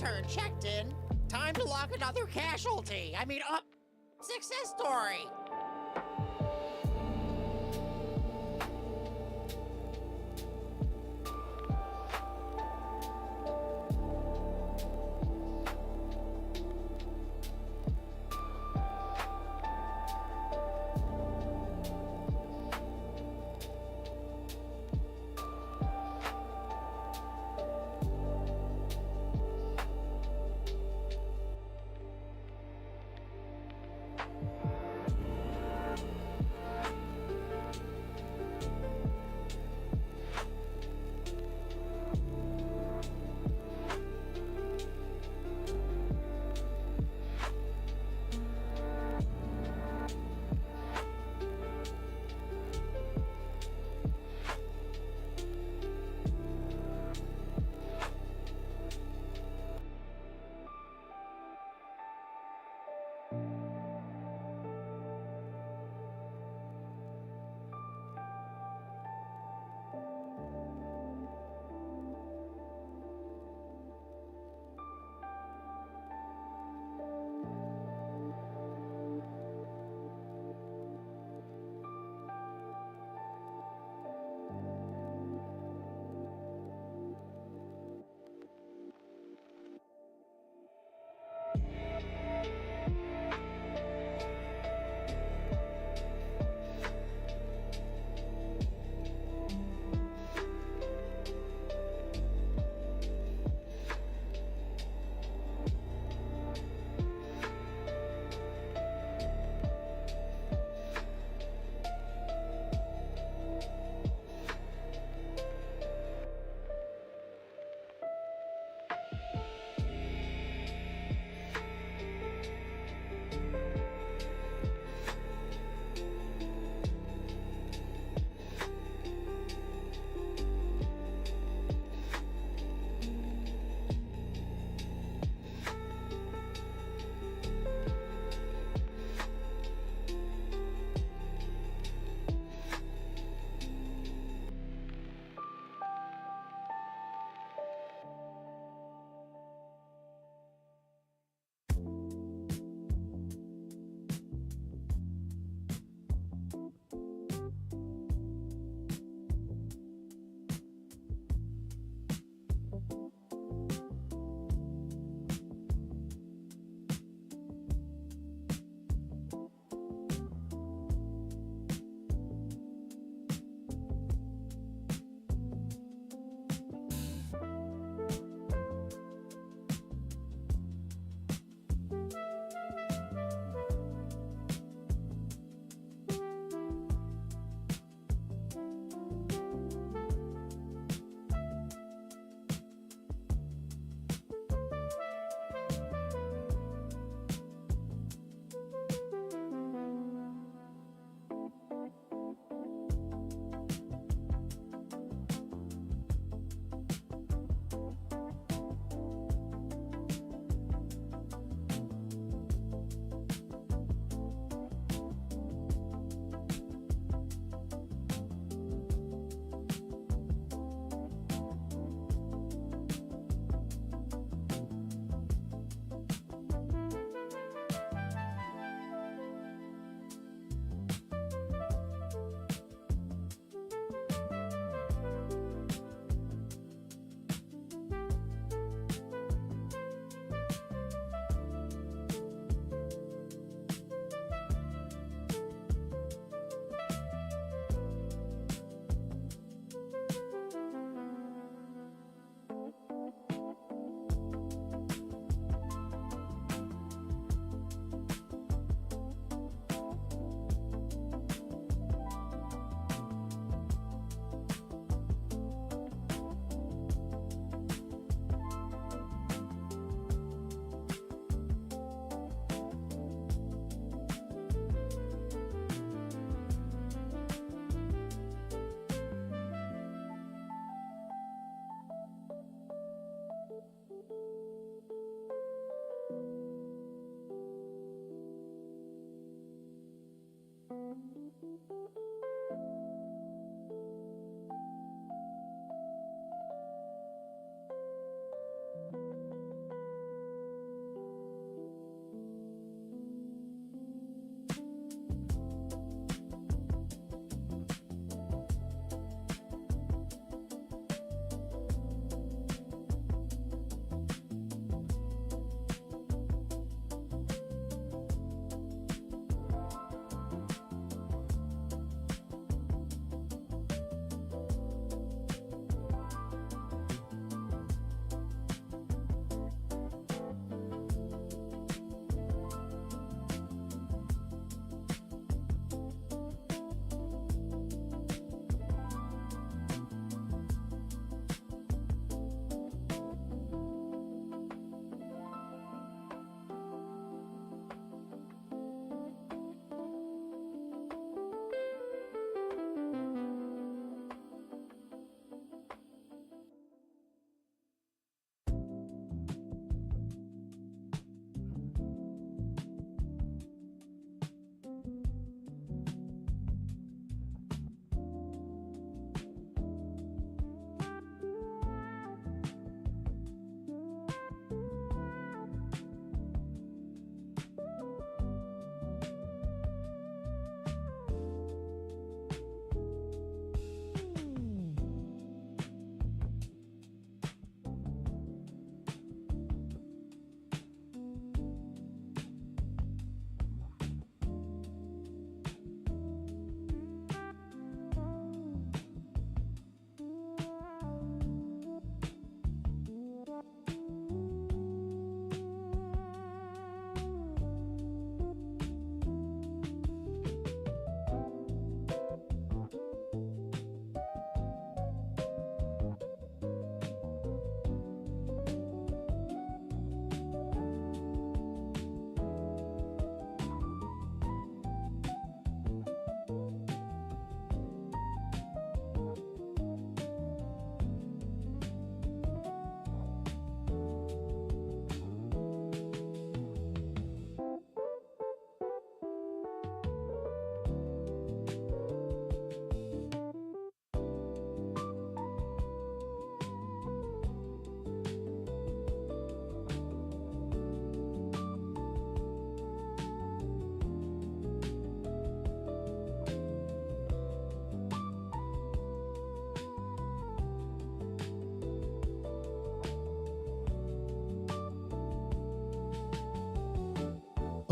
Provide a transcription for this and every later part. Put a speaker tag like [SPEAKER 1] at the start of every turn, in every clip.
[SPEAKER 1] intern checked in. Time to lock another casualty. Success story.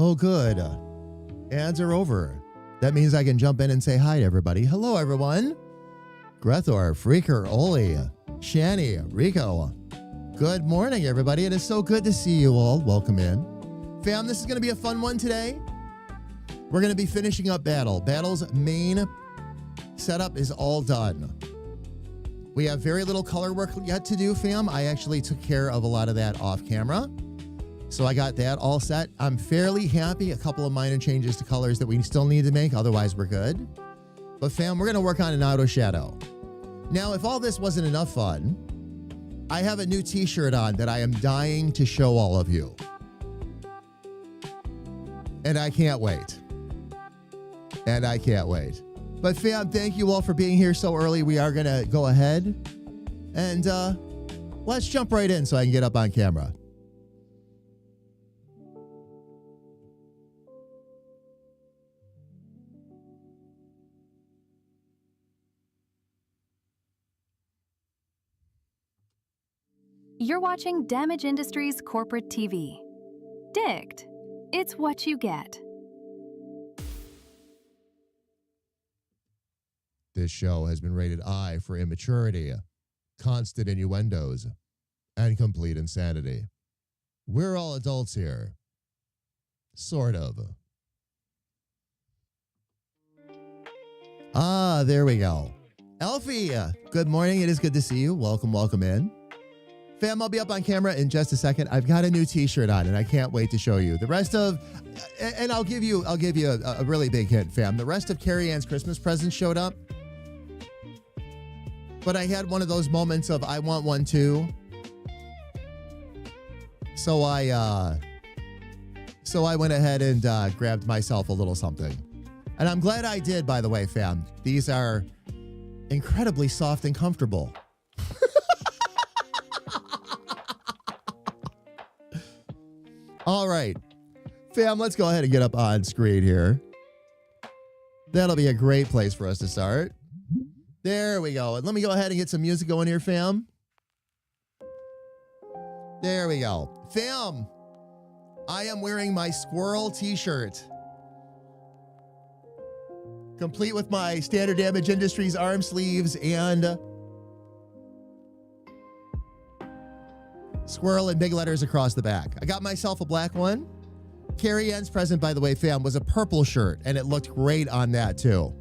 [SPEAKER 2] Oh, good. Ads are over. That means I can jump in and say hi to everybody. Hello, everyone. Grethor, Freaker, Oli, Shani, Rico. Good morning, everybody. It is so good to see you all. Welcome in. Fam, this is going to be a fun one today. We're going to be finishing up Battle. Battle's main setup is all done. We have very little color work yet to do, fam. I actually took care of a lot of that off camera. So I got that all set. I'm fairly happy. A couple of minor changes to colors that we still need to make. Otherwise, we're good. But fam, we're going to work on an auto shadow. Now, if all this wasn't enough fun, I have a new t-shirt on that I am dying to show all of you. And I can't wait. But fam, thank you all for being here so early. We are going to go ahead and let's jump right in so I can get up on camera.
[SPEAKER 3] You're watching Damage Industries Corporate TV. Dicked. It's what you get.
[SPEAKER 2] This show has been rated I for immaturity, constant innuendos, and complete insanity. We're all adults here. Sort of. Ah, there we go. Elfie, good morning. It is good to see you. Welcome in. Fam, I'll be up on camera in just a second. I've got a new t-shirt on and I can't wait to show you. The rest of, and I'll give you a really big hint, fam. The rest of Carrie Ann's Christmas presents showed up. But I had one of those moments of I want one too. So I went ahead and grabbed myself a little something. And I'm glad I did, by the way, fam. These are incredibly soft and comfortable. All right, fam, let's go ahead and get up on screen here. That'll be a great place for us to start. There we go. And let me go ahead and get some music going here, fam. There we go. Fam, I am wearing my squirrel t-shirt. Complete with my Standard Damage Industries arm sleeves and squirrel in big letters across the back. I got myself a black one. Carrie Ann's present, by the way, fam, was a purple shirt, and it looked great on that, too.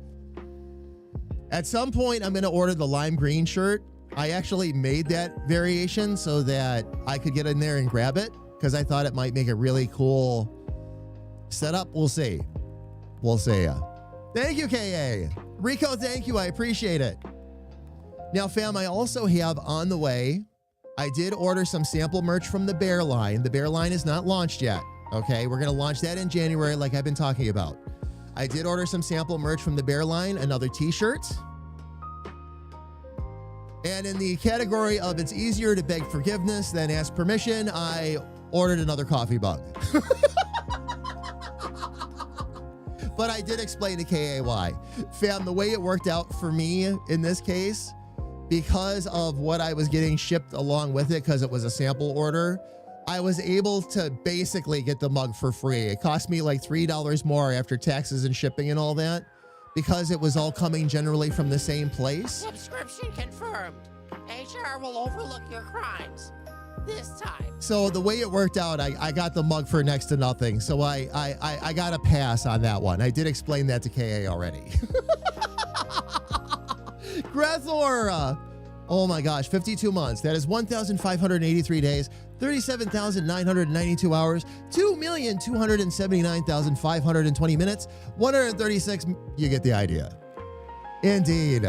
[SPEAKER 2] At some point, I'm going to order the lime green shirt. I actually made that variation so that I could get in there and grab it, because I thought it might make a really cool setup. We'll see. Thank you, K.A. Rico, thank you. I appreciate it. Now, fam, I also have on the way, I did order some sample merch from the Bear line. The Bear line is not launched yet, okay? We're going to launch that in January like I've been talking about. I did order some sample merch from the Bear line, another t-shirt. And in the category of it's easier to beg forgiveness than ask permission, I ordered another coffee mug. But I did explain to KAY. Fam, the way it worked out for me in this case, because of what I was getting shipped along with it, because it was a sample order, I was able to basically get the mug for free. It cost me like $3 more after taxes and shipping and all that, because it was all coming generally from the same place.
[SPEAKER 1] Subscription confirmed. HR will overlook your crimes. This time.
[SPEAKER 2] So the way it worked out, I got the mug for next to nothing. So I got a pass on that one. I did explain that to KA already. Grethor, oh my gosh, 52 months. That is 1,583 days, 37,992 hours, 2,279,520 minutes, 136. You get the idea. Indeed.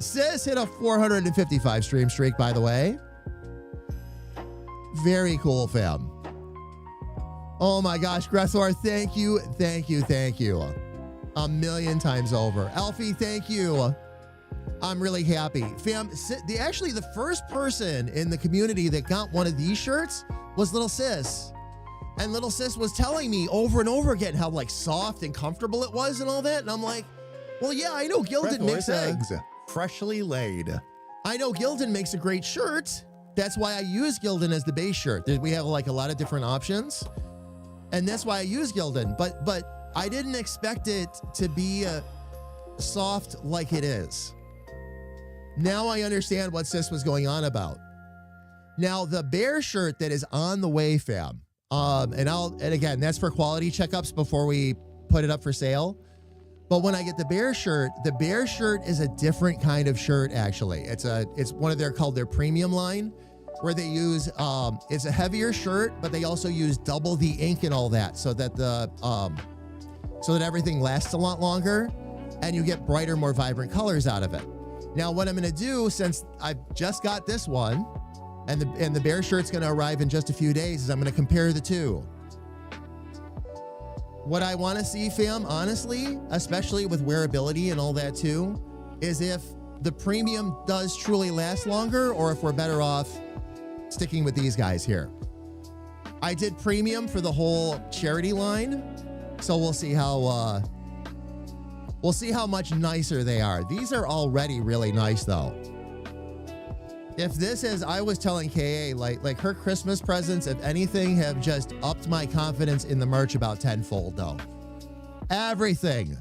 [SPEAKER 2] Sis hit a 455 stream streak, by the way. Very cool, fam. Oh my gosh, Grethor, thank you. A million times over. Alfie, thank you. I'm really happy. Fam, actually the first person in the community that got one of these shirts was Little Sis. And Little Sis was telling me over and over again how like soft and comfortable it was and all that. And I'm like, well, yeah, I know Gildan makes
[SPEAKER 4] eggs freshly laid.
[SPEAKER 2] I know Gildan makes a great shirt. That's why I use Gildan as the base shirt. We have like a lot of different options. And that's why I use Gildan. But I didn't expect it to be soft like it is. Now I understand what Sis was going on about. Now the bear shirt that is on the way, fam. And again, that's for quality checkups before we put it up for sale. But when I get the bear shirt is a different kind of shirt. Actually, it's one of their premium line, where they use it's a heavier shirt, but they also use double the ink and all that, so that everything lasts a lot longer, and you get brighter, more vibrant colors out of it. Now, what I'm going to do, since I've just got this one, and the bear shirt's going to arrive in just a few days, is I'm going to compare the two. What I want to see, fam, honestly, especially with wearability and all that too, is if the premium does truly last longer, or if we're better off sticking with these guys here. I did premium for the whole charity line, so we'll see how much nicer they are. These are already really nice though. If this is, I was telling KA, like her Christmas presents, if anything, have just upped my confidence in the merch about tenfold though. Everything,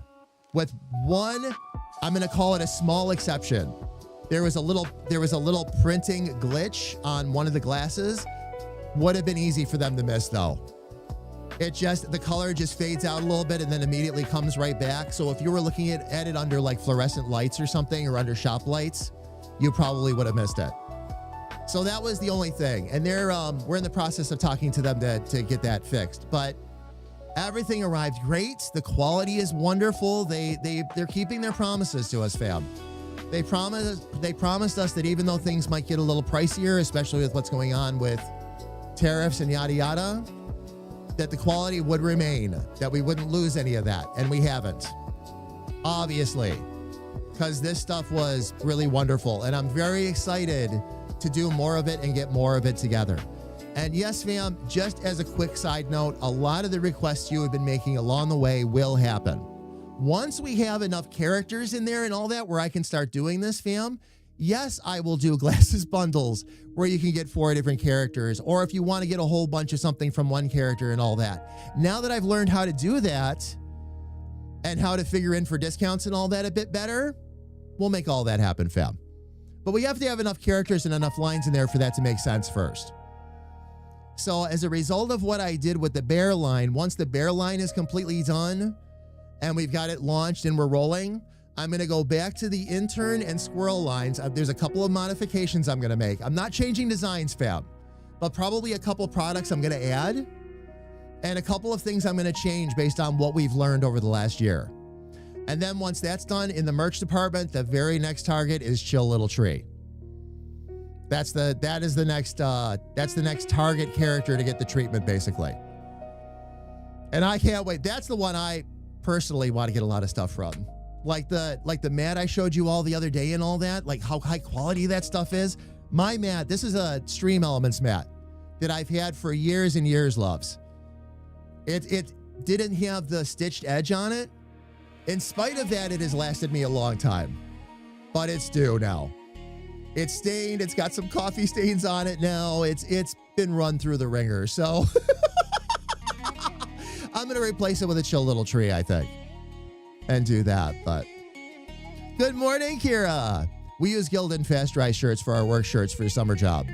[SPEAKER 2] with one, I'm gonna call it a small exception. There was a little printing glitch on one of the glasses. Would have been easy for them to miss though. The color just fades out a little bit and then immediately comes right back. So if you were looking at it under like fluorescent lights or something, or under shop lights, you probably would have missed it. So that was the only thing. And we're in the process of talking to them to get that fixed. But everything arrived great. The quality is wonderful. They're keeping their promises to us, fam. They promised us that even though things might get a little pricier, especially with what's going on with tariffs and yada yada, that the quality would remain, that we wouldn't lose any of that. And we haven't, obviously, because this stuff was really wonderful. And I'm very excited to do more of it and get more of it together. And yes, fam, just as a quick side note, a lot of the requests you have been making along the way will happen. Once we have enough characters in there and all that where I can start doing this, fam, yes, I will do glasses bundles where you can get 4 different characters, or if you want to get a whole bunch of something from one character and all that. Now that I've learned how to do that and how to figure in for discounts and all that a bit better, we'll make all that happen, fam. But we have to have enough characters and enough lines in there for that to make sense first. So as a result of what I did with the bear line, once the bear line is completely done and we've got it launched and we're rolling, I'm going to go back to the intern and squirrel lines. There's a couple of modifications I'm going to make. I'm not changing designs, fam, but probably a couple products I'm going to add and a couple of things I'm going to change based on what we've learned over the last year. And then once that's done in the merch department, the very next target is Chill Little Tree. That's the next target character to get the treatment, basically. And I can't wait. That's the one I personally want to get a lot of stuff from. Like the mat I showed you all the other day and all that, like how high quality that stuff is. My mat, this is a Stream Elements mat that I've had for years and years, loves. It didn't have the stitched edge on it. In spite of that, it has lasted me a long time, but it's due now. It's stained. It's got some coffee stains on it now. It's been run through the ringer. So I'm going to replace it with a Chill Little Tree, I think, and do that. But good morning, Kira. We use Gildan Fast Dry shirts for our work shirts for your summer job.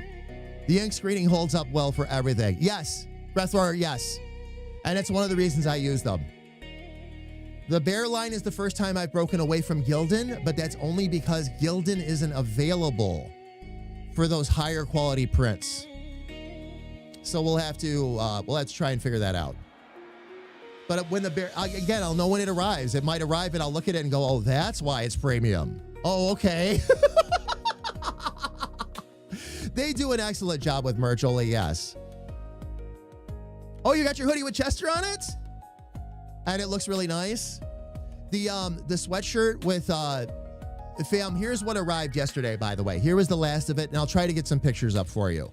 [SPEAKER 2] The ink screening holds up well for everything. Yes. Breathwater, yes. And it's one of the reasons I use them. The bear line is the first time I've broken away from Gildan, but that's only because Gildan isn't available for those higher quality prints. So we'll have to try and figure that out. But when the bear, again, I'll know when it arrives. It might arrive and I'll look at it and go, oh, that's why it's premium. Oh, okay. They do an excellent job with merch, Oli, yes. Oh, you got your hoodie with Chester on it? And it looks really nice. The sweatshirt with fam, here's what arrived yesterday, by the way. Here was the last of it, and I'll try to get some pictures up for you.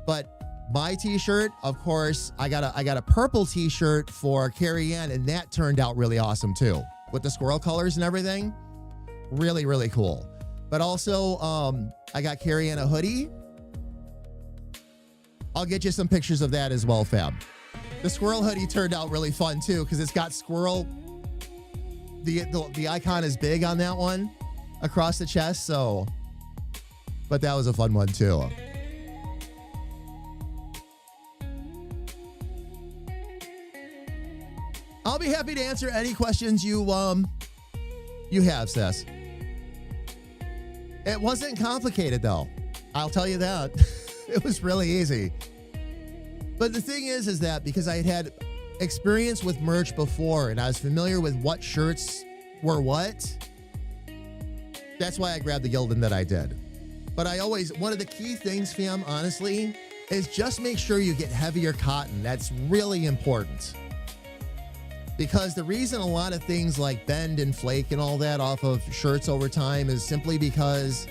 [SPEAKER 2] But my t-shirt, of course, I got a purple t-shirt for Carrie Ann, and that turned out really awesome too. With the squirrel colors and everything. Really, really cool. But also, I got Carrie Ann a hoodie. I'll get you some pictures of that as well, fam. The squirrel hoodie turned out really fun too because it's got squirrel. The icon is big on that one across the chest, so. But that was a fun one too. I'll be happy to answer any questions you have, sis. It wasn't complicated though. I'll tell you that. It was really easy. But the thing is that because I had experience with merch before and I was familiar with what shirts were what, that's why I grabbed the Gildan that I did. But one of the key things, fam, honestly, is just make sure you get heavier cotton. That's really important. Because the reason a lot of things like bend and flake and all that off of shirts over time is simply because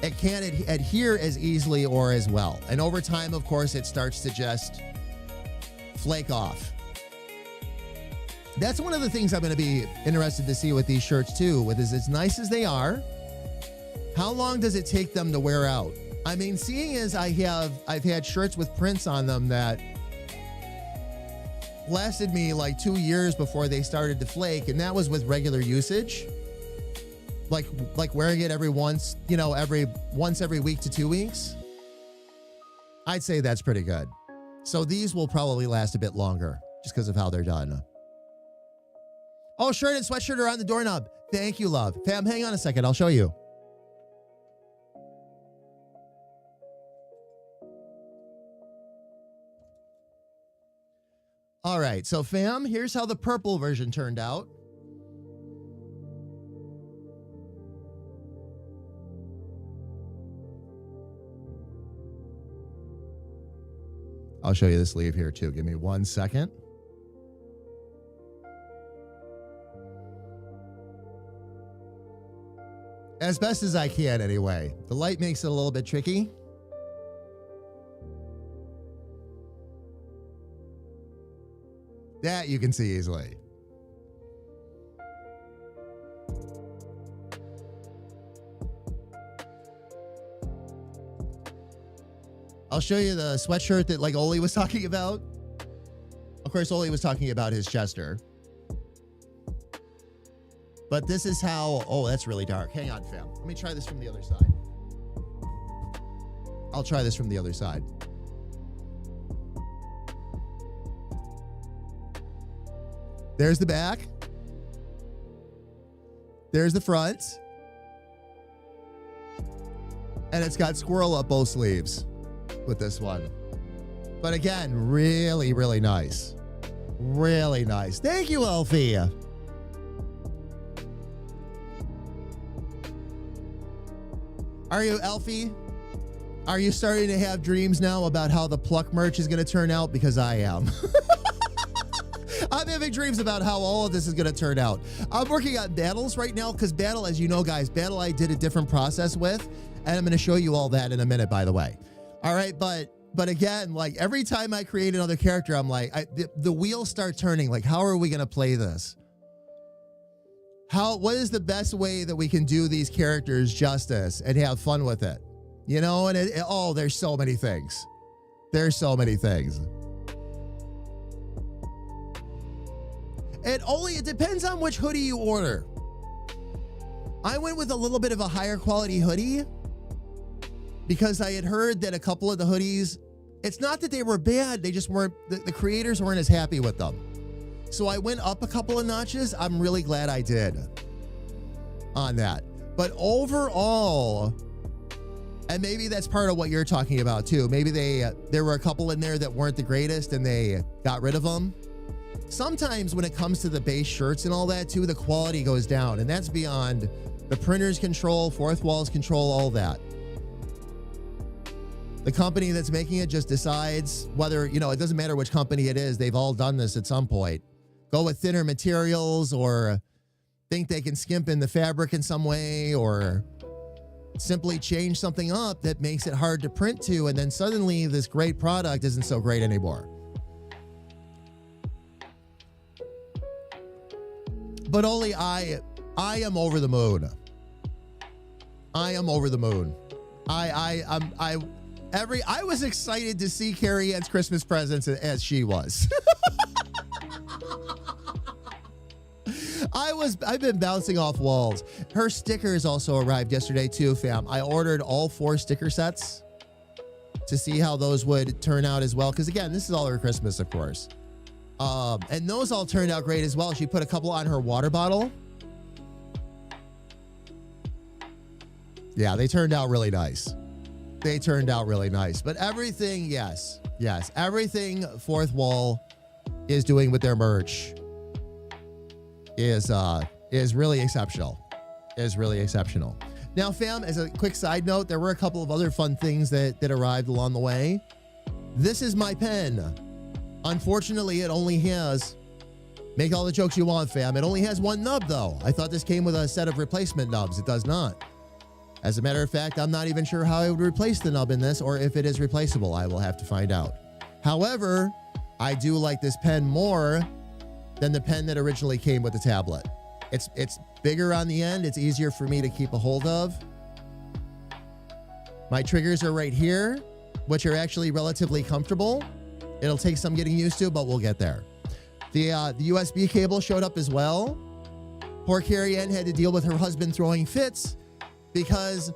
[SPEAKER 2] it can't adhere as easily or as well. And over time, of course, it starts to just flake off. That's one of the things I'm going to be interested to see with these shirts too, with as nice as they are, how long does it take them to wear out? I mean, seeing as I've had shirts with prints on them that lasted me like 2 years before they started to flake, and that was with regular usage. Like wearing it every once every week to 2 weeks. I'd say that's pretty good. So these will probably last a bit longer just because of how they're done. Oh, shirt and sweatshirt are on the doorknob. Thank you, love. Fam, hang on a second. I'll show you. All right, so fam, here's how the purple version turned out. I'll show you the sleeve here too. Give me 1 second. As best as I can anyway. The light makes it a little bit tricky. That you can see easily. I'll show you the sweatshirt that like Oli was talking about. Of course, Oli was talking about his Chester. But this is how, oh, that's really dark. Hang on, fam. Let me try this from the other side. I'll try this from the other side. There's the back. There's the front. And it's got squirrel up both sleeves with this one. But again, really, really nice. Really nice. Thank you, Elfie. Are you, Elfie? Are you starting to have dreams now about how the Pluck merch is going to turn out? Because I am. I'm having dreams about how all of this is going to turn out. I'm working on battles right now because battle, as you know, guys, battle I did a different process with, and I'm going to show you all that in a minute, by the way. All right, but again, like every time I create another character, I'm like, the wheels start turning. Like, how are we going to play this? What is the best way that we can do these characters justice and have fun with it? You know, and there's so many things. There's so many things. And only it depends on which hoodie you order. I went with a little bit of a higher quality hoodie because I had heard that a couple of the hoodies, it's not that they were bad, they just weren't, the creators weren't as happy with them. So I went up a couple of notches. I'm really glad I did on that. But overall, and maybe that's part of what you're talking about too. Maybe there were a couple in there that weren't the greatest and they got rid of them. Sometimes when it comes to the base shirts and all that too, the quality goes down, and that's beyond the printer's control, fourth wall's control, all that. The company that's making it just decides whether, it doesn't matter which company it is. They've all done this at some point. Go with thinner materials or think they can skimp in the fabric in some way or simply change something up that makes it hard to print to, and then suddenly this great product isn't so great anymore. But only I am over the moon. I am over the moon. I was excited to see Carrie Ann's Christmas presents as she was. I've been bouncing off walls. Her stickers also arrived yesterday too, fam. I ordered all 4 sticker sets to see how those would turn out as well. Because again, this is all her Christmas, of course. And those all turned out great as well. She put a couple on her water bottle. Yeah, they turned out really nice. But everything, yes, everything Fourth Wall is doing with their merch is really exceptional. Now, fam, as a quick side note, there were a couple of other fun things that arrived along the way. This is my pen. Unfortunately, it only has, make all the jokes you want, fam, it only has 1 nub, though. I thought this came with a set of replacement nubs. It does not. As a matter of fact, I'm not even sure how I would replace the nub in this or if it is replaceable. I will have to find out. However, I do like this pen more than the pen that originally came with the tablet. It's bigger on the end. It's easier for me to keep a hold of. My triggers are right here, which are actually relatively comfortable. It'll take some getting used to, but we'll get there. The USB cable showed up as well. Poor Carrie Ann had to deal with her husband throwing fits because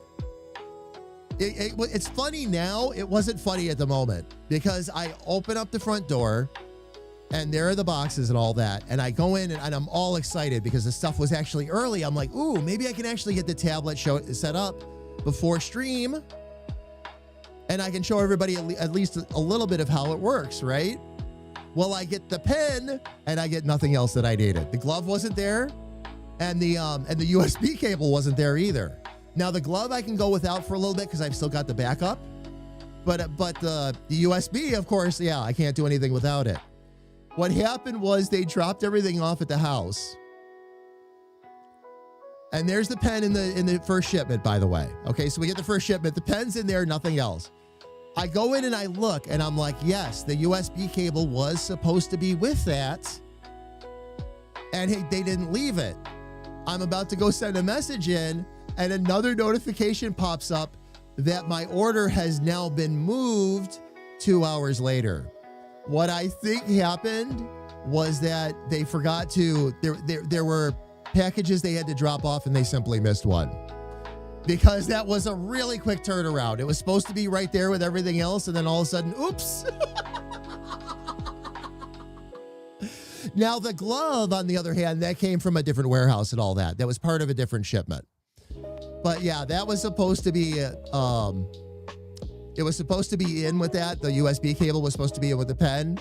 [SPEAKER 2] it's funny now. It wasn't funny at the moment because I open up the front door and there are the boxes and all that. And I go in and I'm all excited because the stuff was actually early. I'm like, ooh, maybe I can actually get the tablet set up before stream. And I can show everybody at least a little bit of how it works, right? Well, I get the pen and I get nothing else that I needed. The glove wasn't there and the USB cable wasn't there either. Now the glove I can go without for a little bit because I've still got the backup. But the USB, of course, yeah, I can't do anything without it. What happened was they dropped everything off at the house. And there's the pen in the first shipment, by the way. Okay, so we get the first shipment. The pen's in there, nothing else. I go in and I look and I'm like, yes, the USB cable was supposed to be with that. And hey, they didn't leave it. I'm about to go send a message in and another notification pops up that my order has now been moved 2 hours later. What I think happened was that they forgot to, there were packages they had to drop off and they simply missed one. Because that was a really quick turnaround. It was supposed to be right there with everything else and then all of a sudden, oops. Now the glove, on the other hand, that came from a different warehouse and all that. That was part of a different shipment. But yeah, that was supposed to be, it was supposed to be in with that. The USB cable was supposed to be in with the pen.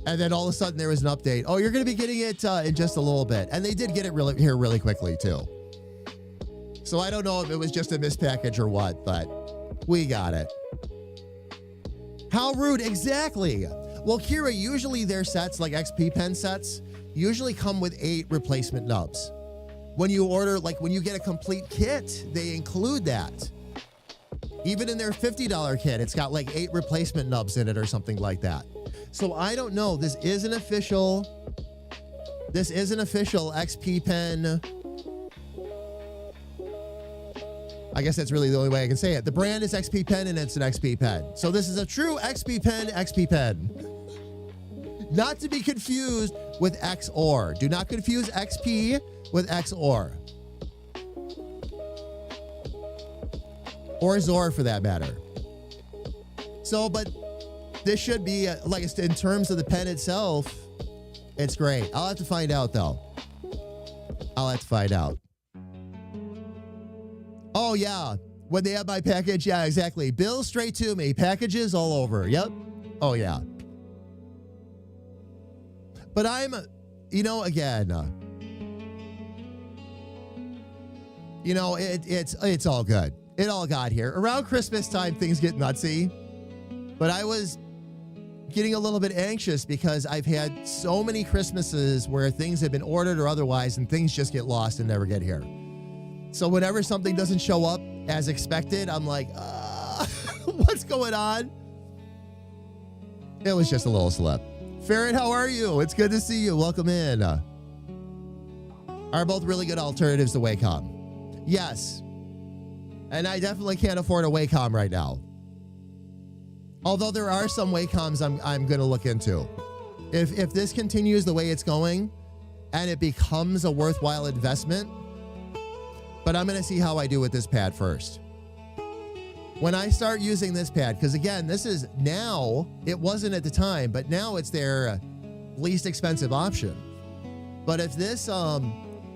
[SPEAKER 2] And then all of a sudden there was an update. Oh, you're going to be getting it in just a little bit. And they did get it really quickly too. So I don't know if it was just a missed package or what, but we got it. How rude, exactly. Well, Kira, usually their sets, like XP pen sets, usually come with 8 replacement nubs. When you order, like when you get a complete kit, they include that. Even in their $50 kit, it's got like 8 replacement nubs in it or something like that. So I don't know. This is an official XP pen. I guess that's really the only way I can say it. The brand is XP Pen and it's an XP Pen. So this is a true XP Pen. Not to be confused with XOR. Do not confuse XP with XOR. Or Zor for that matter. So, but this should be, like I said, in terms of the pen itself, it's great. I'll have to find out though. Oh, yeah. When they have my package, yeah, exactly. Bill straight to me. Packages all over. Yep. Oh, yeah. But I'm, again, it's all good. It all got here. Around Christmas time, things get nutsy. But I was getting a little bit anxious because I've had so many Christmases where things have been ordered or otherwise and things just get lost and never get here. So whenever something doesn't show up as expected, I'm like, what's going on? It was just a little slip. Ferret, how are you? It's good to see you. Welcome in. Are both really good alternatives to Wacom. Yes. And I definitely can't afford a Wacom right now. Although there are some Wacom's I'm going to look into. If this continues the way it's going and it becomes a worthwhile investment, but I'm going to see how I do with this pad first. When I start using this pad, because again, this is now, it wasn't at the time, but now it's their least expensive option. But if this,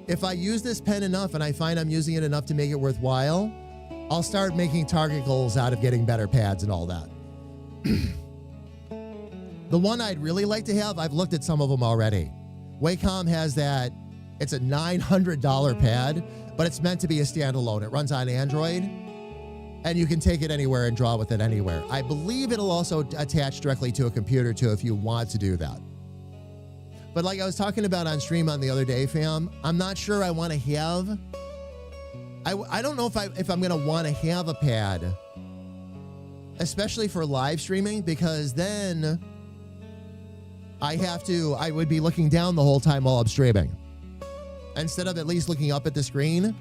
[SPEAKER 2] if I use this pen enough and I find I'm using it enough to make it worthwhile, I'll start making target goals out of getting better pads and all that. The one I'd really like to have, I've looked at some of them already. Wacom has that, it's a $900 pad, but it's meant to be a standalone. It runs on Android, and you can take it anywhere and draw with it anywhere. I believe it'll also attach directly to a computer too if you want to do that. But like I was talking about on stream on the other day, fam, I'm not sure I want to have, I don't know if I'm going to want to have a pad, especially for live streaming, because then I would be looking down the whole time while I'm streaming instead of at least looking up at the screen.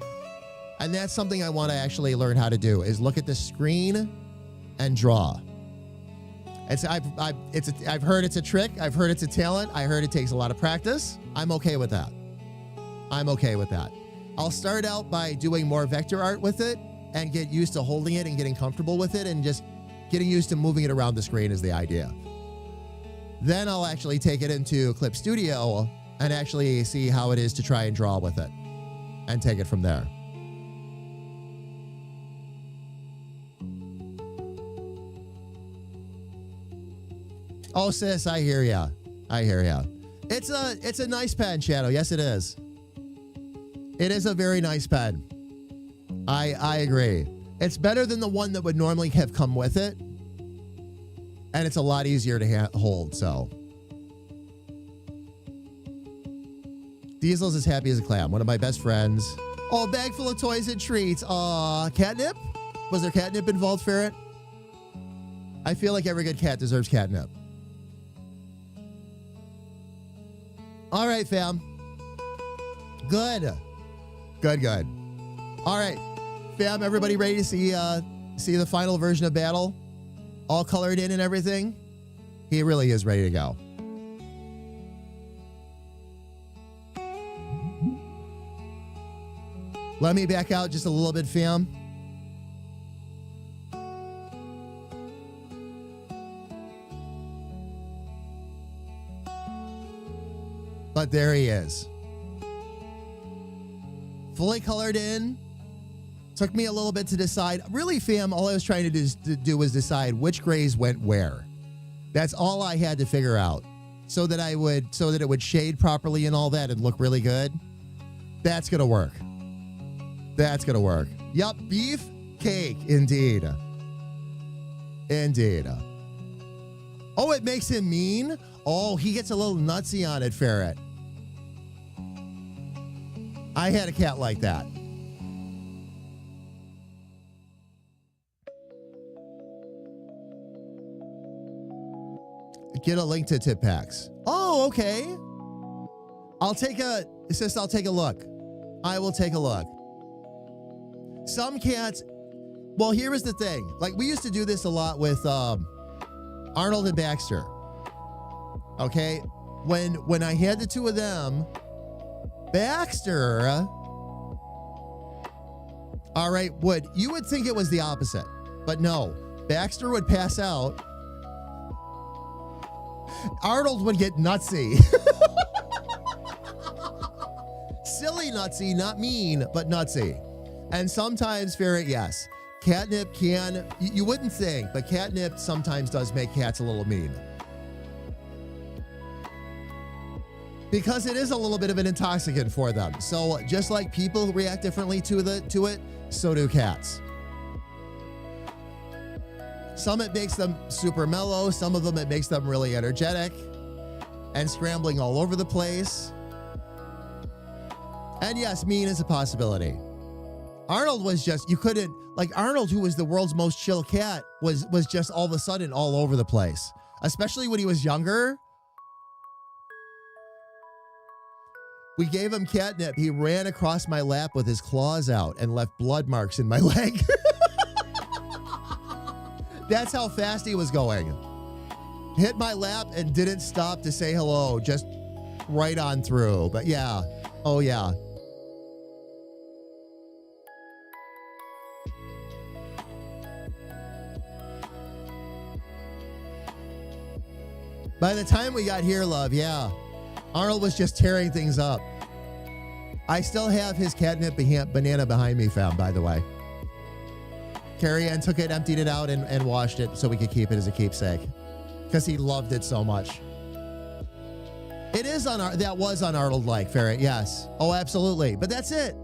[SPEAKER 2] And that's something I want to actually learn how to do, is look at the screen and draw. I've heard it's a trick. I've heard it's a talent. I heard it takes a lot of practice. I'm okay with that. I'll start out by doing more vector art with it and get used to holding it and getting comfortable with it, and just getting used to moving it around the screen is the idea. Then I'll actually take it into Clip Studio and actually see how it is to try and draw with it and take it from there. Oh, sis, I hear ya. It's a nice pen, Shadow. Yes, it is. It is a very nice pen. I agree. It's better than the one that would normally have come with it. And it's a lot easier to hold, so. Diesel's as happy as a clam. One of my best friends. Oh, bag full of toys and treats. Aw, catnip? Was there catnip involved, Ferret? I feel like every good cat deserves catnip. All right, fam. Good. All right, fam, everybody ready to see the final version of Battle? All colored in and everything? He really is ready to go. Let me back out just a little bit, fam. But there he is. Fully colored in. Took me a little bit to decide. Really, fam, all I was trying to do was decide which grays went where. That's all I had to figure out. So that it would shade properly and all that and look really good. That's gonna work. Yup, beef cake, indeed. Oh, it makes him mean? Oh, he gets a little nutsy on it, Ferret. I had a cat like that. Get a link to tip packs. Oh, okay. I'll take a look. I will take a look. Some cats, well, here is the thing. Like, we used to do this a lot with Arnold and Baxter. Okay? When I had the two of them, Baxter, all right, you would think it was the opposite, but no. Baxter would pass out. Arnold would get nutsy. Silly nutsy, not mean, but nutsy. And sometimes, Ferret, yes, catnip can, you wouldn't think, but catnip sometimes does make cats a little mean. Because it is a little bit of an intoxicant for them. So just like people react differently to it, so do cats. Some it makes them super mellow. Some of them it makes them really energetic and scrambling all over the place. And yes, mean is a possibility. Arnold was just, you couldn't, like Arnold, who was the world's most chill cat, was just all of a sudden all over the place. Especially when he was younger. We gave him catnip. He ran across my lap with his claws out and left blood marks in my leg. That's how fast he was going. Hit my lap and didn't stop to say hello, just right on through. But yeah, oh yeah. By the time we got here, love, yeah, Arnold was just tearing things up. I still have his catnip banana behind me, fam, by the way. Carrie Ann took it, emptied it out, and washed it so we could keep it as a keepsake because he loved it so much. It is that was on Arnold like Ferret, yes. Oh, absolutely. But that's it.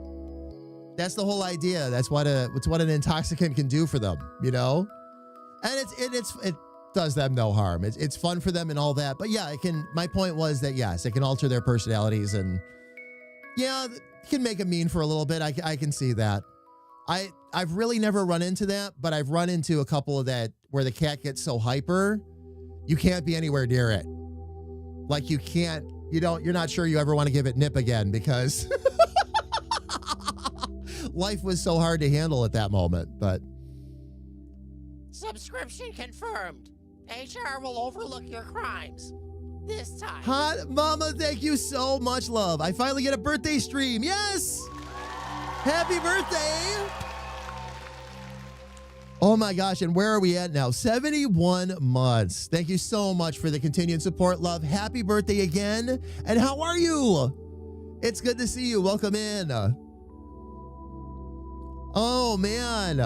[SPEAKER 2] That's the whole idea. That's what an intoxicant can do for them, you know? And it does them no harm. It's fun for them and all that. But yeah, my point was that yes, it can alter their personalities and yeah, it can make them mean for a little bit. I can see that. I've really never run into that, but I've run into a couple of that where the cat gets so hyper, you can't be anywhere near it. Like you're not sure you ever want to give it nip again because life was so hard to handle at that moment, but.
[SPEAKER 1] Subscription confirmed. HR will overlook your crimes. This time.
[SPEAKER 2] Hot Mama, thank you so much, love. I finally get a birthday stream. Yes! Happy birthday! Oh my gosh, and where are we at now? 71 months. Thank you so much for the continued support, love. Happy birthday again. And how are you? It's good to see you. Welcome in. Oh man.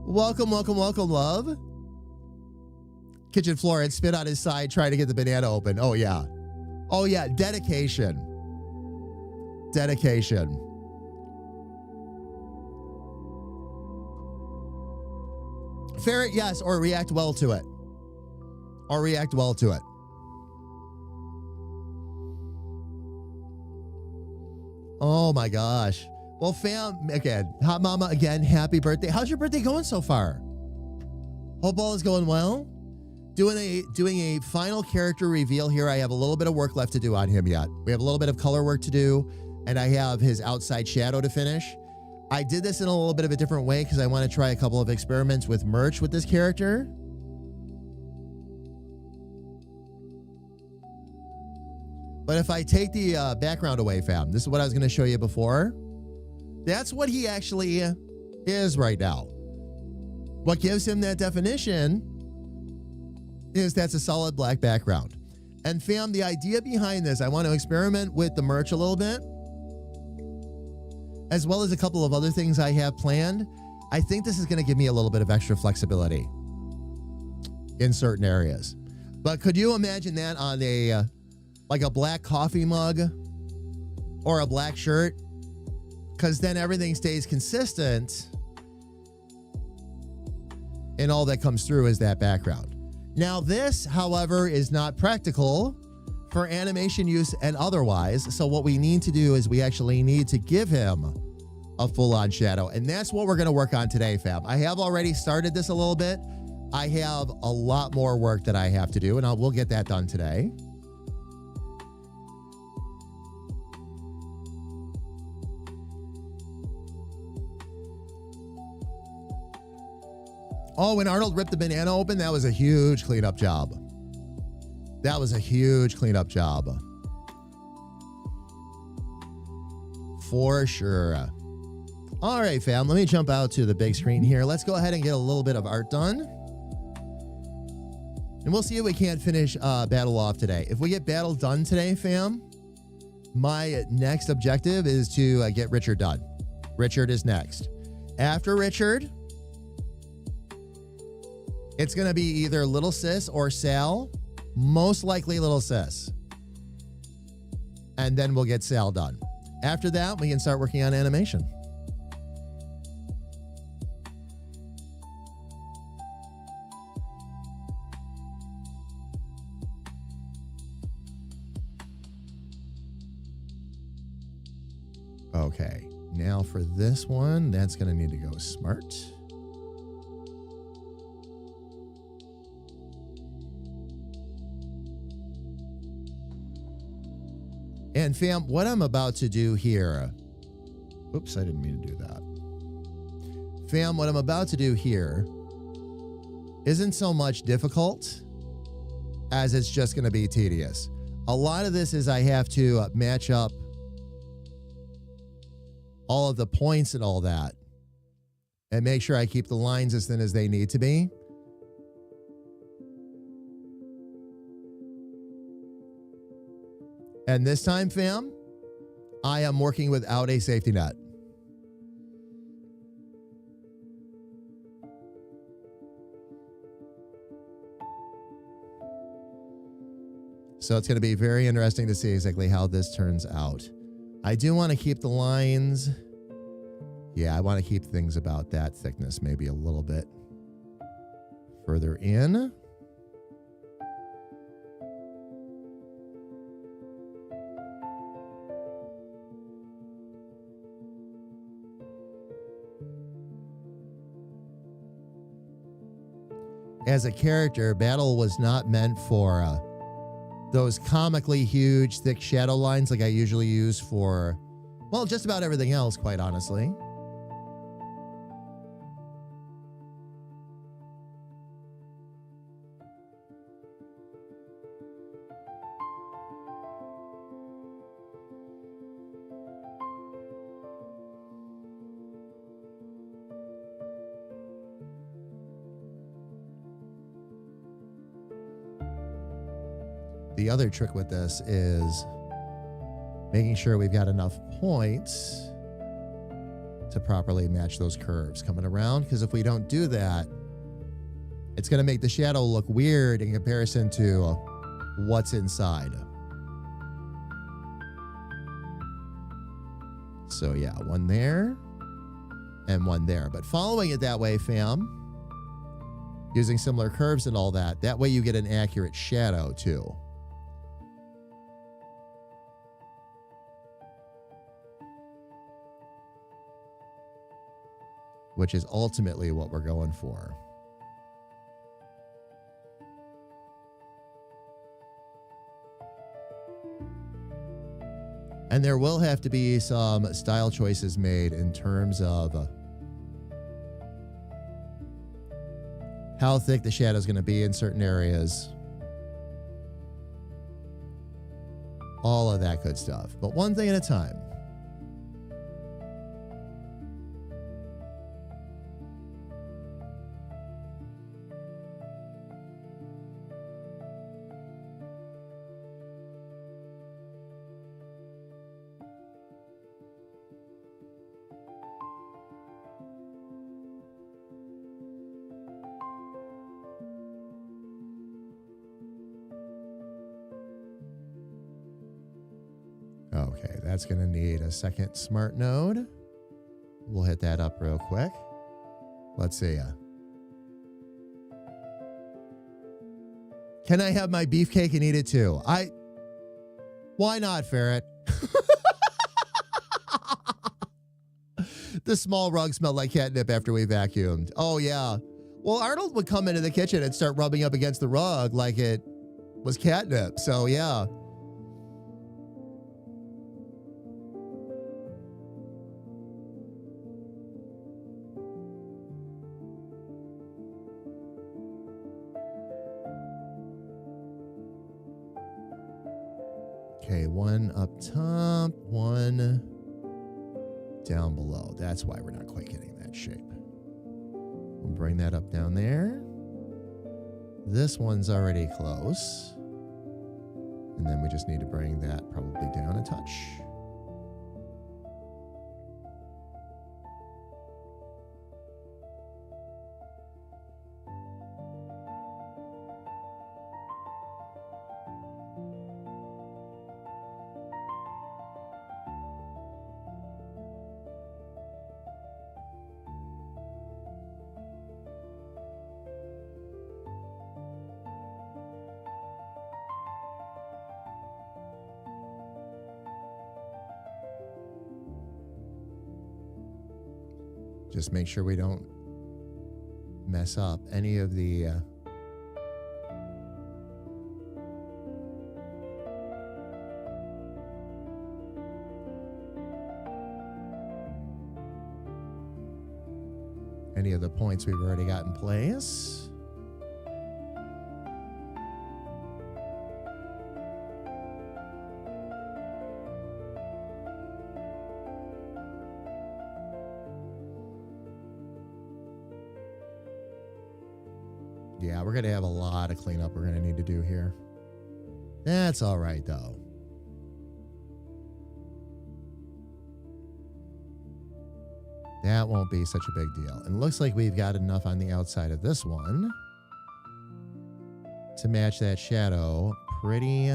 [SPEAKER 2] Welcome, love. Kitchen floor had spit on his side trying to get the banana open. Oh yeah. Oh yeah, dedication. Ferret, yes, or react well to it. Oh my gosh. Well, fam, again, Hot Mama, again, happy birthday. How's your birthday going so far? Hope all is going well. Doing a final character reveal here. I have a little bit of work left to do on him yet. We have a little bit of color work to do, and I have his outside shadow to finish. I did this in a little bit of a different way because I want to try a couple of experiments with merch with this character. But if I take the background away, fam, this is what I was going to show you before. That's what he actually is right now. What gives him that definition is that's a solid black background. And fam, the idea behind this, I want to experiment with the merch a little bit, as well as a couple of other things I have planned. I think this is going to give me a little bit of extra flexibility in certain areas. But could you imagine that on a like a black coffee mug or a black shirt? Because then everything stays consistent and all that comes through is that background. Now this, however, is not practical for animation use and otherwise. So what we need to do is we actually need to give him a full-on shadow. And that's what we're going to work on today, fam. I have already started this a little bit. I have a lot more work that I have to do, and we'll get that done today. Oh, when Arnold ripped the banana open, that was a huge cleanup job. For sure. All right, fam, let me jump out to the big screen here. Let's go ahead and get a little bit of art done. And we'll see if we can't finish battle off today. If we get battle done today, fam, my next objective is to get Richard done. Richard is next. After Richard, it's going to be either Little Sis or Sal. Most likely Little Sis. And then we'll get Sal done. After that, we can start working on animation. Okay, now for this one, that's going to need to go smart. And fam, what I'm about to do here, oops, I didn't mean to do that. Fam, what I'm about to do here isn't so much difficult as it's just going to be tedious. A lot of this is I have to match up all of the points and all that and make sure I keep the lines as thin as they need to be. And this time, fam, I am working without a safety net. So it's going to be very interesting to see exactly how this turns out. I do want to keep the lines. Yeah, I want to keep things about that thickness, maybe a little bit further in. As a character, Battle was not meant for those comically huge, thick shadow lines like I usually use for, well, just about everything else, quite honestly. The other trick with this is making sure we've got enough points to properly match those curves coming around, because if we don't do that, it's going to make the shadow look weird in comparison to what's inside. So yeah, one there and one there. But following it that way, fam, using similar curves and all that, that way you get an accurate shadow too. Which is ultimately what we're going for. And there will have to be some style choices made in terms of how thick the shadow is going to be in certain areas. All of that good stuff. But one thing at a time. Okay, that's going to need a second smart node. We'll hit that up real quick. Let's see. Can I have my beefcake and eat it too? Why not, Ferret? The small rug smelled like catnip after we vacuumed. Oh, yeah. Well, Arnold would come into the kitchen and start rubbing up against the rug like it was catnip. So, yeah. Okay, one up top, one down below. That's why we're not quite getting that shape. We'll bring that up down there. This one's already close. And then we just need to bring that probably down a touch. Just make sure we don't mess up any of the points we've already got in place. Yeah, we're going to have a lot of cleanup we're going to need to do here. That's all right, though. That won't be such a big deal. And it looks like we've got enough on the outside of this one to match that shadow pretty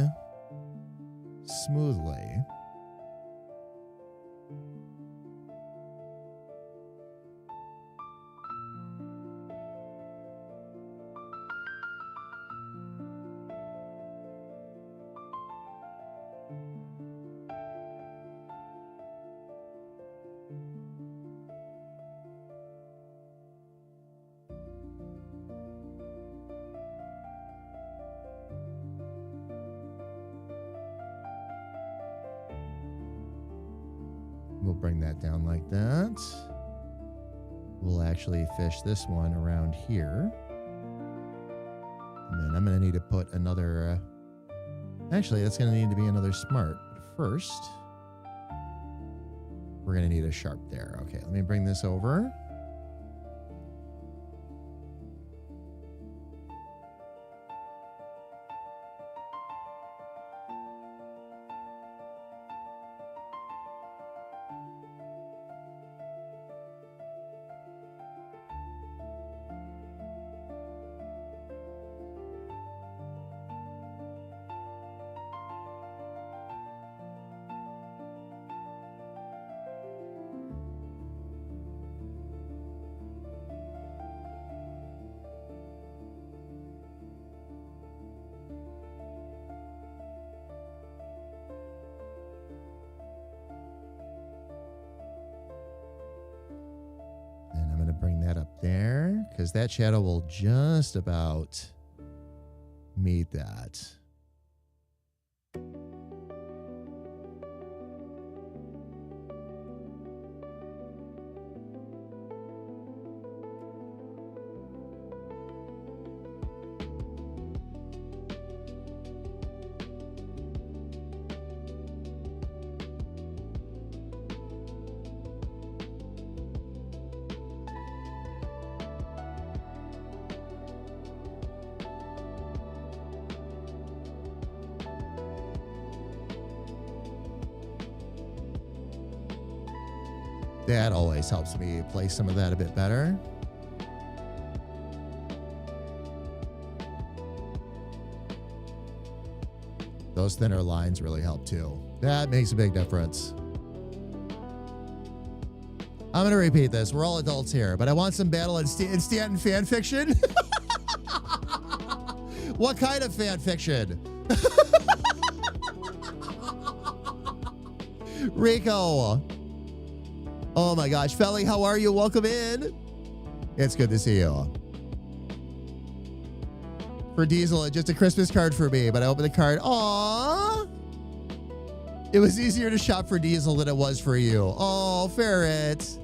[SPEAKER 2] smoothly. We'll bring that down like that. We'll actually fish this one around here. And then I'm going to need to put another... actually, that's going to need to be another smart. But first, we're going to need a sharp there. Okay, let me bring this over. Bring that up there because that shadow will just about meet that. That always helps me place some of that a bit better. Those thinner lines really help too. That makes a big difference. I'm going to repeat this. We're all adults here, but I want some battle in Stanton fan fiction. What kind of fan fiction? Rico. Oh my gosh. Felly, how are you? Welcome in. It's good to see you. For Diesel, it's just a Christmas card for me, but I opened the card. Aww. It was easier to shop for Diesel than it was for you. Oh, Ferret.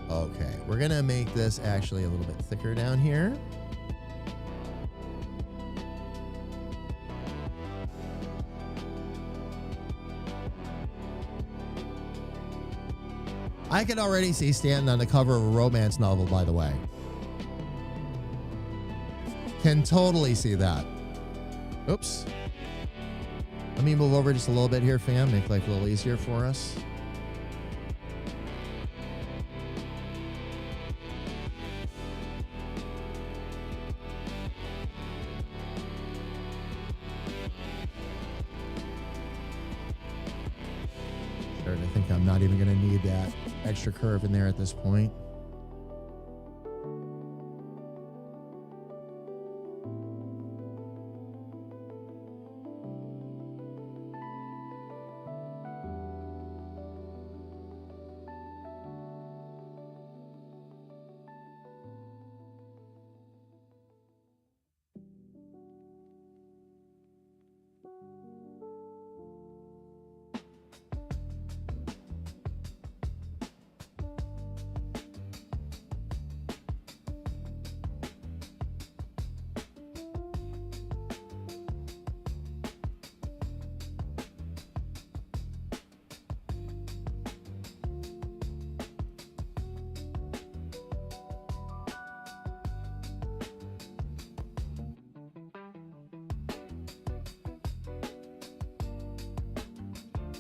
[SPEAKER 2] Okay, we're gonna make this actually a little bit thicker down here. I can already see Stanton on the cover of a romance novel, by the way. Can totally see that. Oops. Let me move over just a little bit here, fam. Make life a little easier for us. I think I'm not even going to need that extra curve in there at this point.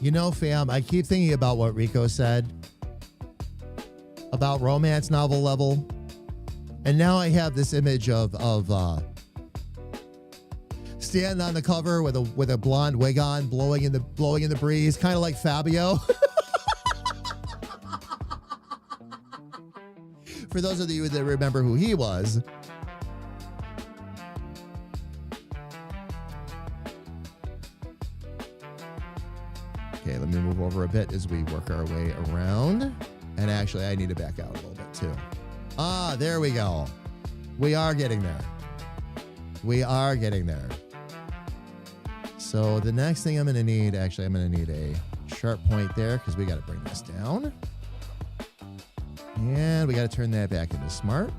[SPEAKER 2] You know, fam, I keep thinking about what Rico said about romance novel level. And now I have this image of standing on the cover with a blonde wig on, blowing in the breeze, kind of like Fabio. For those of you that remember who he was. Okay, let me move over a bit as we work our way around. And actually, I need to back out a little bit too. Ah, there we go. We are getting there. We are getting there. So the next thing I'm going to need, actually, I'm going to need a sharp point there because we got to bring this down. And we got to turn that back into smart.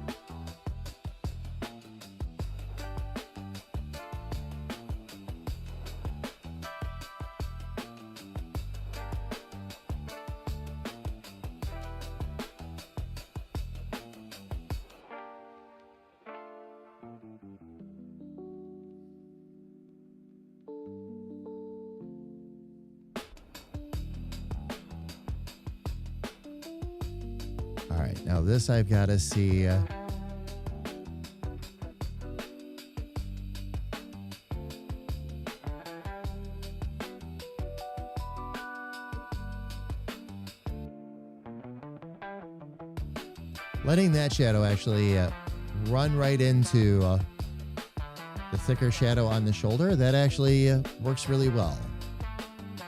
[SPEAKER 2] All right, now this I've got to see. Letting that shadow actually run right into the thicker shadow on the shoulder, that actually works really well.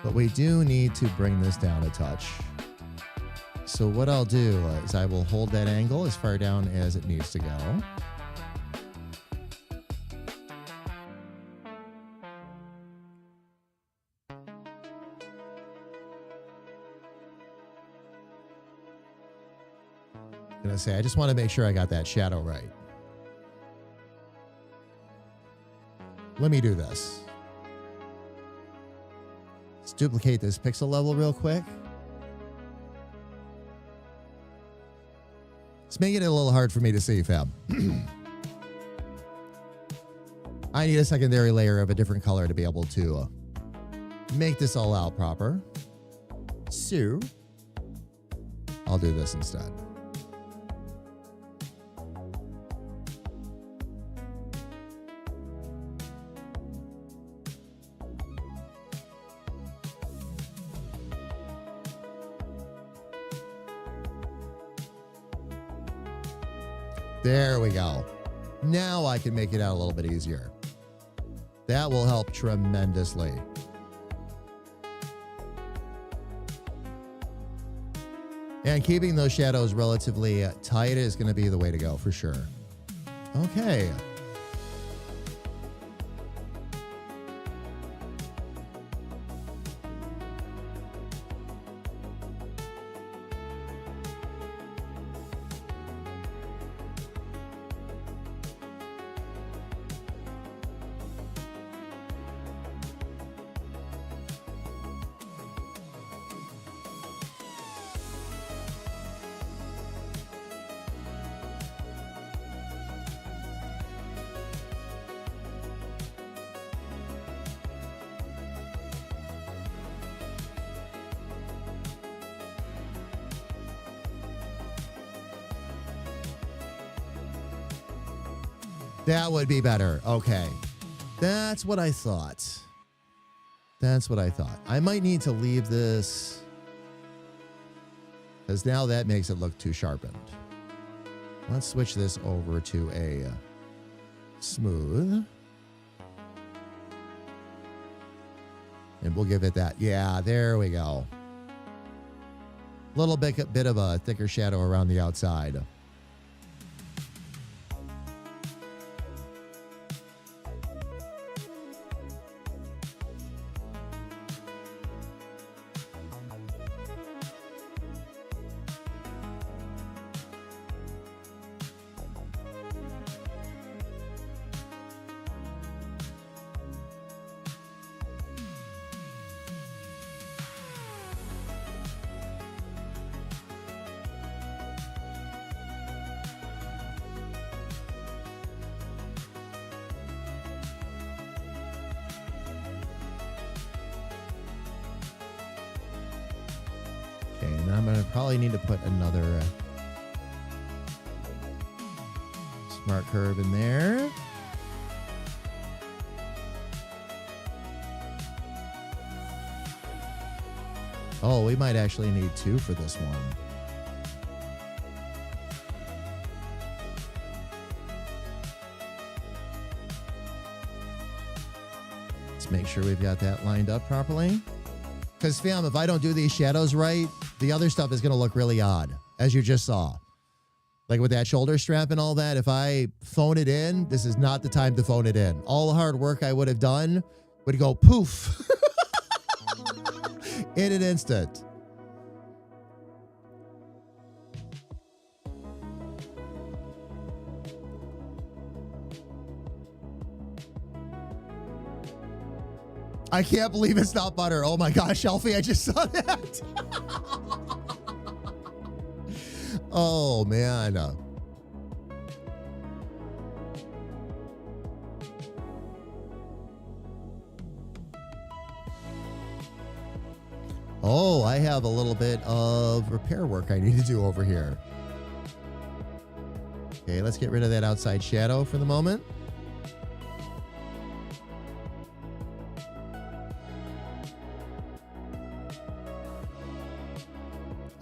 [SPEAKER 2] But we do need to bring this down a touch. So what I'll do is I will hold that angle as far down as it needs to go. I'm gonna say, I just want to make sure I got that shadow right. Let me do this. Let's duplicate this pixel level real quick. It's making it a little hard for me to see, fam. I need a secondary layer of a different color to be able to make this all out proper. So, I'll do this instead. There we go. Now I can make it out a little bit easier. That will help tremendously. And keeping those shadows relatively tight is going to be the way to go for sure. Okay. That would be better. Okay. That's what I thought. That's what I thought. I might need to leave this because now that makes it look too sharpened. Let's switch this over to a smooth. And we'll give it that. Yeah, there we go. Little bit of a thicker shadow around the outside. Okay, and then I'm going to probably need to put another smart curve in there. Oh, we might actually need 2 for this one. Let's make sure we've got that lined up properly. Because, fam, if I don't do these shadows right, the other stuff is going to look really odd, as you just saw. Like with that shoulder strap and all that, if I phone it in, this is not the time to phone it in. All the hard work I would have done would go poof in an instant. I can't believe it's not butter. Oh my gosh, Shelfie, I just saw that. Oh man. Oh, I have a little bit of repair work I need to do over here. Okay, let's get rid of that outside shadow for the moment.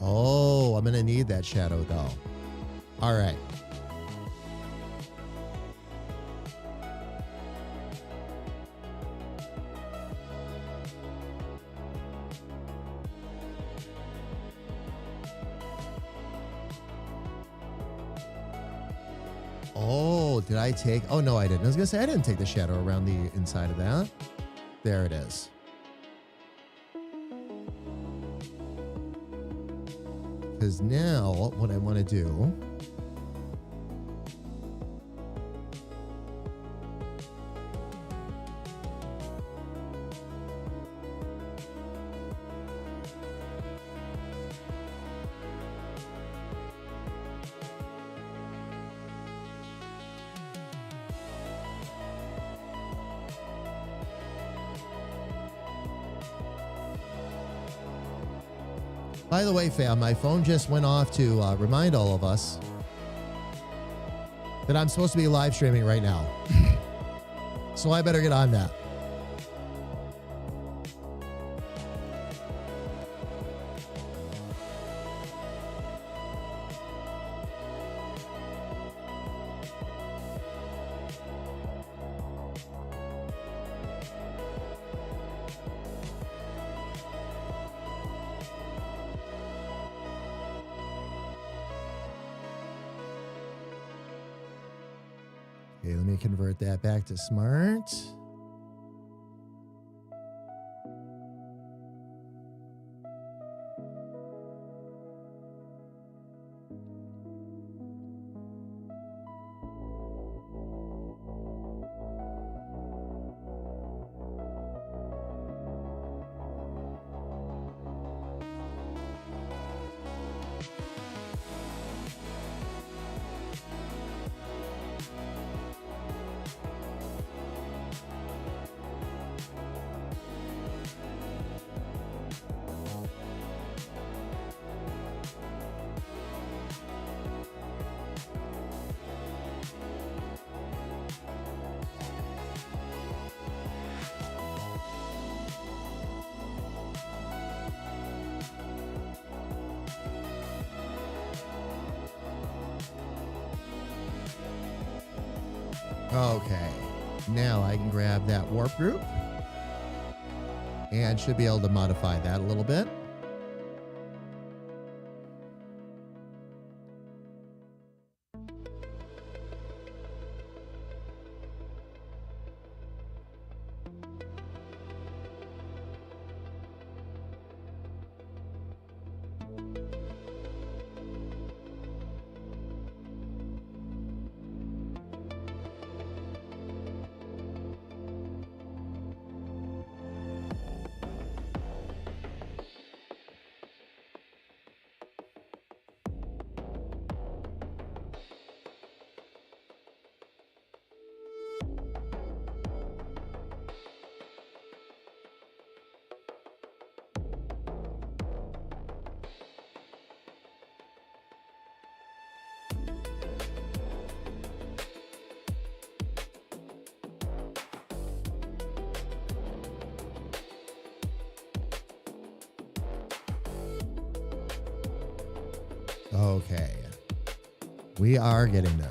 [SPEAKER 2] Oh, I'm going to need that shadow though. All right. Oh, did I take? Oh, no, I didn't. I was going to say I didn't take the shadow around the inside of that. There it is. Because now what I want to do By the way, fam, my phone just went off to remind all of us that I'm supposed to be live streaming right now. So I better get on that. Okay, let me convert that back to smart. Okay, now I can grab that warp group and should be able to modify that a little bit. Okay. We are getting there.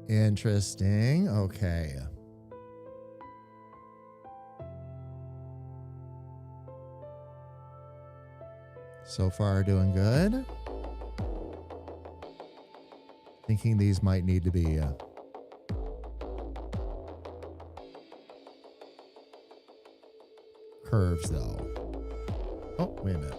[SPEAKER 2] Interesting. Okay. So far, doing good. Thinking these might need to be curves, though. Oh, wait a minute.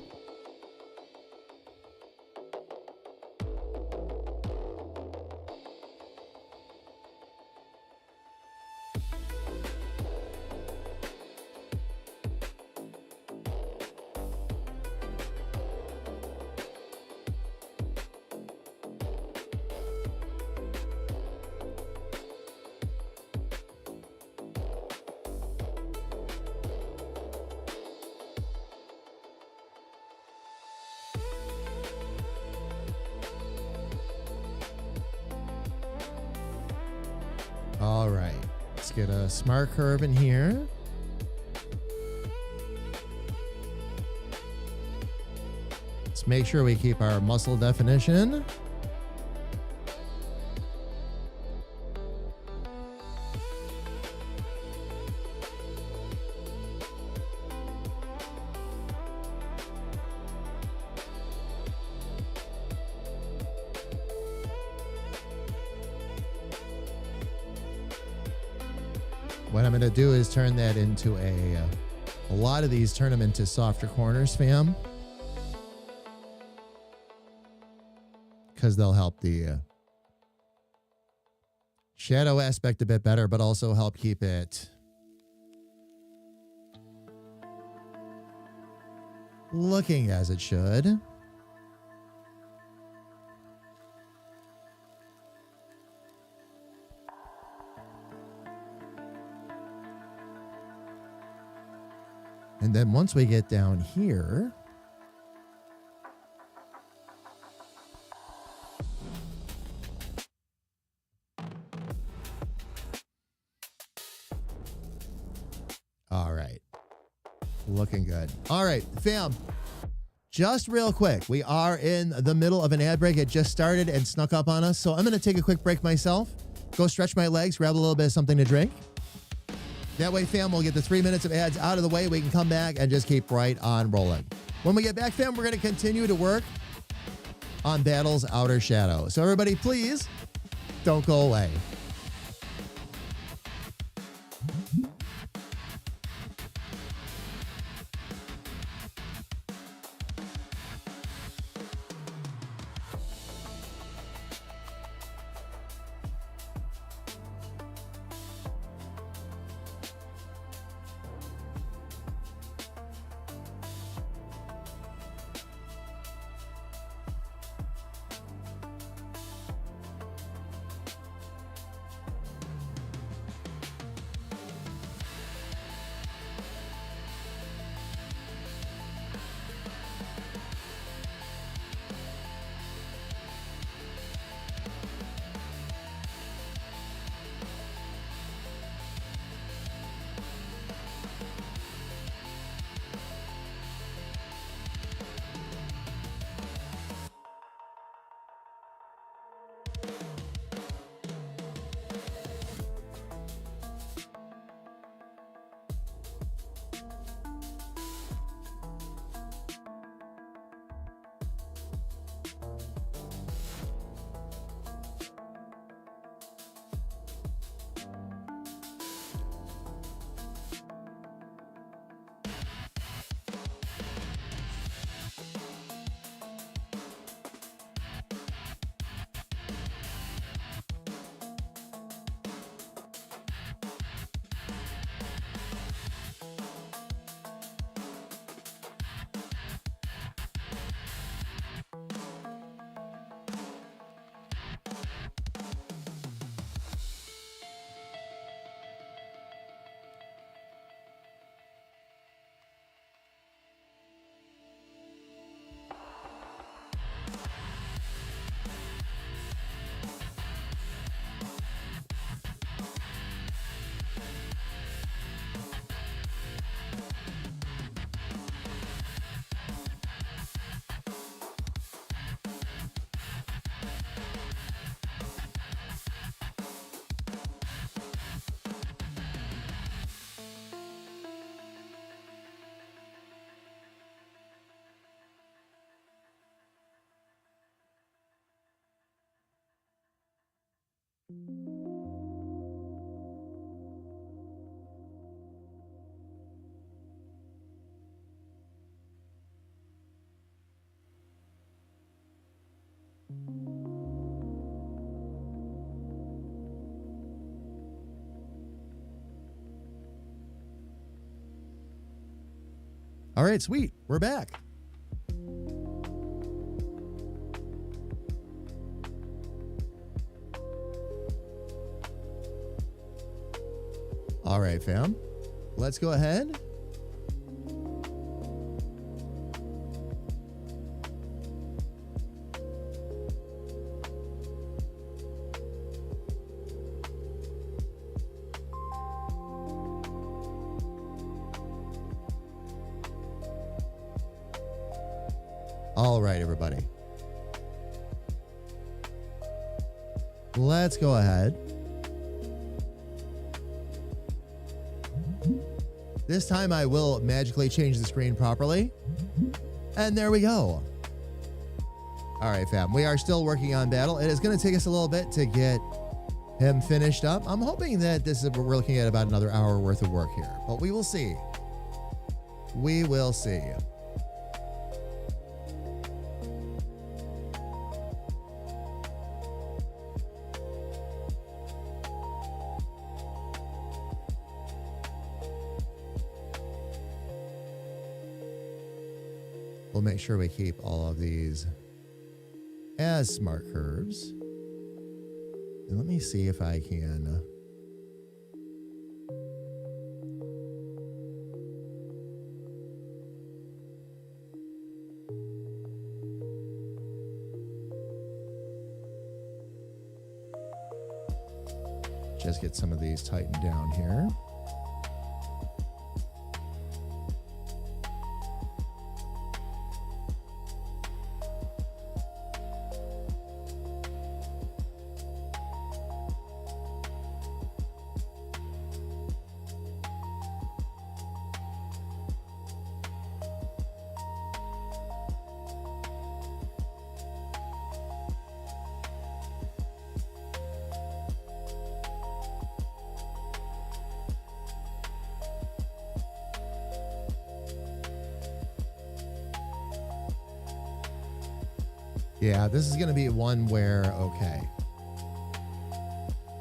[SPEAKER 2] All right, let's get a smart curve in here. Let's make sure we keep our muscle definition. What I'm going to do is turn that into a lot of these turn them into softer corners, fam. Because they'll help the shadow aspect a bit better, but also help keep it looking as it should. And then once we get down here, all right, looking good. All right, fam, just real quick, we are in the middle of an ad break. It just started and snuck up on us. So I'm going to take a quick break myself, go stretch my legs, grab a little bit of something to drink. That way, fam, we'll get the 3 minutes of ads out of the way. We can come back and just keep right on rolling. When we get back, fam, we're going to continue to work on Battle's Outer Shadow. So everybody, please don't go away. All right, sweet. We're back. All right, fam. Let's go ahead. All right, everybody. Let's go ahead. This time I will magically change the screen properly. And there we go. All right, fam. We are still working on battle. It is going to take us a little bit to get him finished up. I'm hoping that we're looking at about another hour worth of work here, but we will see. We will see. We'll make sure we keep all of these as smart curves. And let me see if I can. Just get some of these tightened down here. Yeah, this is going to be one where, okay,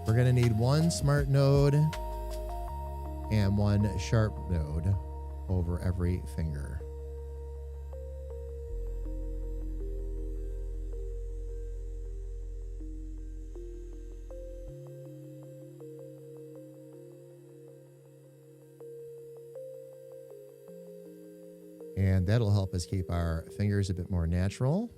[SPEAKER 2] we're going to need one smart node and one sharp node over every finger. And that'll help us keep our fingers a bit more natural.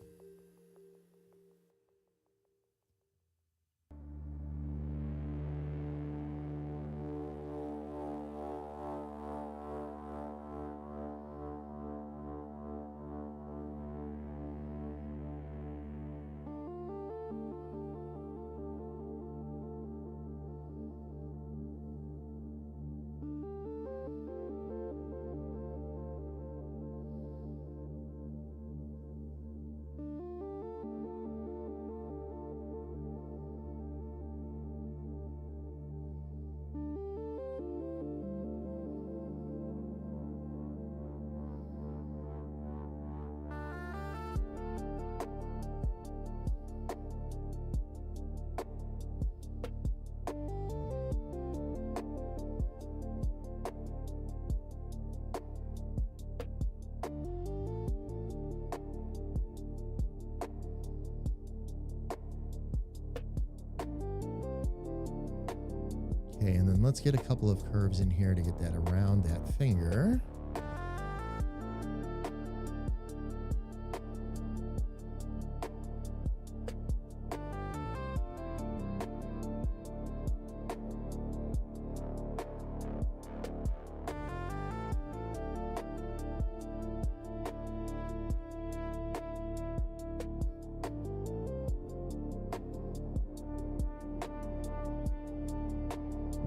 [SPEAKER 2] Okay, and then let's get a couple of curves in here to get that around that finger.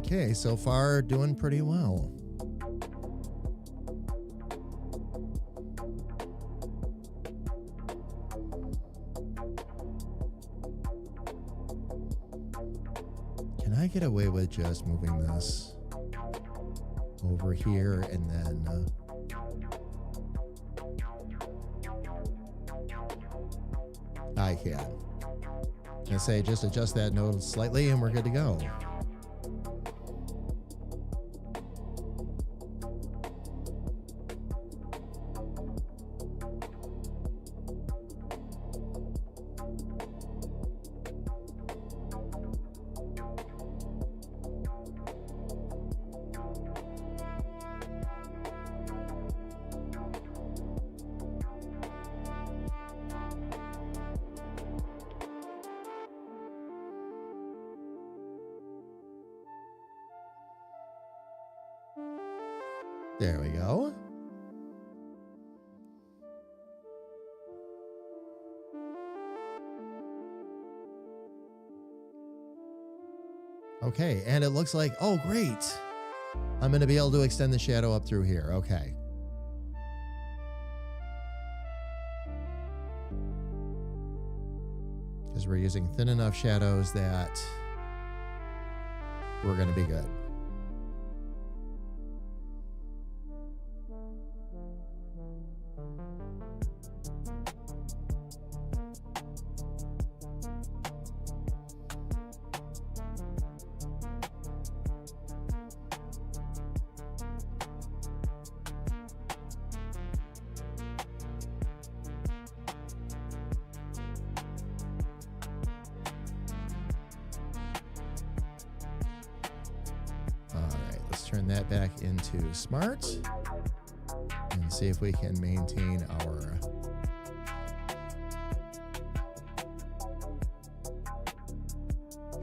[SPEAKER 2] Okay, so far doing pretty well. can I get away with just moving this over here and then I can. And say just adjust that node slightly and we're good to go. There we go. Okay, and it looks like, oh, great. I'm going to be able to extend the shadow up through here. Okay. Because we're using thin enough shadows that we're going to be good. Turn that back into smart and see if we can maintain our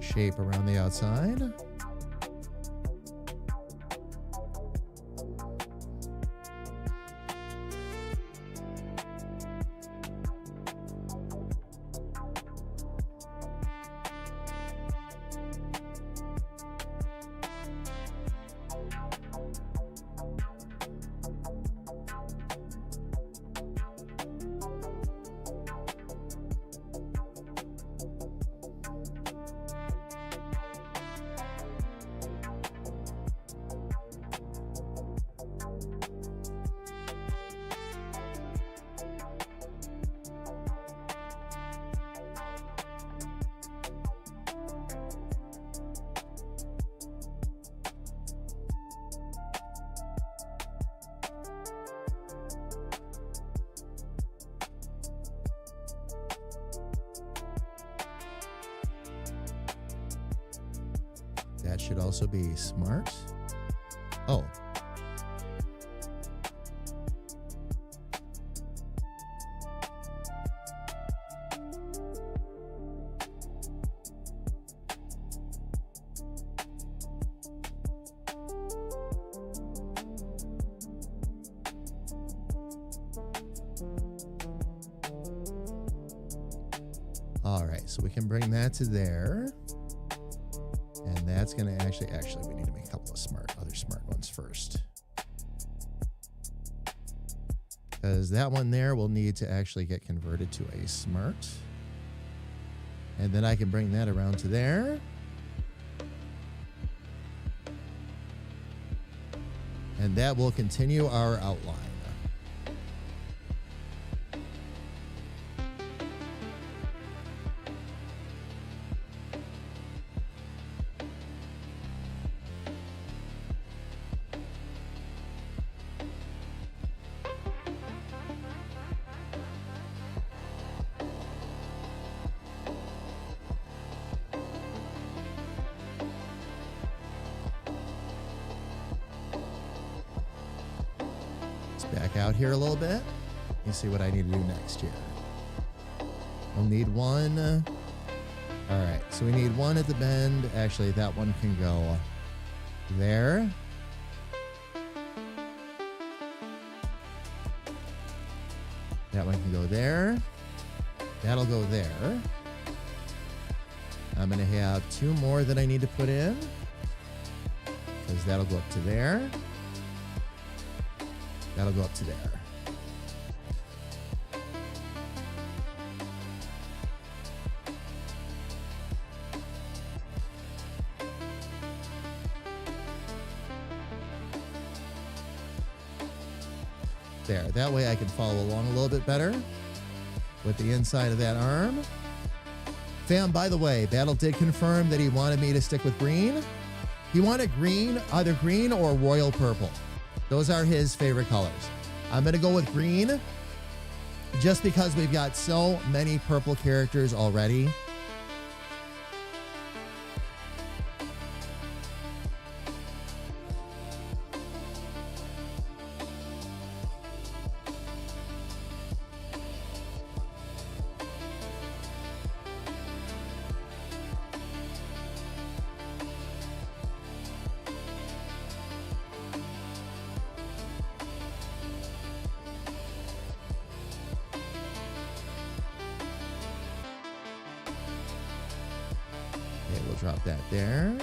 [SPEAKER 2] shape around the outside. That should also be smart. Oh. All right, so we can bring that to there. And that's going to actually, we need to make a couple of other smart ones first. Because that one there will need to actually get converted to a smart. And then I can bring that around to there. And that will continue our outline. Back out here a little bit. You see what I need to do next here. We'll need one. All right, so we need one at the bend. Actually, that one can go there. That one can go there. That'll go there. I'm going to have two more that I need to put in, because that'll go up to there. That'll go up to there. there. That way I can follow along a little bit better with the inside of that arm. Fam, by the way, Battle did confirm that he wanted me to stick with green. He wanted green, either green or royal purple. Those are his favorite colors. I'm going to go with green just because we've got so many purple characters already. Drop that there.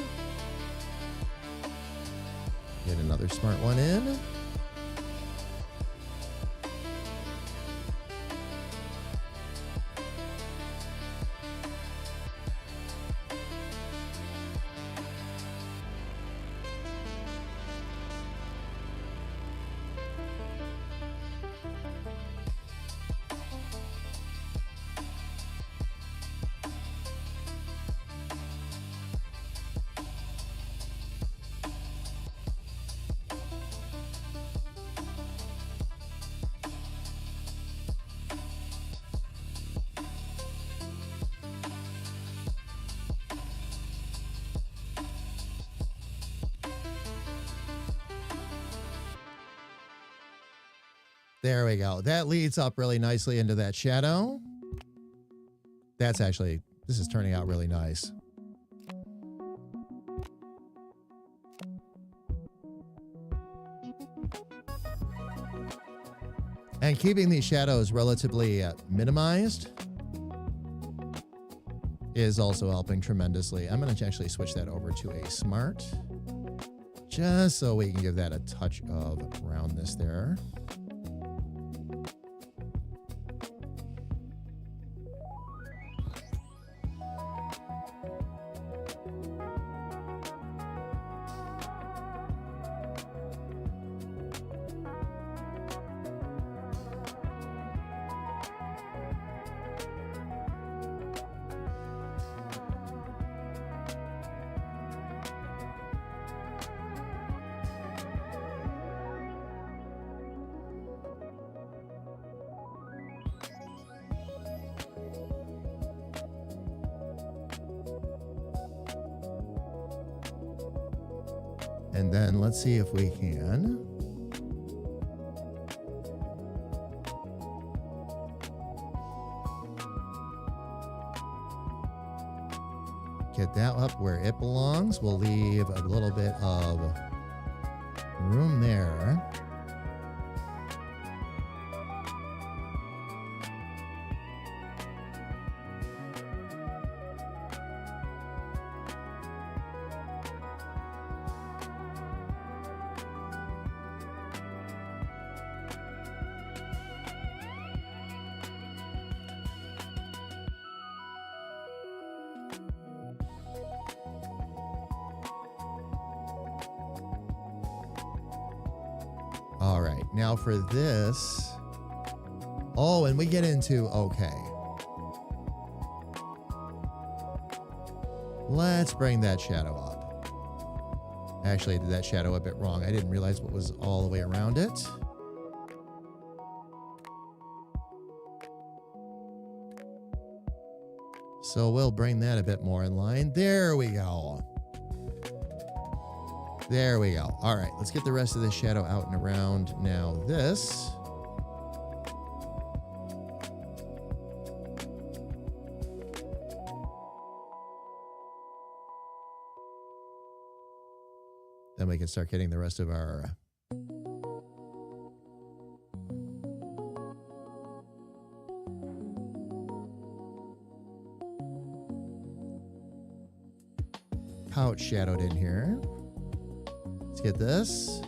[SPEAKER 2] Get another smart one in. There we go. That leads up really nicely into that shadow. This is turning out really nice. And keeping these shadows relatively minimized is also helping tremendously. I'm going to actually switch that over to a smart, just so we can give that a touch of roundness there. And then let's see if we can get that up where it belongs. We'll leave a little bit of room there. All right, now for this. Oh, and we get into, okay. Let's bring that shadow up. Actually, I did that shadow a bit wrong. I didn't realize what was all the way around it. So we'll bring that a bit more in line. There we go. There we go. All right, let's get the rest of the shadow out and around. Now this. Then we can start getting the rest of our pouch shadowed in here. Let's get this.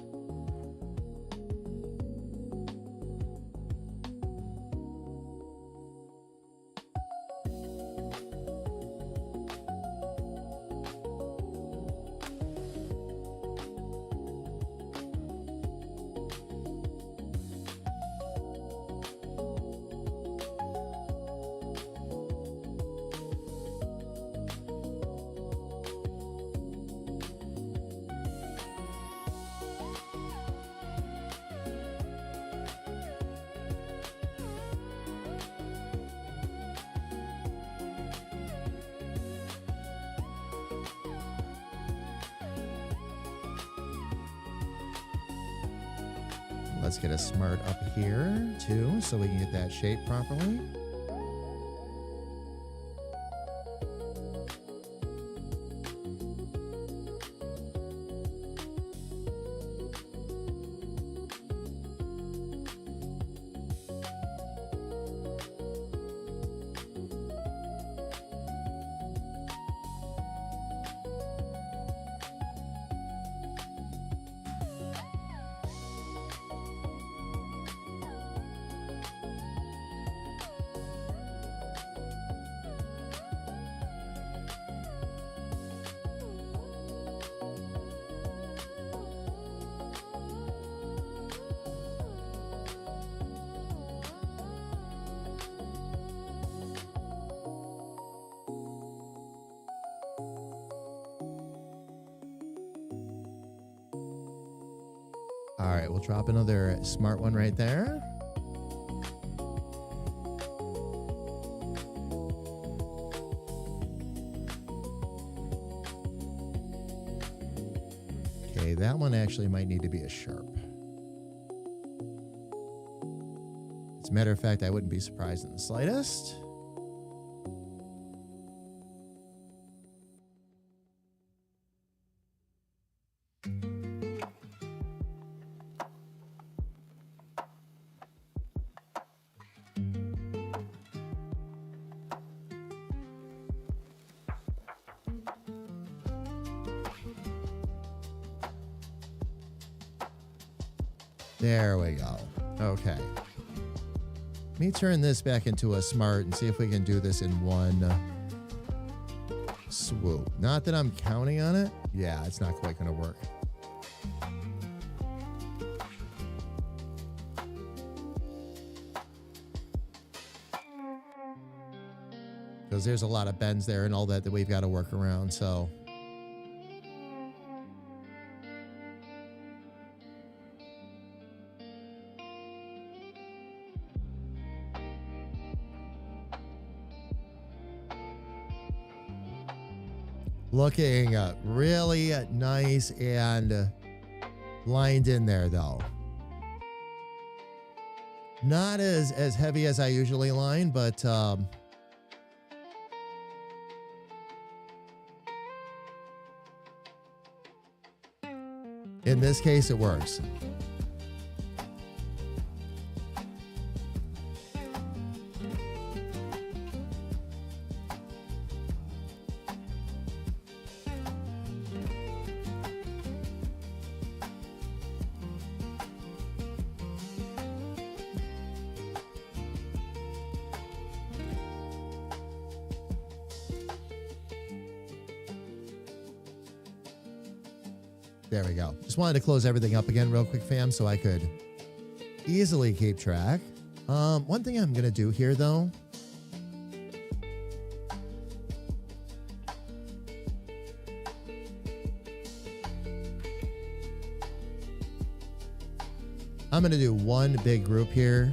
[SPEAKER 2] let's get a smart up here too so we can get that shape properly. All right, we'll drop another smart one right there. Okay, that one actually might need to be a sharp. As a matter of fact, I wouldn't be surprised in the slightest. There we go. Okay. Let me turn this back into a smart and see if we can do this in one swoop. Not that I'm counting on it. Yeah, it's not quite going to work. Because there's a lot of bends there and all that we've got to work around, so... Looking really nice and lined in there, though. Not as heavy as I usually line, but in this case, it works. There we go. Just wanted to close everything up again real quick, fam, so I could easily keep track. One thing I'm going to do here, though, I'm going to do one big group here.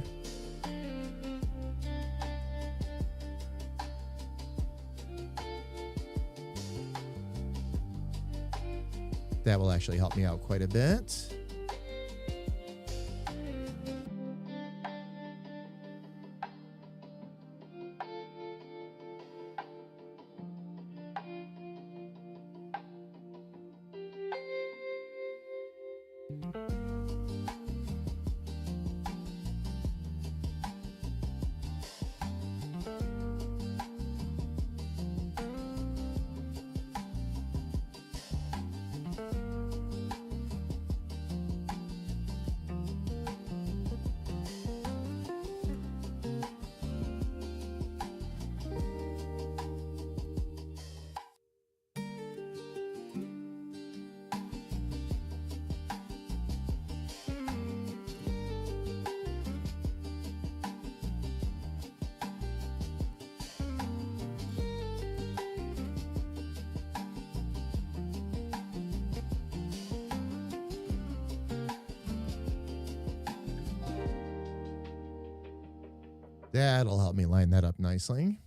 [SPEAKER 2] That will actually help me out quite a bit. That'll help me line that up nicely.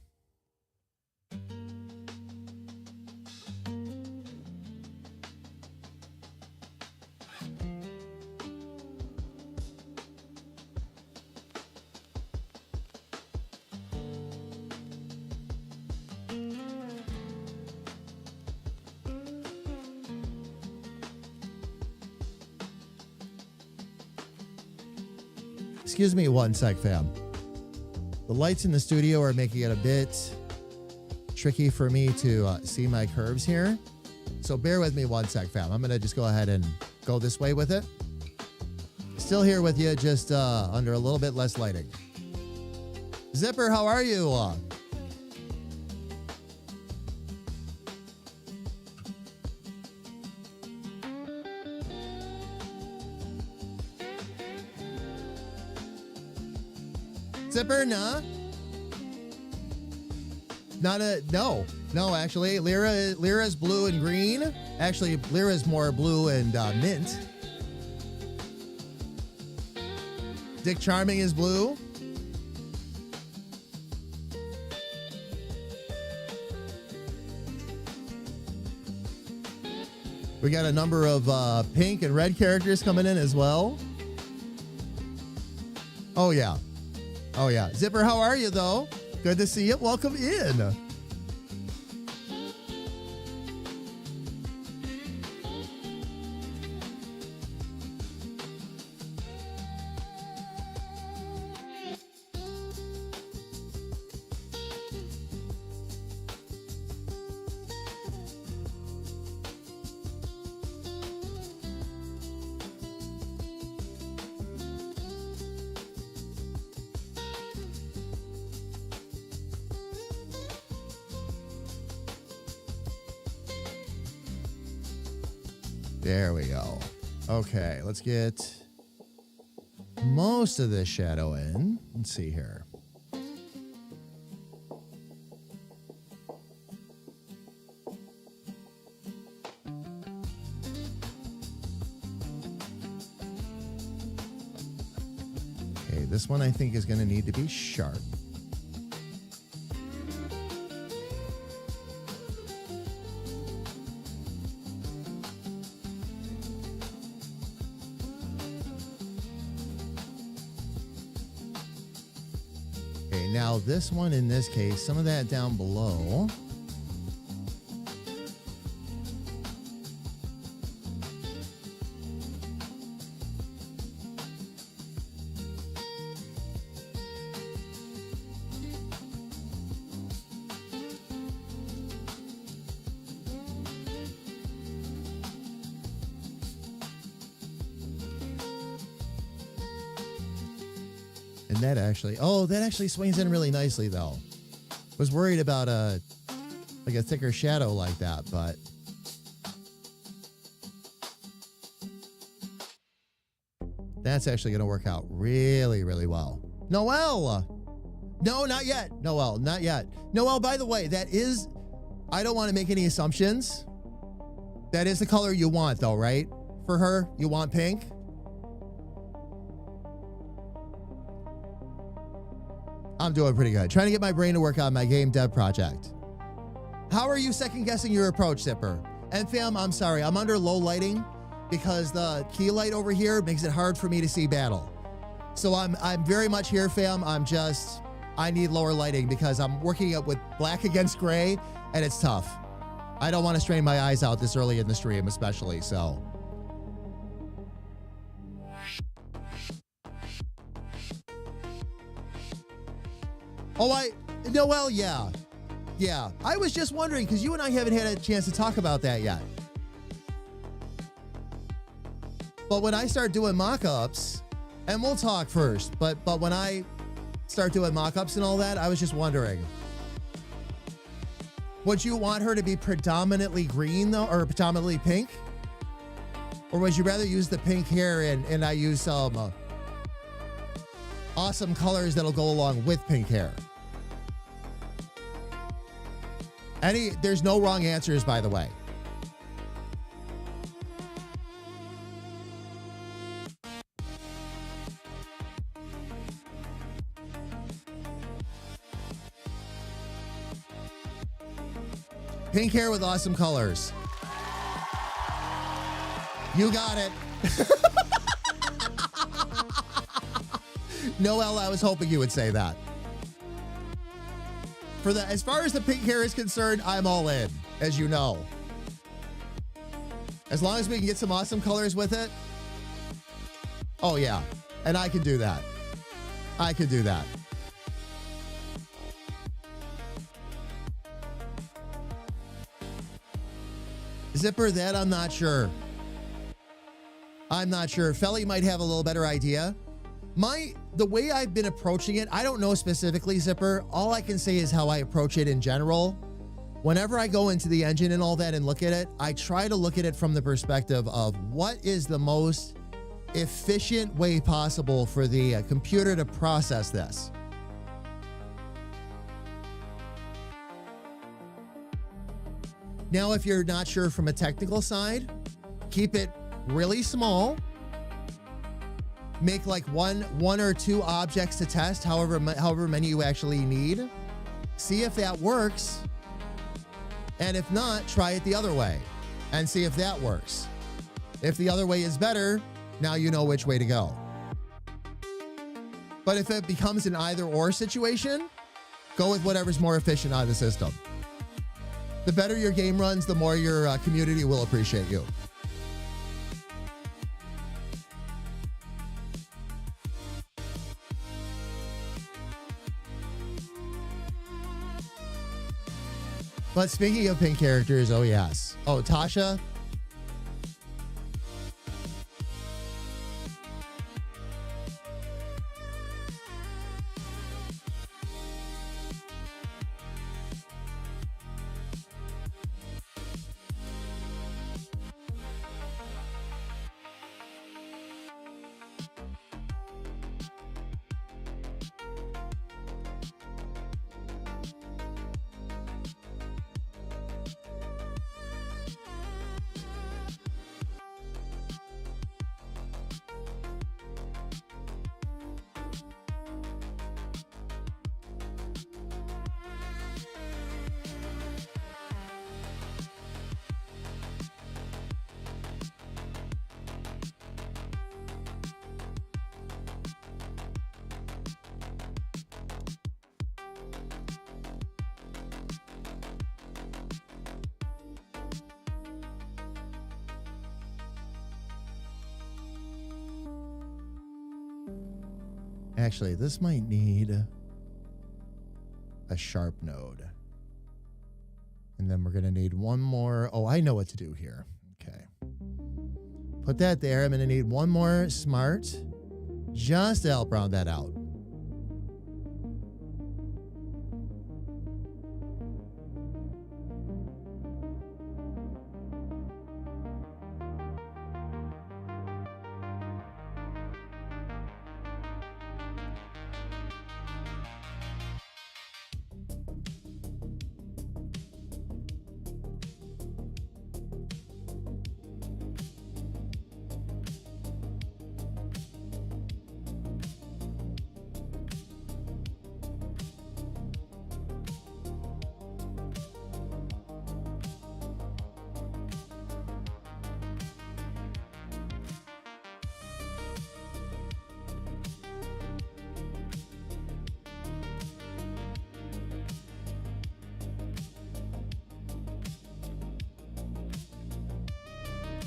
[SPEAKER 2] Excuse me one sec, fam. The lights in the studio are making it a bit tricky for me to see my curves here. So bear with me one sec, fam. I'm going to just go ahead and go this way with it. Still here with you, just under a little bit less lighting. Zipper, how are you? Zipper, nah? No, actually. Lyra's blue and green. Actually, Lyra's more blue and mint. Dick Charming is blue. We got a number of pink and red characters coming in as well. Oh, yeah. Oh, yeah. Zipper, how are you, though? Good to see you. Welcome in. There we go. Okay, let's get most of this shadow in. Let's see here. Okay, this one I think is going to need to be sharp. Now this one, in this case, some of that down below. And that actually swings in really nicely, though. Was worried about a thicker shadow like that, but that's actually going to work out really, really well. Noelle! No, not yet. Noelle, not yet. Noelle, by the way, I don't want to make any assumptions. That is the color you want, though, right? For her, you want pink? I'm doing pretty good. Trying to get my brain to work on my game dev project. How are you second guessing your approach, Zipper? And fam, I'm sorry, I'm under low lighting because the key light over here makes it hard for me to see battle. So I'm very much here, fam. I need lower lighting because I'm working up with black against gray and it's tough. I don't want to strain my eyes out this early in the stream, especially, so. Oh, Noelle, yeah. Yeah, I was just wondering, because you and I haven't had a chance to talk about that yet. But when I start doing mock-ups, and we'll talk first, but when I start doing mock-ups and all that, I was just wondering. Would you want her to be predominantly green, though, or predominantly pink? Or would you rather use the pink hair and I use some awesome colors that'll go along with pink hair? There's no wrong answers, by the way. Pink hair with awesome colors. You got it. Noelle, I was hoping you would say that. As far as the pink hair is concerned, I'm all in, as you know. As long as we can get some awesome colors with it. Oh, yeah. And I can do that. I could do that. Zipper, that I'm not sure. I'm not sure. Felly might have a little better idea. The way I've been approaching it, I don't know specifically, Zipper. All I can say is how I approach it in general. Whenever I go into the engine and all that and look at it, I try to look at it from the perspective of what is the most efficient way possible for the computer to process this. Now, if you're not sure from a technical side, keep it really small. Make like one or two objects to test, however many you actually need. See if that works. And if not, try it the other way and see if that works. If the other way is better, now you know which way to go. But if it becomes an either or situation, go with whatever's more efficient out of the system. The better your game runs, the more your community will appreciate you. But speaking of pink characters, oh yes. Oh, Tasha. Actually, this might need a sharp node. And then we're going to need one more. Oh, I know what to do here. Okay. Put that there. I'm going to need one more smart just to help round that out.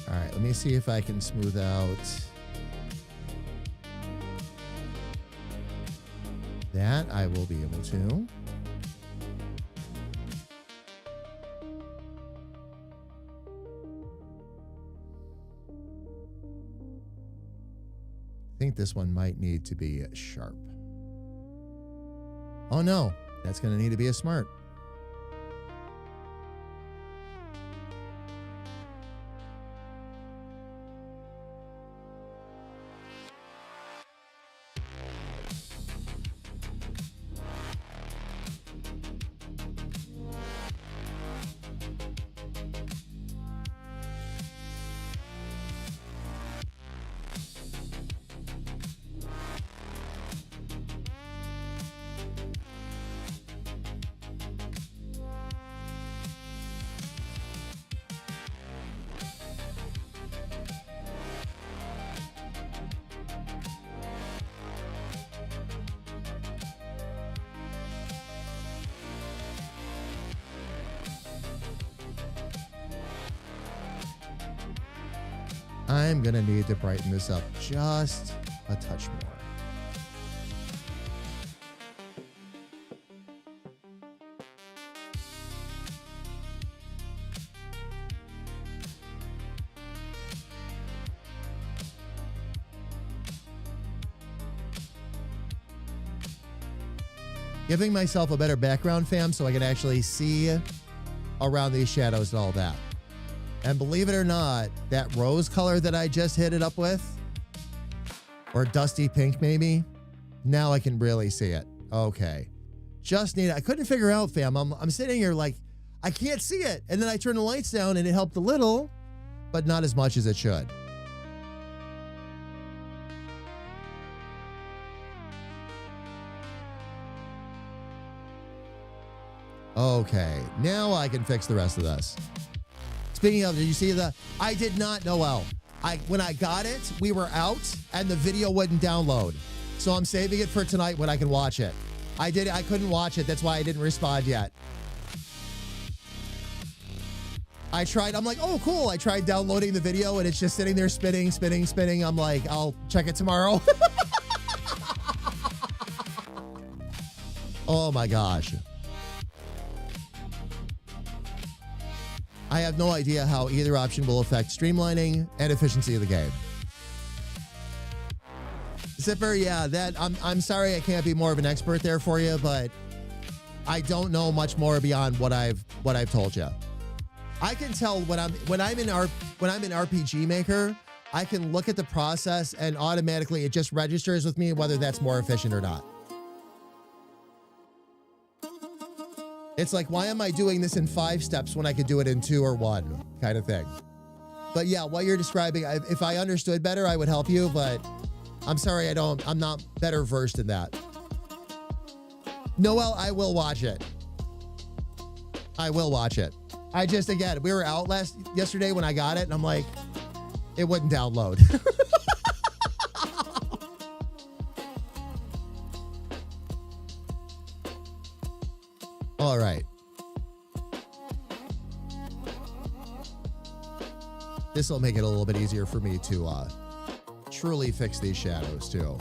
[SPEAKER 2] All right, let me see if I can smooth out that. I will be able to. I think this one might need to be sharp. Oh no, that's going to need to be a smart. I'm going to need to brighten this up just a touch more. Giving myself a better background, fam, so I can actually see around these shadows and all that. And believe it or not, that rose color that I just hit it up with, or dusty pink maybe, now I can really see it. Okay. Just need it. I couldn't figure out, fam. I'm sitting here like, I can't see it. And then I turn the lights down and it helped a little, but not as much as it should. Okay, now I can fix the rest of this. Speaking of, did you see I did not, Noel. When I got it, we were out and the video wouldn't download. So I'm saving it for tonight when I can watch it. I couldn't watch it. That's why I didn't respond yet. I tried, I'm like, oh, cool. I tried downloading the video and it's just sitting there spinning, spinning, spinning. I'm like, I'll check it tomorrow. Oh my gosh. I have no idea how either option will affect streamlining and efficiency of the game. Zipper, yeah, I'm sorry I can't be more of an expert there for you, but I don't know much more beyond what I've told you. I can tell when I'm in RPG Maker, I can look at the process and automatically it just registers with me whether that's more efficient or not. It's like, why am I doing this in 5 steps when I could do it in 2 or 1 kind of thing? But yeah, what you're describing, if I understood better, I would help you, but I'm sorry, I'm not better versed in that. Noel, I will watch it. I will watch it. Again, we were out yesterday when I got it and I'm like, it wouldn't download. All right. This will make it a little bit easier for me to truly fix these shadows too.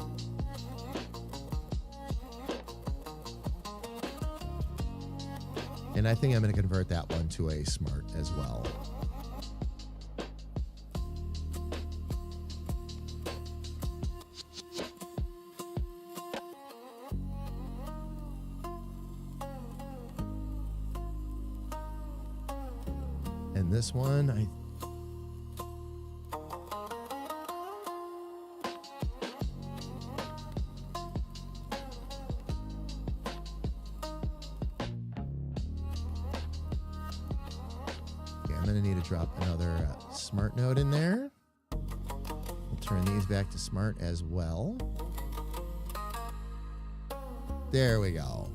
[SPEAKER 2] And I think I'm going to convert that one to a smart as well. And this one, I'm going to need to drop another smart node in there. We'll turn these back to smart as well. There we go.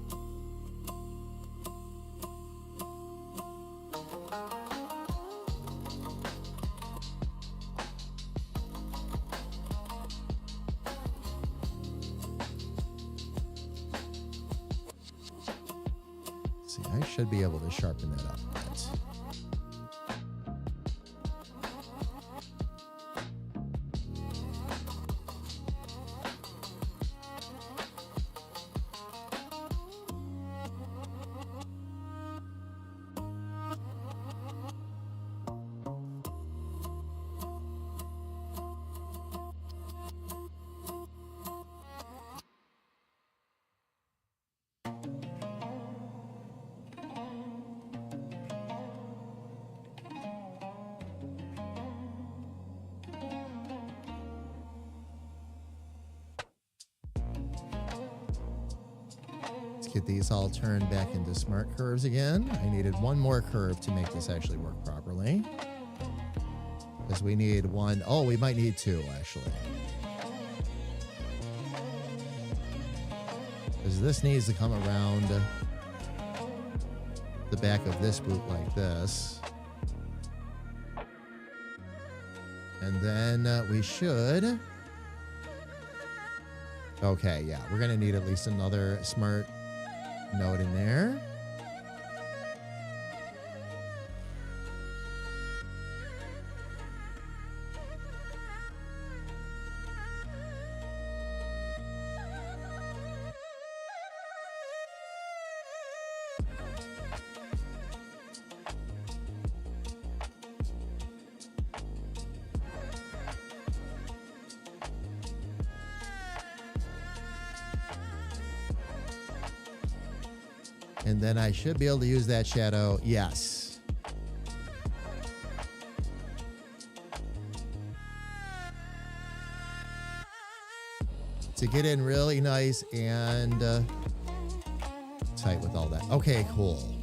[SPEAKER 2] See, I should be able to sharpen that up a bit. Get these all turned back into smart curves again. I needed one more curve to make this actually work properly. Because we need one. Oh, we might need 2 actually. Because this needs to come around the back of this boot like this. And then we should. Okay, yeah, we're going to need at least another smart node in there. And then I should be able to use that shadow. Yes. To get in really nice and tight with all that. Okay, cool.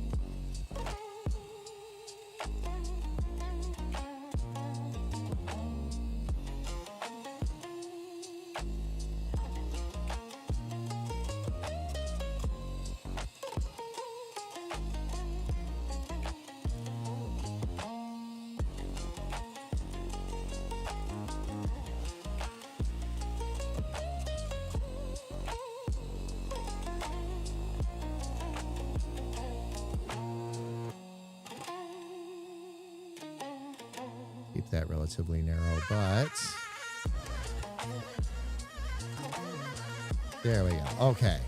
[SPEAKER 2] Keep that relatively narrow, but there we go. Okay.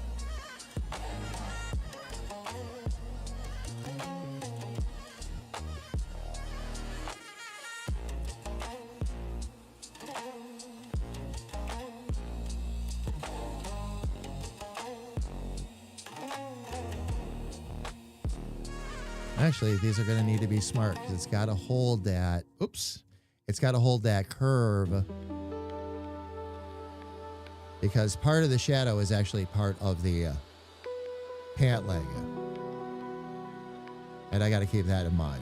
[SPEAKER 2] Actually, these are going to need to be smart because it's got to hold that. Oops. It's got to hold that curve. Because part of the shadow is actually part of the pant leg. And I got to keep that in mind.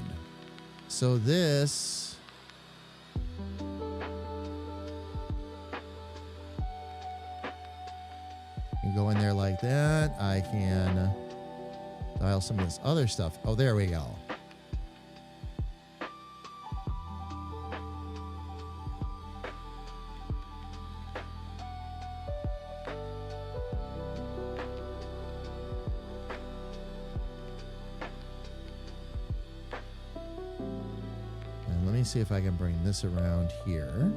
[SPEAKER 2] So this. Can go in there like that. I can dial some of this other stuff. Oh, there we go. And let me see if I can bring this around here.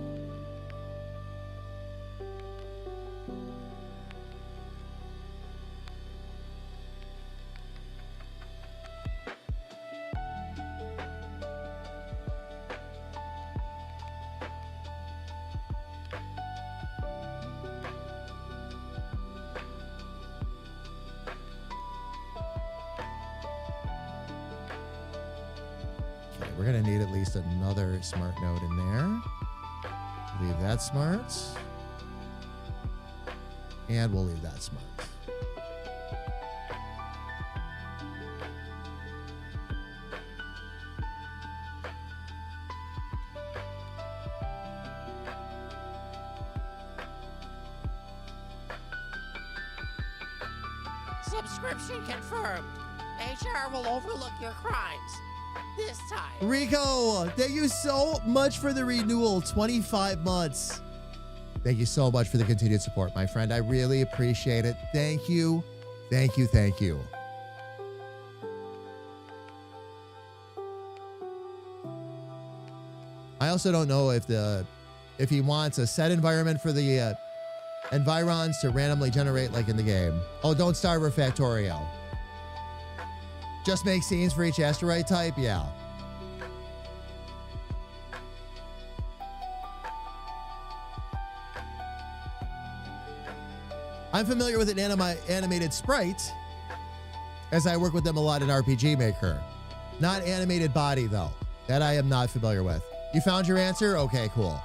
[SPEAKER 2] We're going to need at least another smart node in there. Leave that smart. And we'll leave that smart.
[SPEAKER 1] Subscription confirmed. HR will overlook your crimes. This time.
[SPEAKER 2] Rico, thank you so much for the renewal. 25 months. Thank you so much for the continued support, my friend. I really appreciate it. Thank you. Thank you. Thank you. I also don't know if he wants a set environment for the environs to randomly generate like in the game. Oh, don't starve or Factorio. Just make scenes for each asteroid type? Yeah. I'm familiar with an animated sprite, as I work with them a lot in RPG Maker. Not animated body, though. That I am not familiar with. You found your answer? Okay, cool.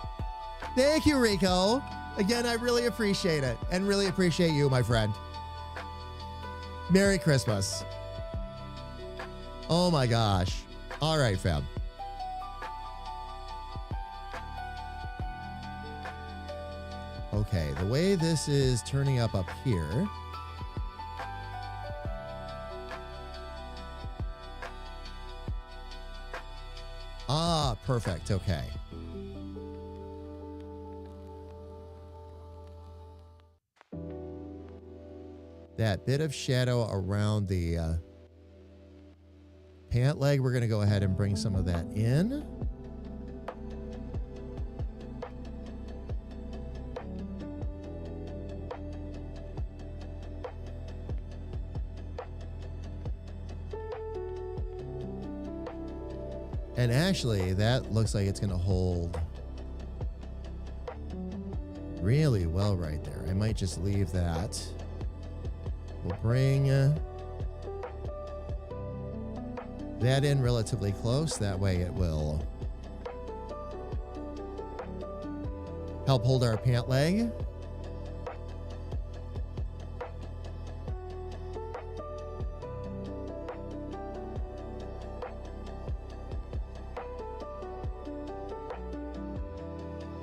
[SPEAKER 2] Thank you, Rico. Again, I really appreciate it, and really appreciate you, my friend. Merry Christmas. Oh my gosh. All right, fam. Okay, the way this is turning up here. Ah, perfect. Okay. That bit of shadow around the pant leg, we're going to go ahead and bring some of that in. And actually, that looks like it's going to hold really well right there. I might just leave that. We'll bring that in relatively close. That way it will help hold our pant leg.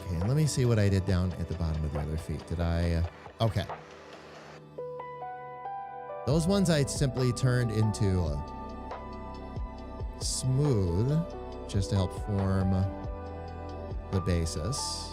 [SPEAKER 2] Okay, let me see what I did down at the bottom of the other feet. Did I? Okay. Those ones I simply turned into smooth just to help form the basis.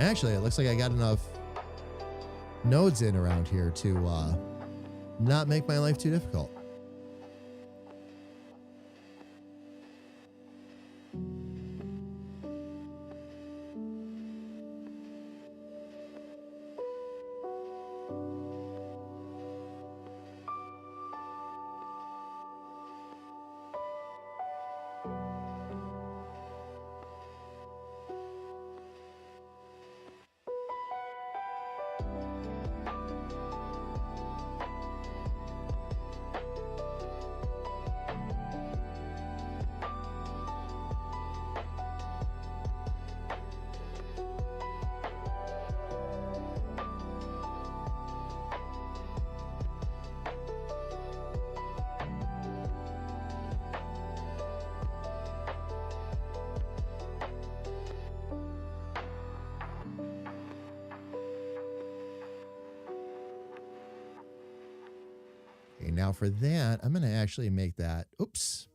[SPEAKER 2] Actually, it looks like I got enough nodes in around here to not make my life too difficult. Okay, now for that, I'm going to actually make that, oops,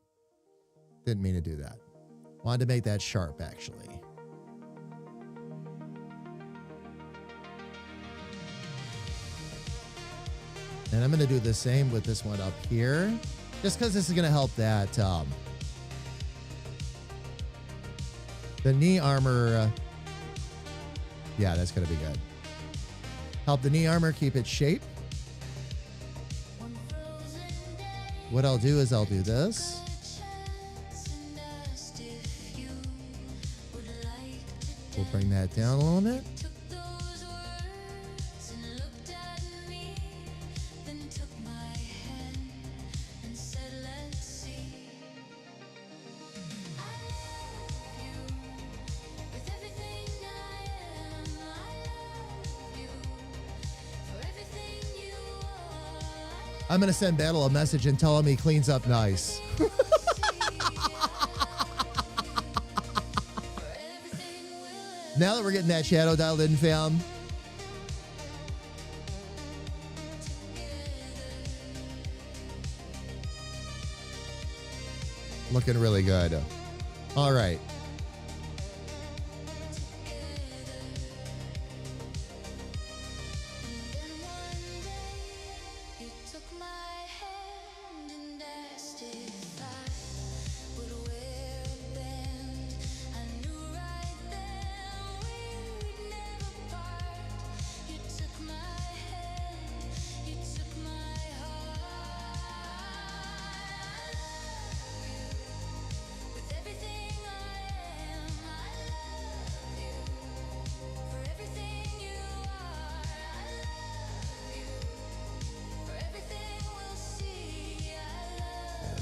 [SPEAKER 2] didn't mean to do that. Wanted to make that sharp, actually. And I'm going to do the same with this one up here, just because this is going to help that, the knee armor, yeah, that's going to be good. Help the knee armor keep its shape. What I'll do is I'll do this. We'll bring that down a little bit. I'm going to send Battle a message and tell him he cleans up nice. Now that we're getting that shadow dialed in, fam. Looking really good. All right.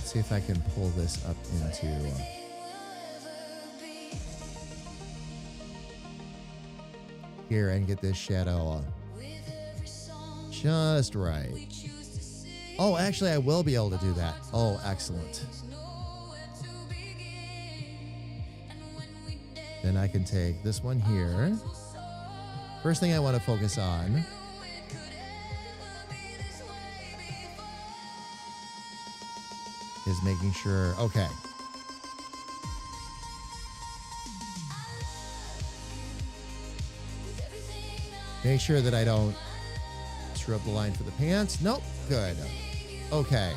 [SPEAKER 2] See if I can pull this up into here and get this shadow just right. Oh, actually, I will be able to do that. Oh, excellent. Then I can take this one here. First thing I want to focus on is making sure, okay. Make sure that I don't screw up the line for the pants. Nope, good. Okay.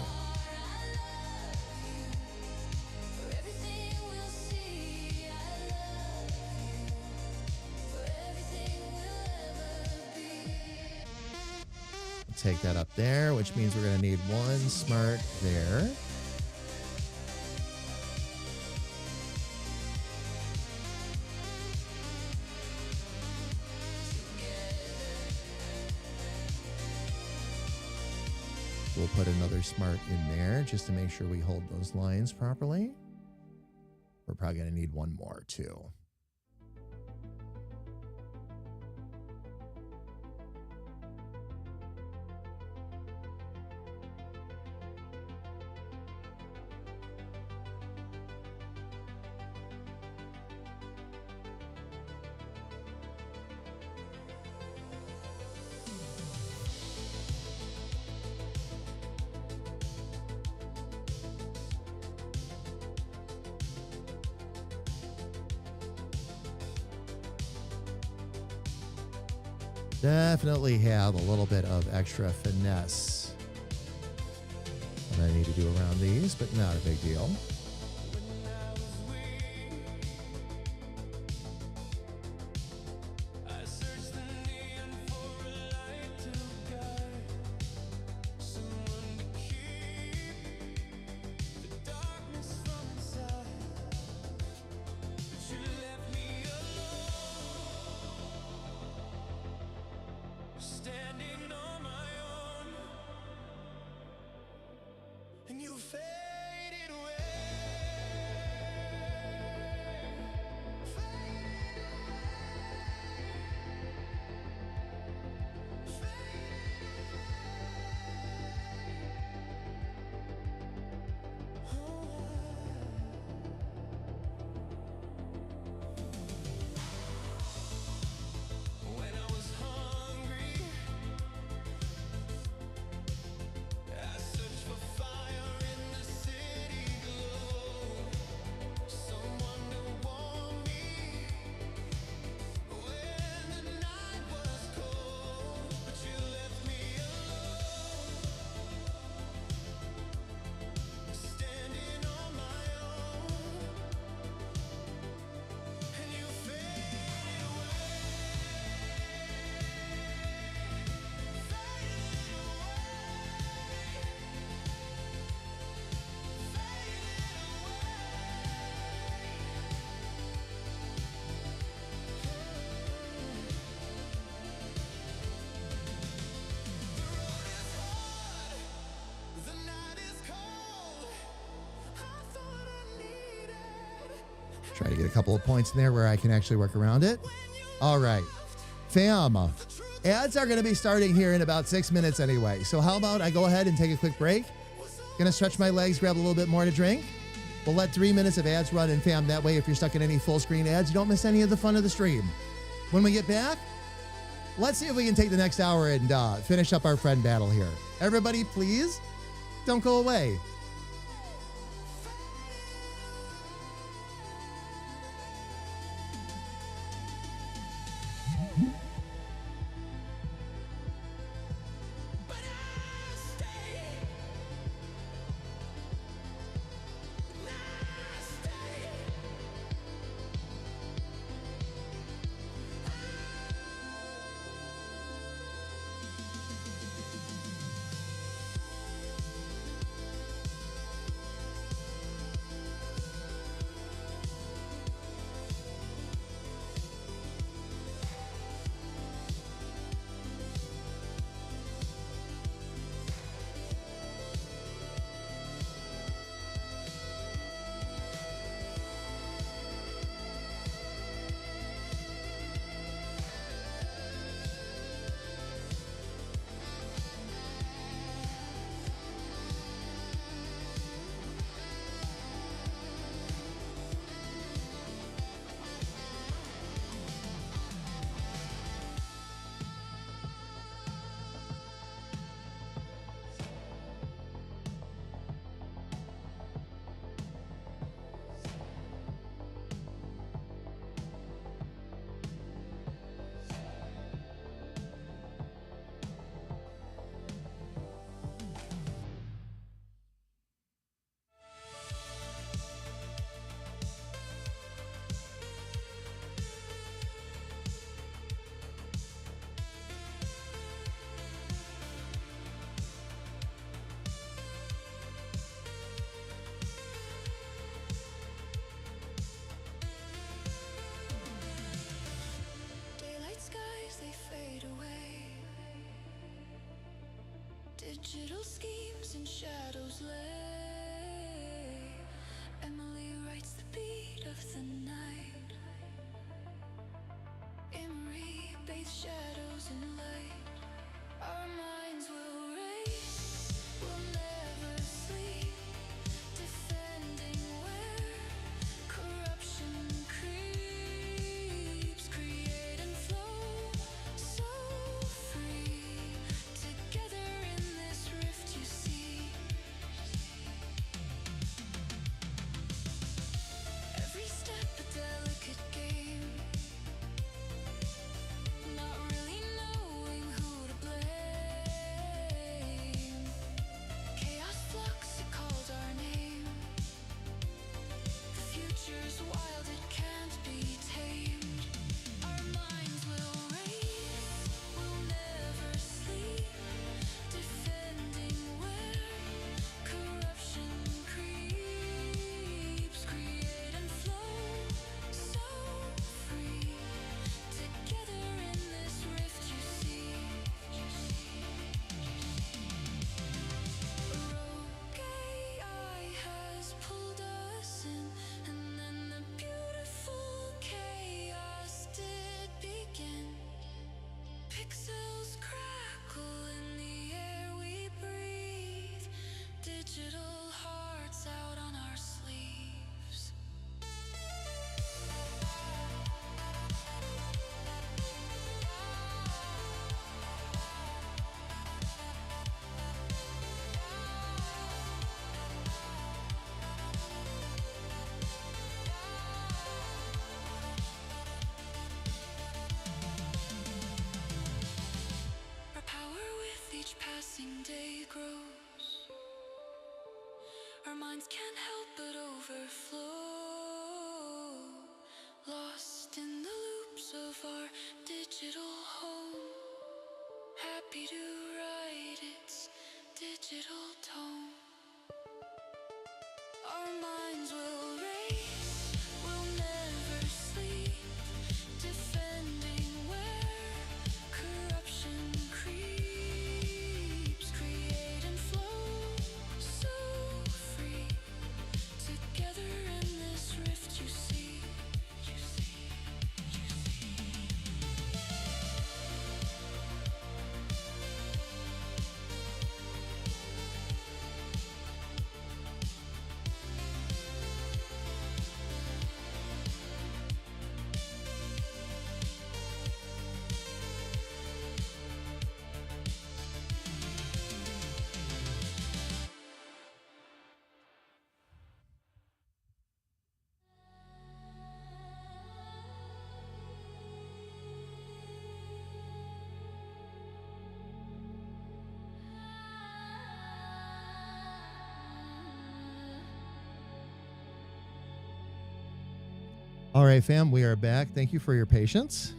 [SPEAKER 2] Take that up there, which means we're going to need one smart there. we'll put another smart in there just to make sure we hold those lines properly. We're probably going to need one more too. Definitely have a little bit of extra finesse that I need to do around these, but not a big deal. Try to get a couple of points in there where I can actually work around it. All right. Fam, ads are going to be starting here in about 6 minutes anyway. So how about I go ahead and take a quick break? Going to stretch my legs, grab a little bit more to drink. We'll let 3 minutes of ads run, and fam, that way if you're stuck in any full screen ads, you don't miss any of the fun of the stream. When we get back, let's see if we can take the next hour and finish up our friend battle here. Everybody, please don't go away.
[SPEAKER 5] Digital schemes and shadows lay. Emily writes the beat of the night. Emery bathes shadows in light. Our minds will race, we'll never sleep, defending where corruption creeps. Create and flow, so free. Together in this rift you see. Every step a delicate game. Not really knowing who to blame. Chaos flux, it calls our name. The future's wild, it can't be tamed. Our minds will race, we'll never sleep, defending where corruption creeps. Create and flow, so free. Together in this rift you see. A rogue AI has pulled us in, and then the beautiful chaos did begin. Pixels crackle in the air we breathe. Digital hearts out on our sleeves. Our power with each passing day grows. Our minds can't help but overflow. Lost in the loops of our digital home. Happy to write its digital tone. Our minds will race, we'll never sleep, defending where corruption creeps. Create and flow, so free. Together in this rift you see. You see, you see.
[SPEAKER 2] All right, fam, we are back. Thank you for your patience.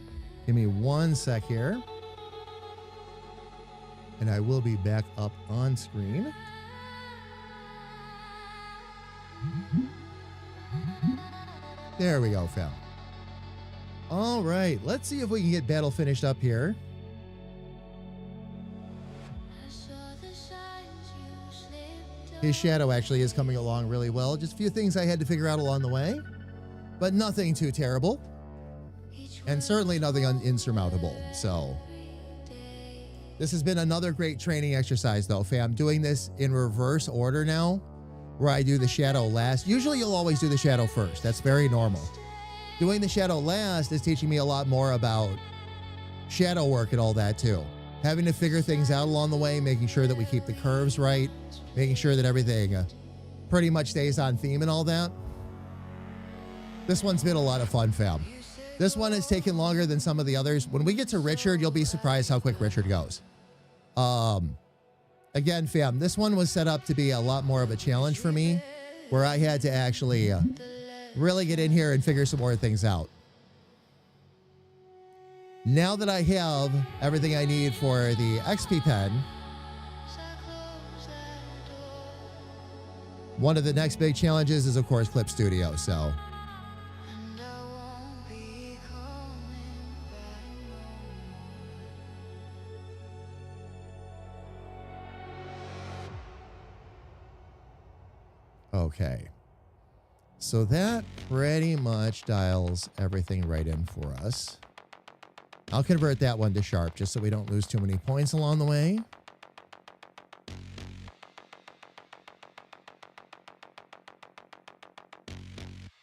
[SPEAKER 2] Give me one sec here. And I will be back up on screen. There we go, fam. All right, let's see if we can get battle finished up here. His shadow actually is coming along really well. Just a few things I had to figure out along the way, but nothing too terrible. And certainly nothing insurmountable. So this has been another great training exercise though, fam. Doing this in reverse order now, where I do the shadow last. Usually you'll always do the shadow first. That's very normal. Doing the shadow last is teaching me a lot more about shadow work and all that too. Having to figure things out along the way, making sure that we keep the curves right, making sure that everything pretty much stays on theme and all that. This one's been a lot of fun, fam. This one has taken longer than some of the others. When we get to Richard, you'll be surprised how quick Richard goes. Again, fam, this one was set up to be a lot more of a challenge for me, where I had to actually really get in here and figure some more things out. Now that I have everything I need for the XP pen, one of the next big challenges is, of course, Clip Studio. So Okay. So that pretty much dials everything right in for us. I'll convert that one to sharp just so we don't lose too many points along the way.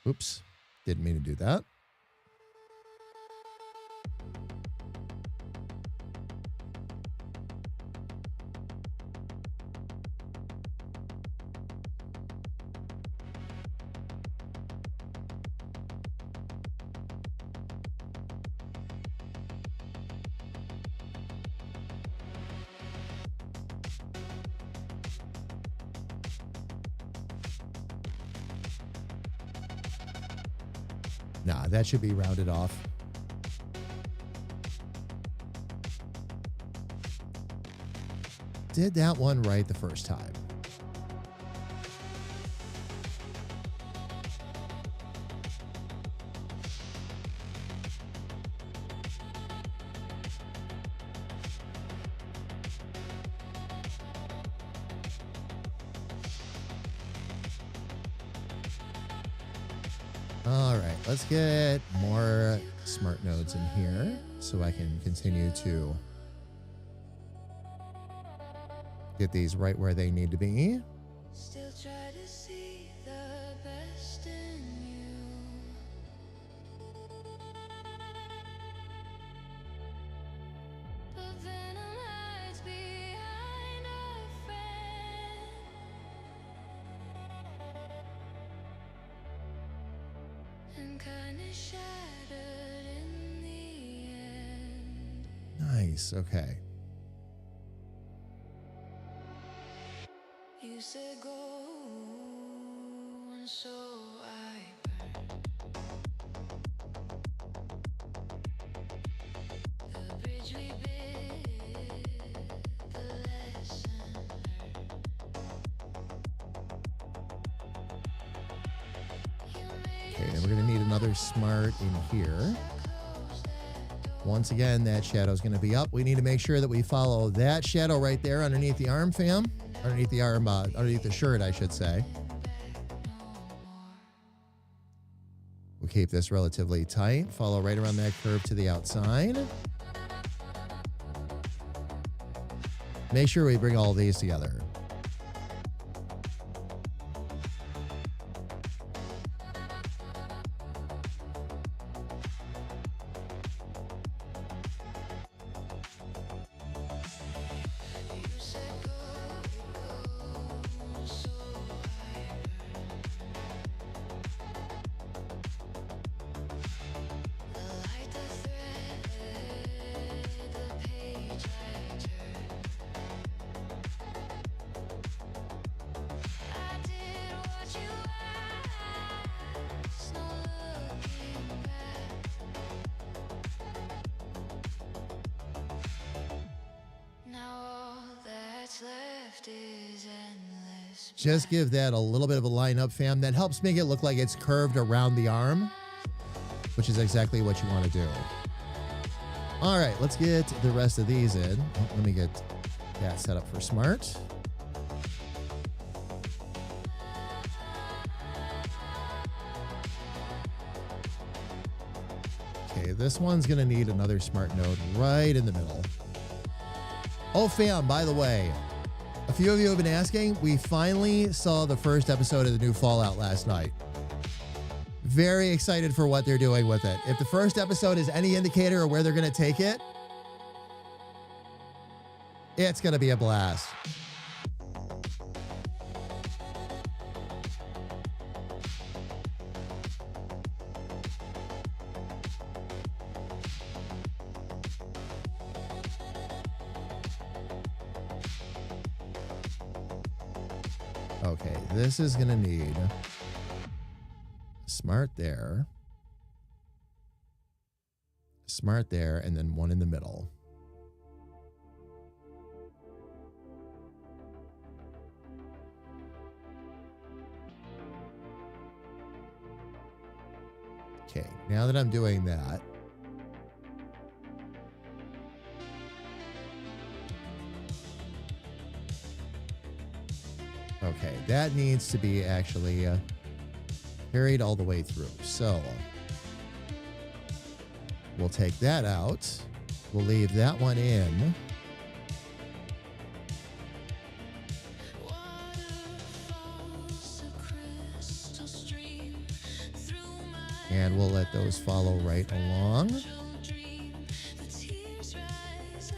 [SPEAKER 2] Oops, didn't mean to do that. Nah, that should be rounded off. Did that one right the first time. All right, let's get more smart nodes in here so I can continue to get these right where they need to be.
[SPEAKER 5] Still try to see the best in you. But venom hides behind a friend. And kinda shattered in the end.
[SPEAKER 2] Nice, okay.
[SPEAKER 5] You said go, and so I burned. The bridge we built, the lesson
[SPEAKER 2] Okay, and we're going to need another smart in here. Once again, that shadow's going to be up. We need to make sure that we follow that shadow right there underneath the arm, fam. Underneath the arm, underneath the shirt, I should say. We'll keep this relatively tight. Follow right around that curve to the outside. Make sure we bring all these together. Just give that a little bit of a line up, fam. That helps make it look like it's curved around the arm, which is exactly what you want to do. All right, let's get the rest of these in. Oh, let me get that set up for smart. Okay, this one's going to need another smart node right in the middle. Oh, fam, by the way, a few of you have been asking. We finally saw the first episode of the new Fallout last night. Very excited for what they're doing with it. If the first episode is any indicator of where they're going to take it, it's going to be a blast. Okay, this is going to need smart there, smart there, and then one in the middle. Okay, now that I'm doing that, Okay, that needs to be actually carried all the way through. So we'll take that out. We'll leave that one in.
[SPEAKER 5] Waterfalls, a crystal stream through my
[SPEAKER 2] And we'll let those follow right along.
[SPEAKER 5] dream. The tears rise up,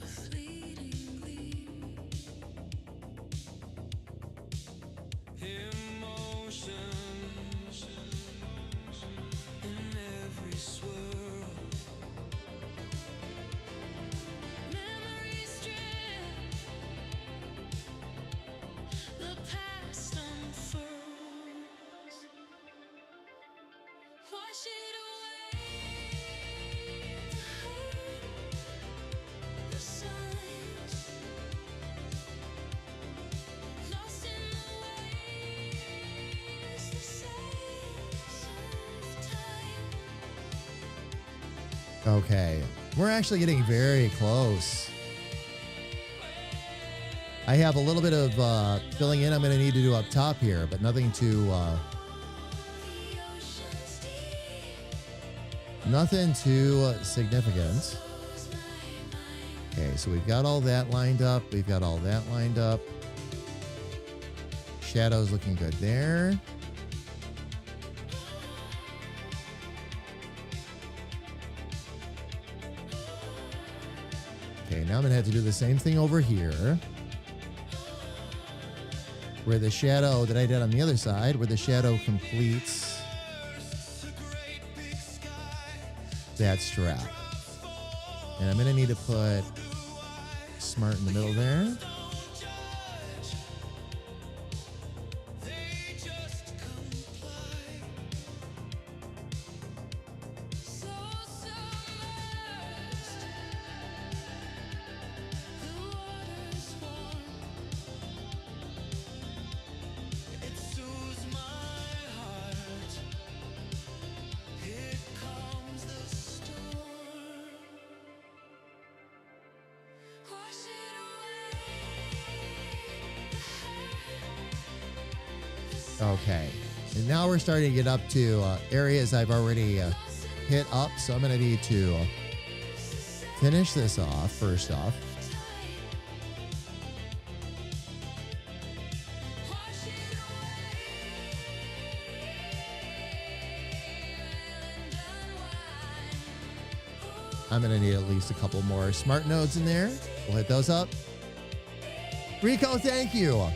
[SPEAKER 5] a fleeting gleam. Emotions in every swirl. Memories drift, the past unfurls. Wash it away, the signs lost in the waves, the sands of time.
[SPEAKER 2] Okay, we're actually getting very close. I have a little bit of filling in I'm going to need to do up top here, but nothing too
[SPEAKER 5] The ocean's deep,
[SPEAKER 2] nothing too significant.
[SPEAKER 5] close my mind.
[SPEAKER 2] Okay, so we've got all that lined up. We've got all that lined up. Shadows looking good there. Okay, now I'm gonna have to do the same thing over here. Where the shadow that I did on the other side, where the shadow completes that strap. And I'm gonna need to put Smart in the middle there.
[SPEAKER 5] They just comply. So submerged, the water's warm. It soothes my heart. It calms the storm. Wash it away.
[SPEAKER 2] Okay. And now we're starting to get up to areas I've already hit up. So I'm going to need to finish this off first off.
[SPEAKER 5] Wash it
[SPEAKER 2] I'm going to need at least a couple more smart nodes in there. We'll hit those up. Rico, thank you.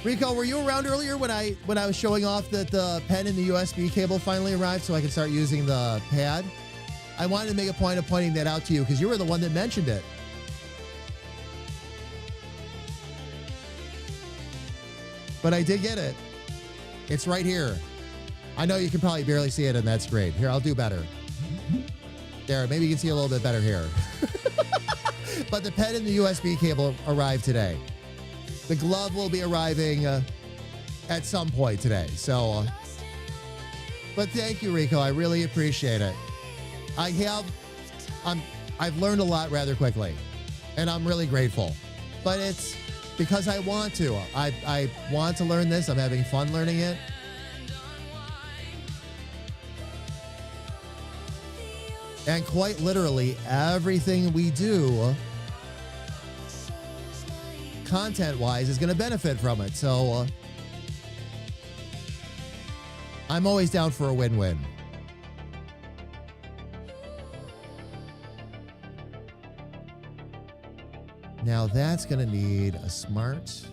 [SPEAKER 2] Rico, were you around earlier when I was showing off that the pen and the USB cable finally arrived so I could start using the pad? I wanted to make a point of pointing that out to you because you were the one that mentioned it. But I did get it. It's right here. I know you can probably barely see it, and that's great. Here, I'll do better. There, maybe you can see a little bit better here. But the pen and the USB cable arrived today. The glove will be arriving at some point today. So, but thank you, Rico. I really appreciate it. I've learned a lot rather quickly, and I'm really grateful. But it's because I want to. I want to learn this. I'm having fun learning it. And quite literally, everything we do content-wise is going to benefit from it. So I'm always down for a win-win. Now that's going to need a smart,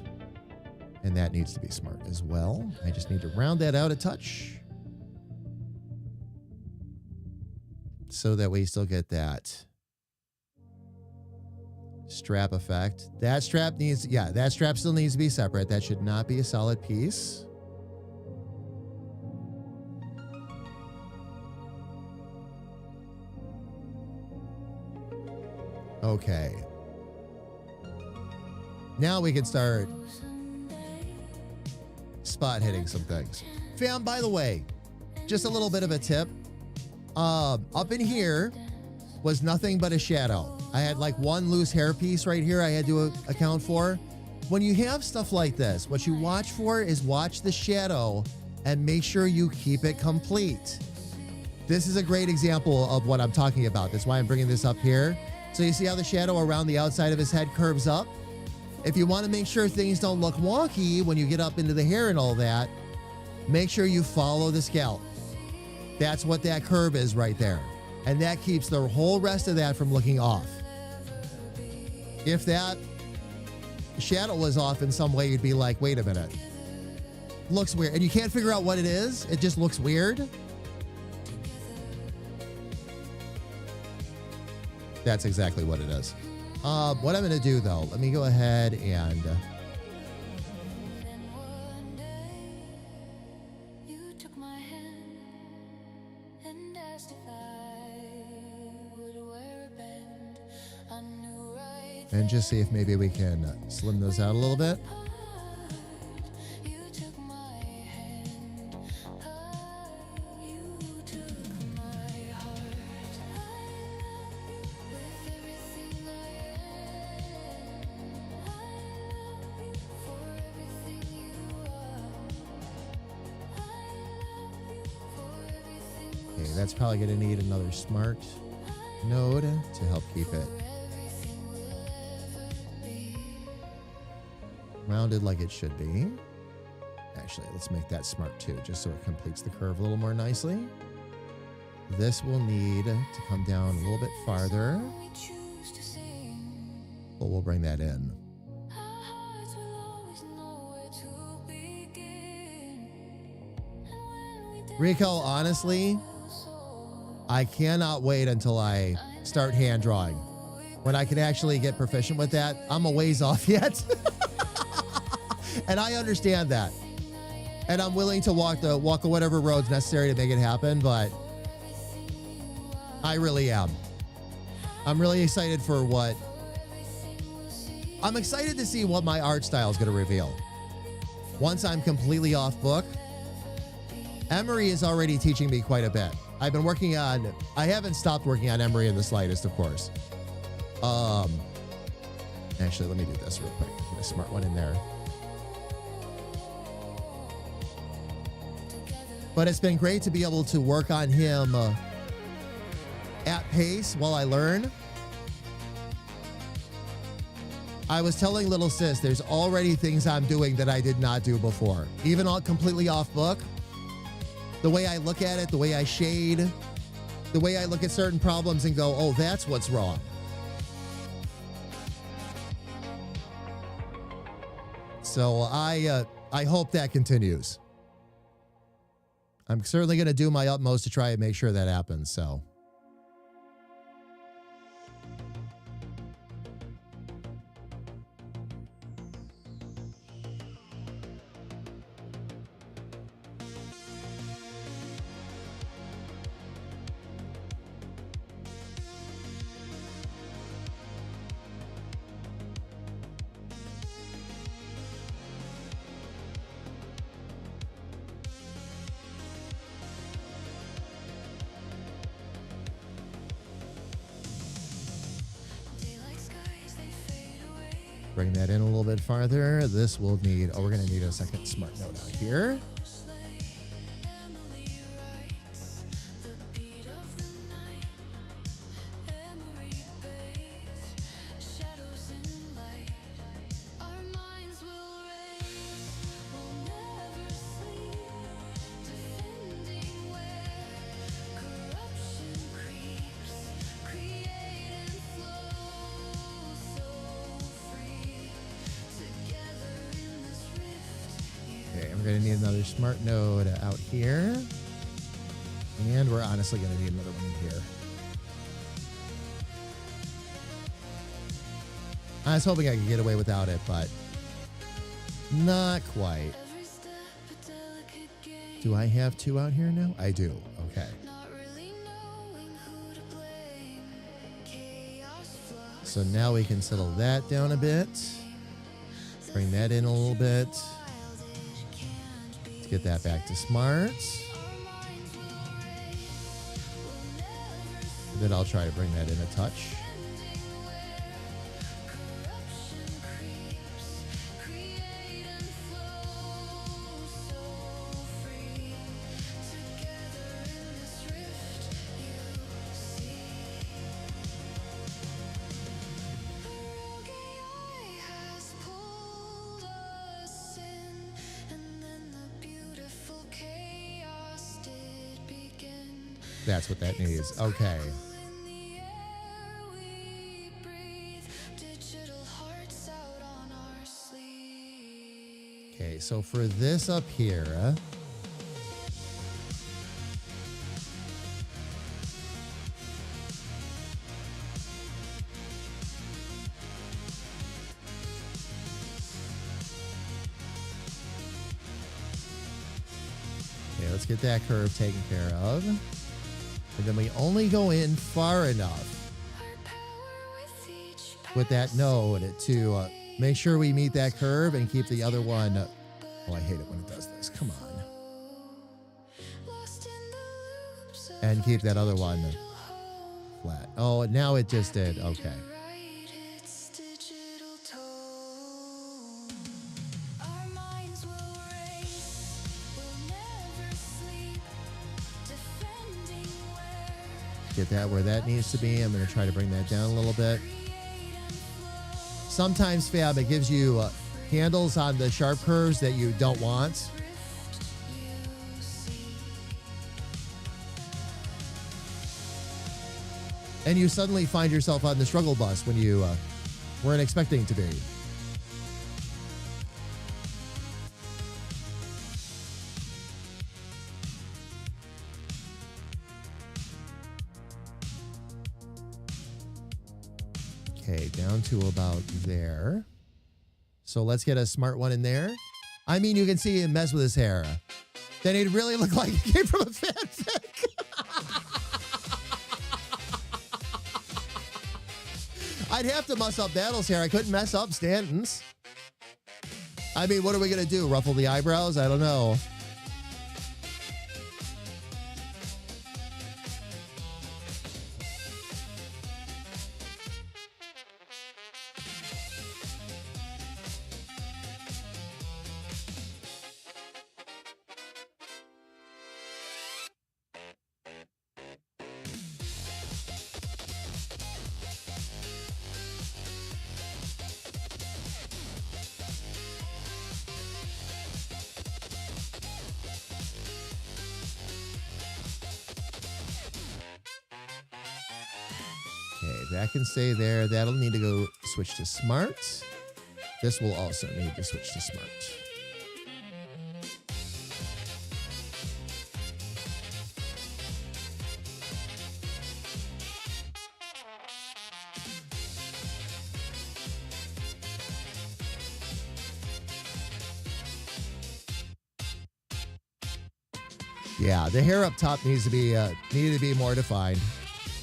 [SPEAKER 2] and that needs to be smart as well. I just need to round that out a touch so that we still get that strap effect. That strap needs, yeah, that strap still needs to be separate. That should not be a solid piece. Okay. Now we can start spot hitting some things. Fam, by the way, just a little bit of a tip. Up in here was nothing but a shadow. I had like one loose hairpiece right here I had to account for. When you have stuff like this, what you watch for is watch the shadow and make sure you keep it complete. This is a great example of what I'm talking about. That's why I'm bringing this up here. So you see how the shadow around the outside of his head curves up? If you want to make sure things don't look wonky when you get up into the hair and all that, make sure you follow the scalp. That's what that curve is right there. And that keeps the whole rest of that from looking off. If that shadow was off in some way, you'd be like, wait a minute. Looks weird. And you can't figure out what it is. It just looks weird. That's exactly what it is. What I'm going to do, though, let me go ahead and...
[SPEAKER 5] Then one day, you took my hand and asked if I would wear a band. I knew right
[SPEAKER 2] and just see if maybe we can slim those out a little bit.
[SPEAKER 5] you took my hand. You took my heart. With everything I am, for everything you are. For everything
[SPEAKER 2] Okay, that's probably going to need another smart node to help keep it rounded like it should be. Actually, let's make that smart too, just so it completes the curve a little more nicely. This will need to come down a little bit farther,
[SPEAKER 5] we choose to sing.
[SPEAKER 2] but we'll bring that in.
[SPEAKER 5] Our hearts will always know where to begin. And when we dance
[SPEAKER 2] Rico, honestly, I cannot wait until I start hand drawing. When I can actually get proficient with that, I'm a ways off yet. And I understand that. And I'm willing to walk whatever roads necessary to make it happen, but I really am. I'm really excited for what... I'm excited to see what my art style is going to reveal. Once I'm completely off book, Emery is already teaching me quite a bit. I've been working on... I haven't stopped working on Emery in the slightest, of course. Actually, let me do this real quick. Get a smart one in there. But it's been great to be able to work on him at pace while I learn. I was telling little sis, there's already things I'm doing that I did not do before. Even all completely off book. The way I look at it, the way I shade, the way I look at certain problems and go, oh, that's what's wrong. So I hope that continues. I'm certainly going to do my utmost to try and make sure that happens, so.
[SPEAKER 5] daylight skies, they fade away.
[SPEAKER 2] Bring that in a little bit farther. This will need, we're going to need a second smart node out here.
[SPEAKER 5] Emily writes the beat of the night. Emery bathes shadows in light. Our minds will race, we'll never sleep. Defending where corruption creeps. Create and flow so free. Together in this rift.
[SPEAKER 2] Okay, we're going to need another smart node out here. And we're honestly going to need another one here. I was hoping I could get away without it, but not quite.
[SPEAKER 5] Every step a delicate game.
[SPEAKER 2] Do I have two out here now? I do. Okay.
[SPEAKER 5] Not really knowing who to blame. Chaos flux.
[SPEAKER 2] So now we can settle that down a bit. Bring that in a little bit. Let's get that back to smart. Then I'll try to bring that in a touch. That's what that needs. Okay.
[SPEAKER 5] In the air we breathe, digital hearts out on our sleeve.
[SPEAKER 2] Okay, so for this up here, okay, let's get that curve taken care of. And then we only go in far enough
[SPEAKER 5] Our power with each
[SPEAKER 2] with that node to make sure we meet that curve and keep the other one. Oh, I hate it when it does this. Come on.
[SPEAKER 5] lost in the loops of
[SPEAKER 2] And keep that other one
[SPEAKER 5] digital home.
[SPEAKER 2] flat. Oh, now it just did. Okay.
[SPEAKER 5] Right, it's digital tone. Our minds will race, we'll never sleep, defending where
[SPEAKER 2] Get that where that needs to be. I'm going to try to bring that down a little bit.
[SPEAKER 5] create and flow.
[SPEAKER 2] Sometimes, Fab, it gives you handles on the sharp curves that you don't want.
[SPEAKER 5] Drift you see.
[SPEAKER 2] And you suddenly find yourself on the struggle bus when you weren't expecting to be. Okay, down to about there. So let's get a smart one in there. I mean, you can see him mess with his hair. Then he'd really look like he came from a fanfic. I'd have to mess up Battle's hair. I couldn't mess up Stanton's. I mean, what are we going to do? Ruffle the eyebrows? I don't know. Okay, that can stay there. That'll need to go switch to smart. This will also need to switch to smart. Yeah, the hair up top needs to be needed to be more defined.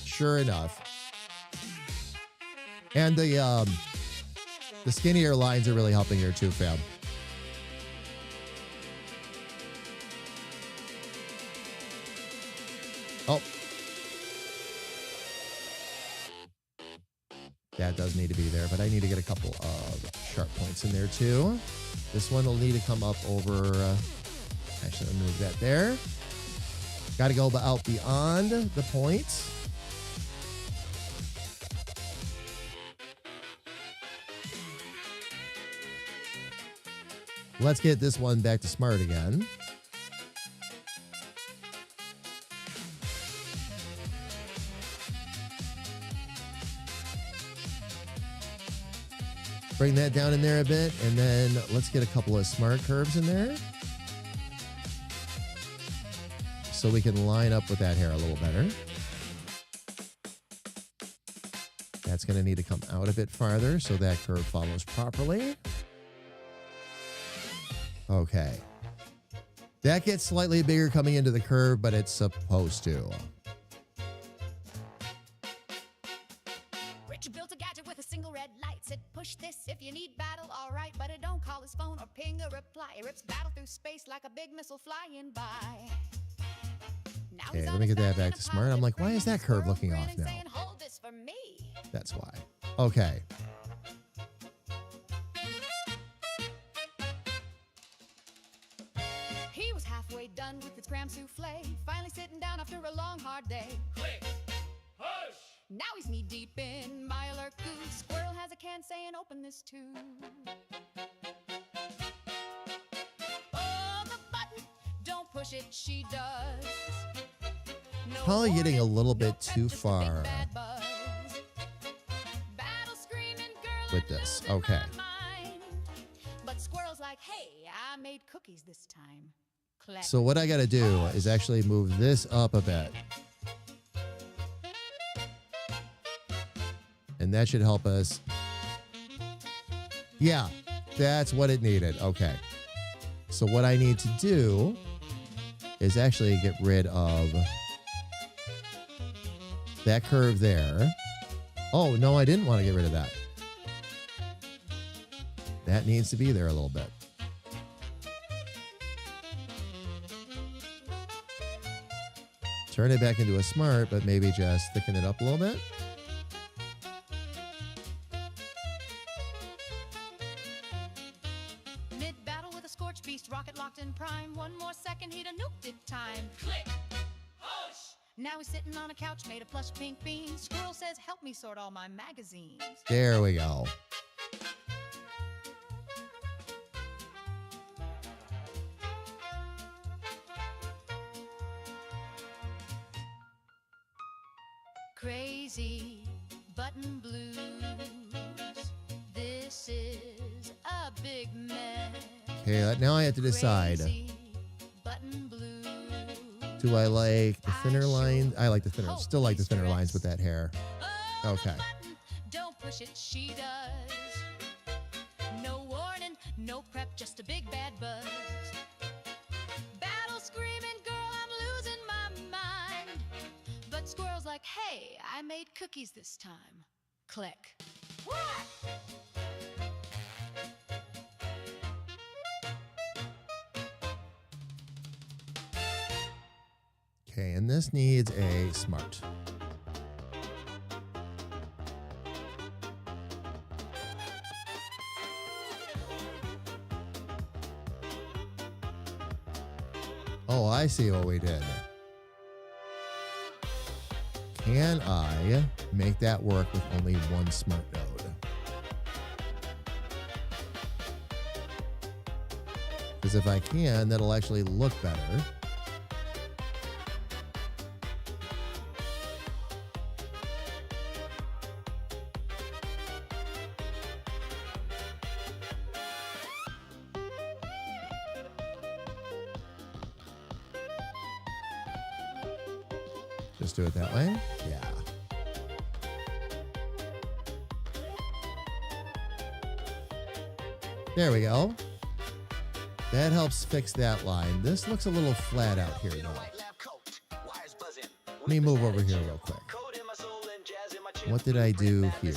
[SPEAKER 2] Sure enough. And the skinnier lines are really helping here too, fam. Oh. That does need to be there, but I need to get a couple of sharp points in there too. This one will need to come up over, actually, I'll move that there. Got to go out beyond the point. Let's get this one back to smart again. Bring that down in there a bit, and then let's get a couple of smart curves in there so we can line up with that hair a little better. That's going to need to come out a bit farther so that curve follows properly. Okay. That gets slightly bigger coming into the curve, but it's supposed to.
[SPEAKER 6] Richard built a gadget with a single red light. Said, push this if you need battle, all right. But it don't call his phone or ping a reply. It rips battle through space like a big missile flying by. Now
[SPEAKER 2] Okay,
[SPEAKER 6] he's
[SPEAKER 2] let
[SPEAKER 6] on
[SPEAKER 2] me
[SPEAKER 6] his
[SPEAKER 2] get that
[SPEAKER 6] back in
[SPEAKER 2] back
[SPEAKER 6] a
[SPEAKER 2] to smart. I'm like, why is that curve
[SPEAKER 6] squirrel
[SPEAKER 2] looking off
[SPEAKER 6] grinning,
[SPEAKER 2] now?
[SPEAKER 6] saying, hold this for me.
[SPEAKER 2] That's why. Okay.
[SPEAKER 6] He was halfway done with his cram souffle, finally sitting down after a long, hard day.
[SPEAKER 7] Click. Hush.
[SPEAKER 6] Now he's knee deep in my alert goose. Squirrel has a can saying, open this too. Oh, the button, don't push it, she does.
[SPEAKER 2] Probably getting a little bit too far with this. Okay.
[SPEAKER 6] But squirrel's like, hey, I made cookies this time. Clever.
[SPEAKER 2] So what I got to do is actually move this up a bit. And that should help us. Yeah, that's what it needed. Okay. So what I need to do is actually get rid of that curve there. Oh, no, I didn't want to get rid of that. That needs to be there a little bit. Turn it back into a smart, but maybe just thicken it up a little bit.
[SPEAKER 6] Mid-battle with a scorched beast, rocket locked in prime. One more second, he'd have nuked it time.
[SPEAKER 7] Click. Hush.
[SPEAKER 6] Now he's sitting on a couch made of plush pink beans. Squirrel says, help me sort all my magazines.
[SPEAKER 2] There we go.
[SPEAKER 6] Crazy button blues. This is a big mess.
[SPEAKER 2] Okay, now I have to decide.
[SPEAKER 6] Crazy button blues.
[SPEAKER 2] Do I like the thinner lines? I like the thinner. Still like the thinner lines with that hair.
[SPEAKER 6] Oh,
[SPEAKER 2] Okay.
[SPEAKER 6] button, don't push it, she does. No warning, no prep, just a big bad buzz. Battle screaming, girl, I'm losing my mind. But squirrel's like, hey, I made cookies this time. Click.
[SPEAKER 2] Okay, and this needs a smart. Oh, I see what we did. Can I make that work with only one smart node? Because if I can, that'll actually look better. Just do it that way. Yeah. There we go. That helps fix that line. This looks a little flat out here, though. Let me move over here real quick. What did I do here?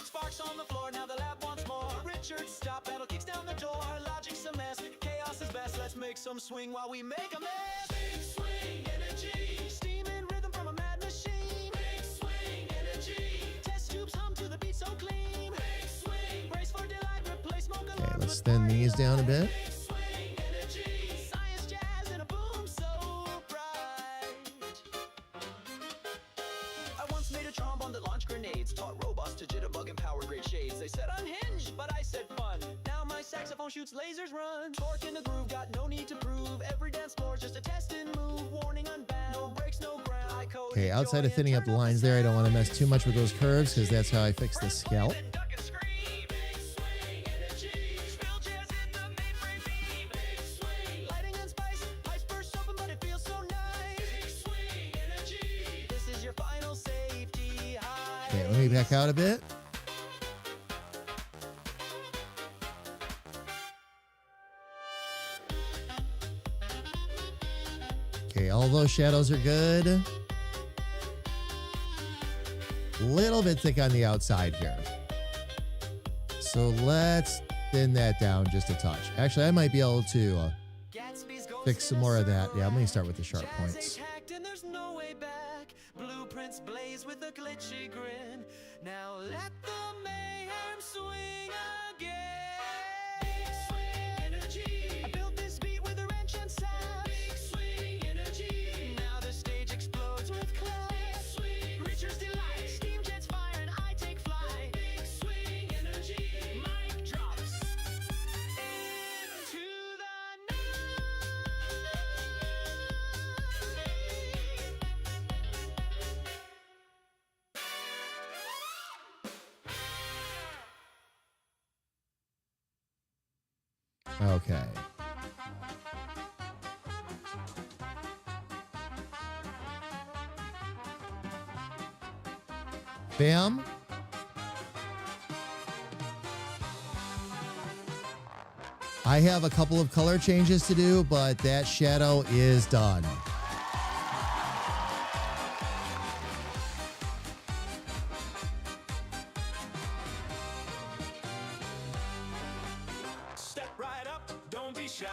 [SPEAKER 8] Sparks on the floor, now the lab wants more. Richard, stop, battle kicks down the door. Logic's a mess, chaos is best. Let's make some swing while we make a mess. Big swing energy. Steam and rhythm from a mad machine. Big swing energy. Test tubes hum to the beat so clean. Big swing. Brace for delight, replace smoke alarm.
[SPEAKER 2] Okay, let's thin these down a bit.
[SPEAKER 8] Big swing energy. Science, jazz, and a boom so bright. I once made a trombone that launched grenades, taught robots to jitterbug and power grade shades. They said unhinged, but I said fun. Now my saxophone shoots lasers run. Torque in the groove, got no need to prove. Every dance floor's just a test and move. Warning unbound, no breaks, no ground. I code
[SPEAKER 2] Okay, outside
[SPEAKER 8] enjoy
[SPEAKER 2] of thinning
[SPEAKER 8] and
[SPEAKER 2] up the
[SPEAKER 8] turn
[SPEAKER 2] lines there, I don't want to mess too much with those curves because that's how I fix the scalp.
[SPEAKER 8] and duck and scream. Big swing energy. Spell jazz in the mainframe beam. Big swing. Lighting and spice. Pipes burst open, but it feels so nice. Big swing energy. This is your final safety high.
[SPEAKER 2] Okay, let me back out a bit. Okay, all those shadows are good. Little bit thick on the outside here. So let's thin that down just a touch. Actually, I might be able to
[SPEAKER 8] Gatsby's ghost
[SPEAKER 2] fix some
[SPEAKER 8] in a
[SPEAKER 2] more of that. Yeah, I'm going to
[SPEAKER 8] silhouette.
[SPEAKER 2] start with the sharp
[SPEAKER 8] Jazz
[SPEAKER 2] points.
[SPEAKER 8] ain't hacked and there's no way back. Blueprints blaze with a glitchy grin. Now let the mayhem swing again. Big swing energy. I built this beat with a wrench and sap. Big swing energy. Now the stage explodes with clap. Big swing. Reacher's delight. Steam jets fire and I take flight. Big swing energy. Mic drops into the night.
[SPEAKER 2] Okay. Bam. I have a couple of color changes to do, but that shadow is done.
[SPEAKER 8] Step right up, don't be shy.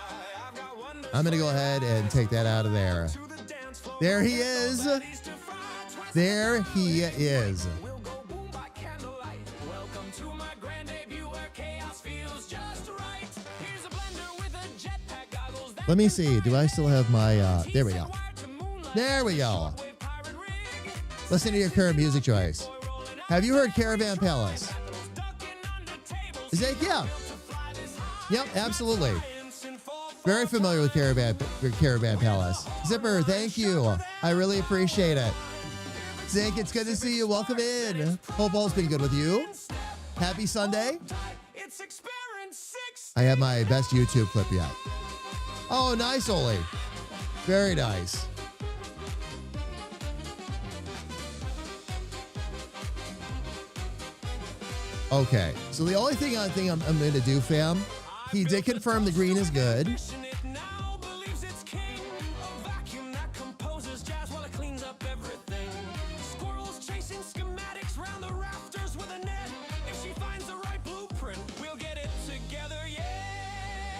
[SPEAKER 8] I've got wonders
[SPEAKER 2] I'm going to go ahead and take that out of there.
[SPEAKER 8] to the dance floor.
[SPEAKER 2] There he is.
[SPEAKER 8] Bodies to fry, twist
[SPEAKER 2] There he is.
[SPEAKER 8] We'll go boom by candlelight. Welcome to my grand debut where chaos feels just right. Here's a blender with a jetpack goggles. That
[SPEAKER 2] Let me see. Do I still have my, there we go.
[SPEAKER 8] wired to moonlight.
[SPEAKER 2] There we go.
[SPEAKER 8] With pirate rig.
[SPEAKER 2] Listen to your current music choice. Have you heard Caravan Palace?
[SPEAKER 8] Ducking under tables.
[SPEAKER 2] Is that, yeah.
[SPEAKER 8] To fly this high.
[SPEAKER 2] Yep, absolutely.
[SPEAKER 8] Science in full
[SPEAKER 2] Very familiar with Caravan Palace. Zipper, thank you. I really appreciate it. Zink, it's good to see you. Welcome in. Hope all's been good with you. Happy Sunday.
[SPEAKER 8] It's experiment 6.
[SPEAKER 2] I have my best YouTube clip yet. Oh, nice, Oli. Very nice. Okay, so the only thing I'm going to do, fam, he did confirm the green is good.
[SPEAKER 8] It now believes it's king. A vacuum that composes jazz while it cleans up everything. Squirrels chasing schematics round the rafters with a net. If she finds the right blueprint, we'll get it together, yeah.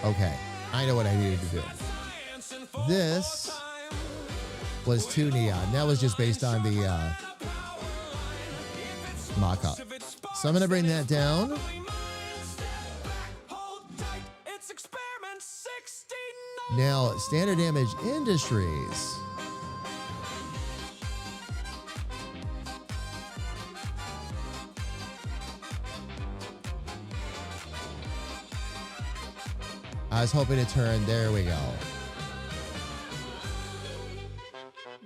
[SPEAKER 2] Okay, I know what I needed to do.
[SPEAKER 8] Science in full
[SPEAKER 2] This
[SPEAKER 8] time.
[SPEAKER 2] was too neon. That was just based on the mock-up.
[SPEAKER 8] If it sparks,
[SPEAKER 2] So I'm going to bring that down.
[SPEAKER 8] we might step back, hold tight. It's experiment 69.
[SPEAKER 2] Now, Standard Damage Industries. I was hoping to turn. There we go.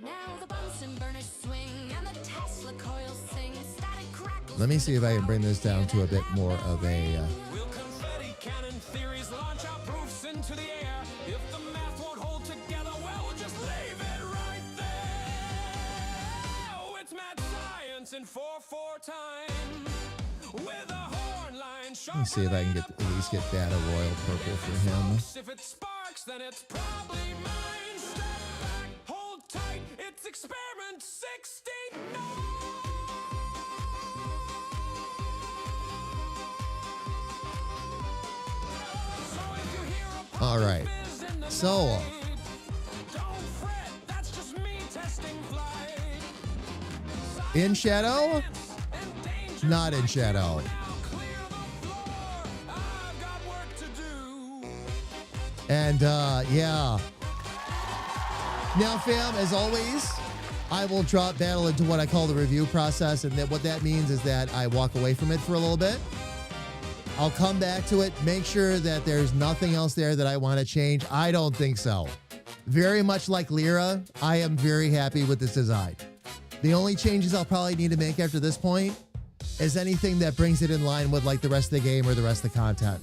[SPEAKER 5] Now the Bunsen burners swing and the Tesla coils sing. Static crackles.
[SPEAKER 2] Let me see if I can bring this down to a bit more of a.
[SPEAKER 8] Will confetti cannon theories launch our proofs into the air? If the math won't hold together, well, we'll just leave it right there. Oh, it's mad science in 4/4 time. With a horn line
[SPEAKER 2] Let me see if I can get at least get that a royal purple for him.
[SPEAKER 8] If it sparks, then it's probably mine. Step back, hold tight. It's experiment 69. So if you hear a
[SPEAKER 2] All right.
[SPEAKER 8] buzz in the
[SPEAKER 2] So
[SPEAKER 8] night, don't fret, that's just me testing flight.
[SPEAKER 2] in shadow,
[SPEAKER 8] And danger
[SPEAKER 2] not in shadow.
[SPEAKER 8] clear the floor. I've got work to do.
[SPEAKER 2] And yeah. Now, fam, as always, I will drop battle into what I call the review process, and that what that means is that I walk away from it for a little bit. I'll come back to it, make sure that there's nothing else there that I want to change. I don't think so. Very much like Lyra, I am very happy with this design. The only changes I'll probably need to make after this point is anything that brings it in line with like the rest of the game or the rest of the content.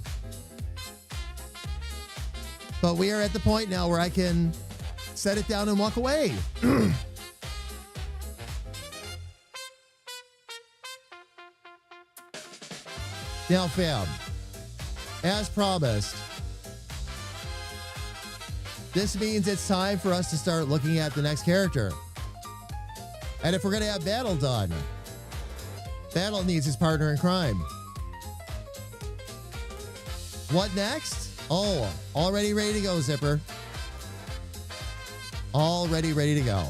[SPEAKER 2] But we are at the point now where I can set it down and walk away. Now, fam, as promised, this means it's time for us to start looking at the next character. And if we're going to have Battle done, Battle needs his partner in crime. What next? Oh, already ready to go, Zipper. Already ready to go.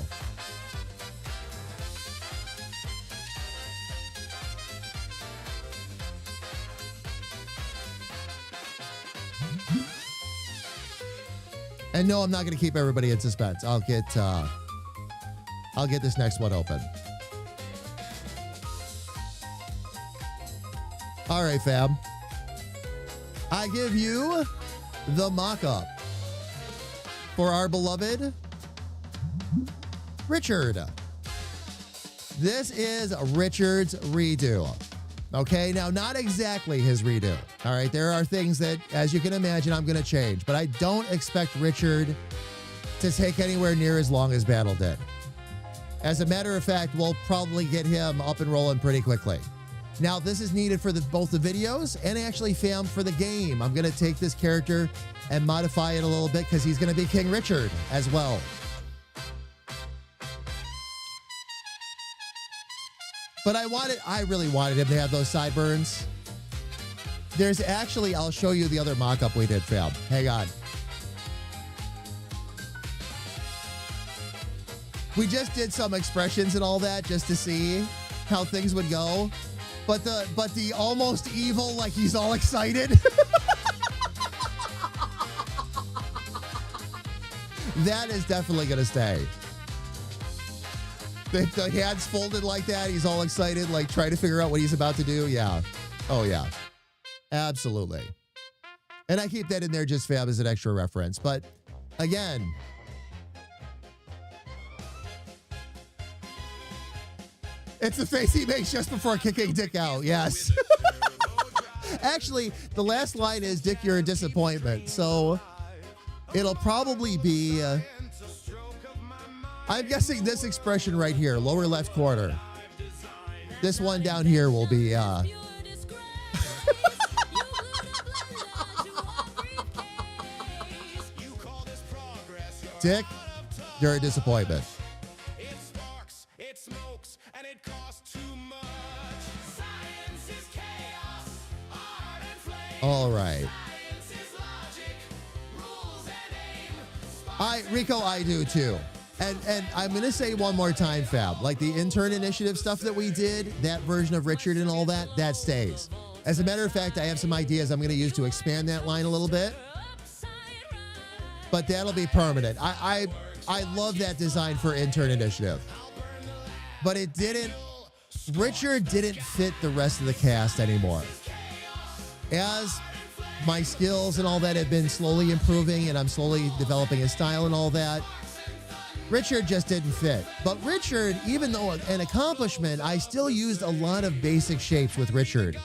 [SPEAKER 2] And no, I'm not going to keep everybody in suspense. I'll get this next one open. All right, fam. I give you the mock-up for our beloved Richard. This is Richard's redo. Okay, now not exactly his redo. All right, there are things that, as you can imagine, I'm going to change, but I don't expect Richard to take anywhere near as long as Battle did. As a matter of fact, we'll probably get him up and rolling pretty quickly. Now, this is needed for both the videos and actually, fam, for the game. I'm going to take this character and modify it a little bit because he's going to be King Richard as well. But I really wanted him to have those sideburns. There's actually, I'll show you the other mock-up we did, fam. Hang on. We just did some expressions and all that just to see how things would go. But the almost evil, like he's all excited. That is definitely going to stay. The hands folded like that. He's all excited, like trying to figure out what he's about to do. Yeah. Oh, yeah. Absolutely. And I keep that in there just, fam, as an extra reference. But again, it's the face he makes just before kicking Dick out. Yes. Actually, the last line is, Dick, you're a disappointment. So it'll probably be... I'm guessing this expression right here, lower left corner. This one down here will be, Dick, you're a disappointment.
[SPEAKER 8] It sparks, it smokes, and it costs too much. Science is chaos, art and flame.
[SPEAKER 2] All right.
[SPEAKER 8] Science is logic, rules and aim.
[SPEAKER 2] Rico, I do too. And I'm going to say one more time, Fab, like the intern initiative stuff that we did, that version of Richard and all that, that stays. As a matter of fact, I have some ideas I'm going to use to expand that line a little bit. But that'll be permanent. I love that design for intern initiative. But it didn't, Richard didn't fit the rest of the cast anymore. As my skills and all that have been slowly improving and I'm slowly developing a style and all that, Richard just didn't fit. But Richard, even though an accomplishment, I still used a lot of basic shapes with Richard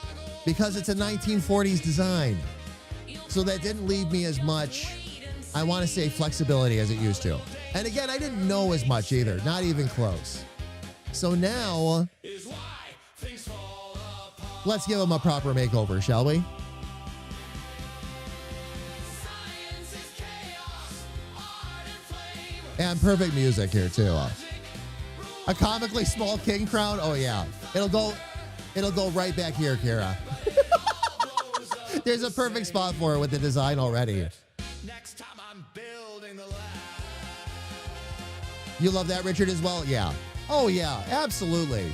[SPEAKER 2] because it's a 1940s design. So that didn't leave me as much, I want to say, flexibility as it used to. And again, I didn't know as much either, not even close. So now, let's give him a proper makeover, shall we? And perfect music here too. A comically small king crown. Oh yeah, it'll go right back here, Kira. There's a perfect spot for it with the design already.
[SPEAKER 8] Next time I'm building the lab.
[SPEAKER 2] You love that, Richard, as well? Yeah. Oh yeah, absolutely.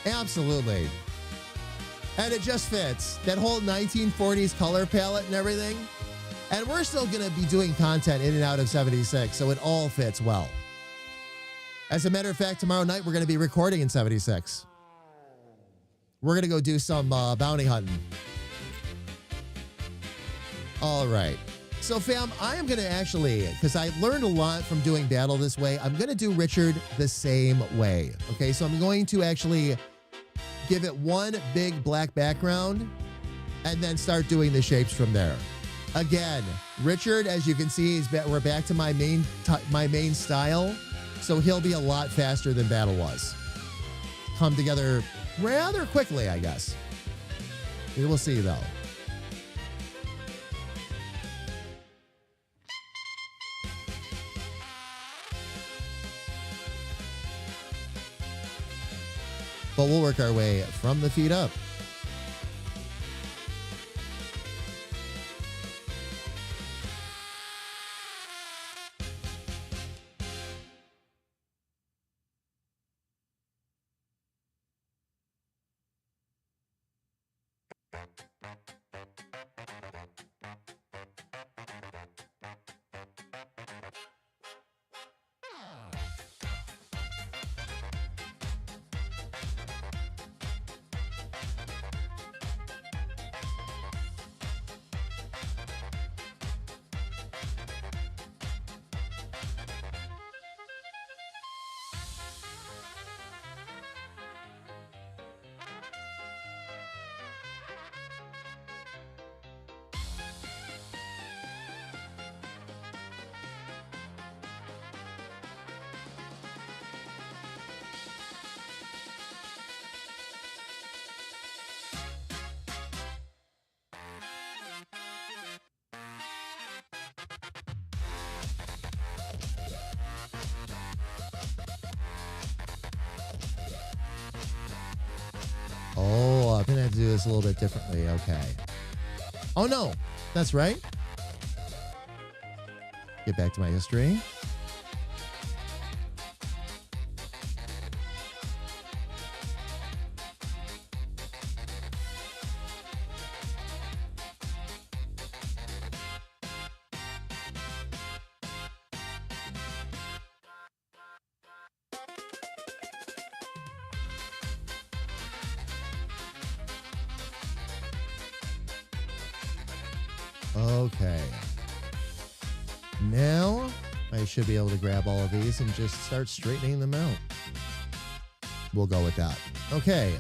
[SPEAKER 2] Absolutely. And it just fits. That whole 1940s color palette and everything. And we're still going to be doing content in and out of 76, so it all fits well. As a matter of fact, tomorrow night we're going to be recording in 76. We're going to go do some bounty hunting. All right. So, fam, I am going to actually, because I learned a lot from doing battle this way, I'm going to do Richard the same way. Okay, so I'm going to actually give it one big black background and then start doing the shapes from there. Again, Richard, as you can see, we're back to my main style, so he'll be a lot faster than Battle was. Come together rather quickly, I guess. We will see, though. But we'll work our way from the feet up. Oh, I'm going to have to do this a little bit differently. Okay. Oh, no. That's right. Get back to my history. Okay. Now I should be able to grab all of these and just start straightening them out. We'll go with that. Okay.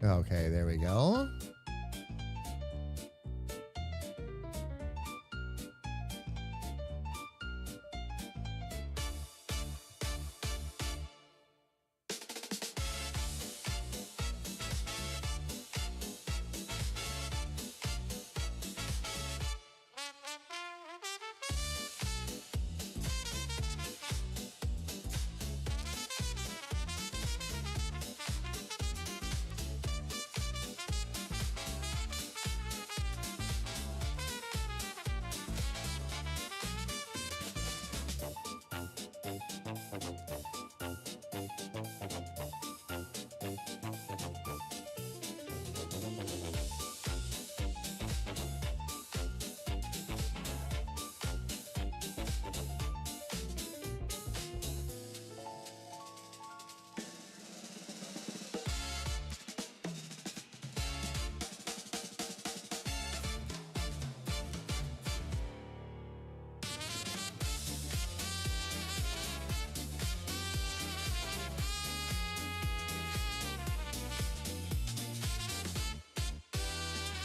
[SPEAKER 2] Okay, there we go.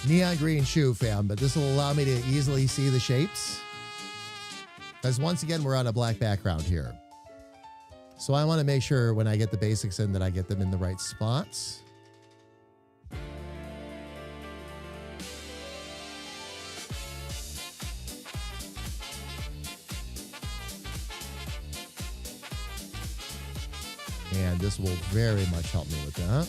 [SPEAKER 2] Neon green shoe, fam, but this will allow me to easily see the shapes. Because once again, we're on a black background here. So I want to make sure when I get the basics in that I get them in the right spots. And this will very much help me with that.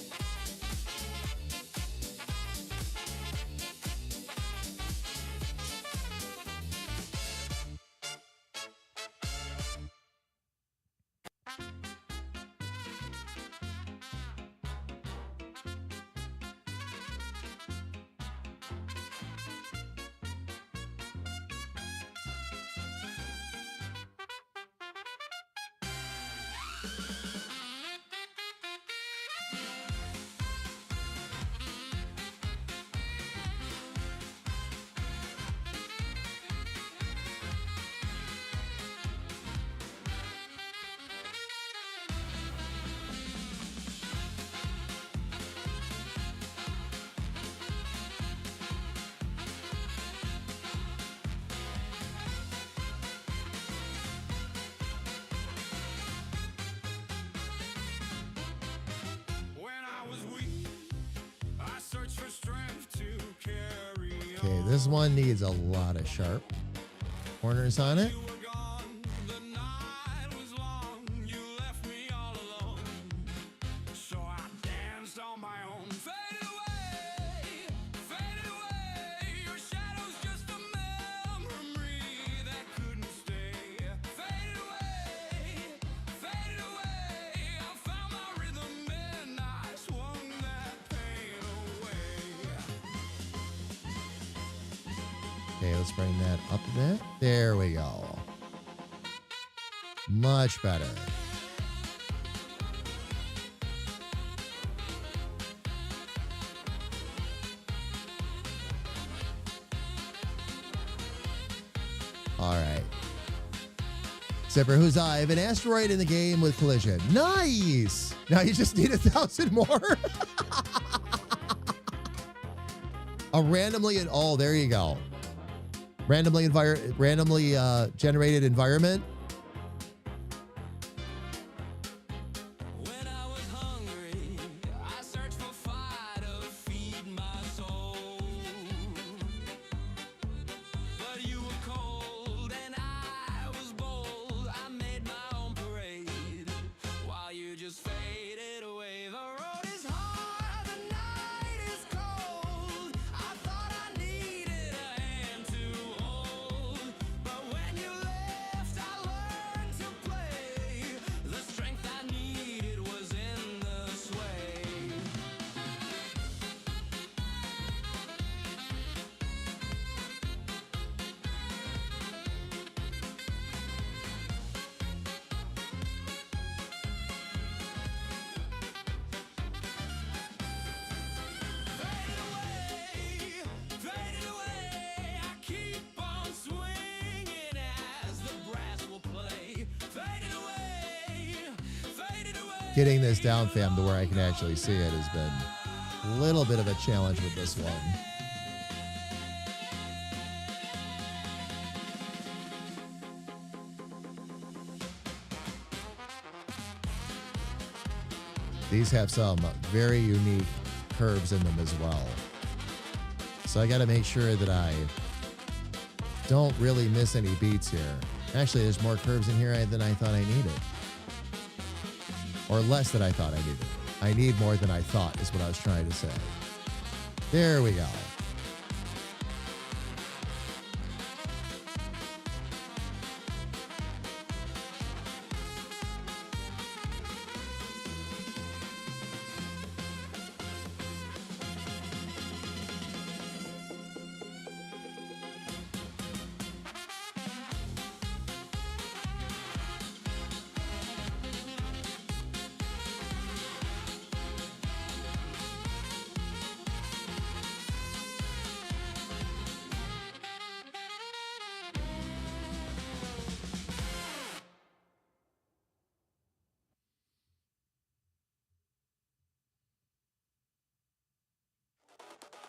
[SPEAKER 2] Okay, this one needs a lot of sharp corners on it. Okay, let's bring that up a bit. There we go. Much better. All right. Zipper, who's I have an asteroid in the game with collision. Nice. Now you just need 1,000 more. A randomly, oh, there you go. Randomly generated environment.
[SPEAKER 8] When I was hungry, I searched for fire to feed my soul. But you were cold and I was bold. I made my own parade while you just faded away. The road is hard, the night is cold. I thought I needed a hand to hold. But when you left, I learned to play. The strength I needed was in the sway. Faded away, I keep on swinging as the brass will play. Faded away.
[SPEAKER 2] Getting this down, fam, to where I can actually see it has been a little bit of a challenge with this one. These have some very unique curves in them as well. So I got to make sure that I don't really miss any beats here. Actually, there's more curves in here than I thought I needed. Or less than I thought I needed. I need more than I thought is what I was trying to say. There we go.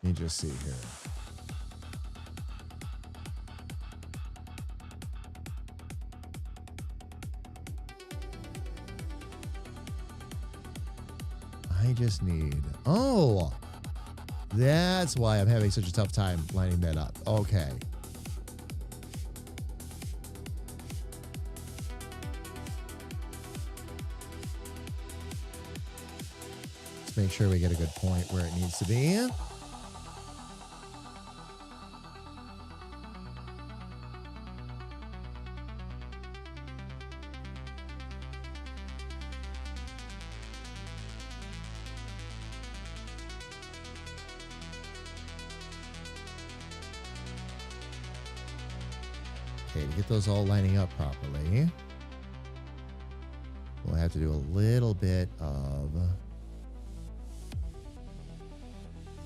[SPEAKER 2] Let me just see here. I just need, oh, that's why I'm having such a tough time lining that up. Okay. Let's make sure we get a good point where it needs to be. Okay, to get those all lining up properly, we'll have to do a little bit of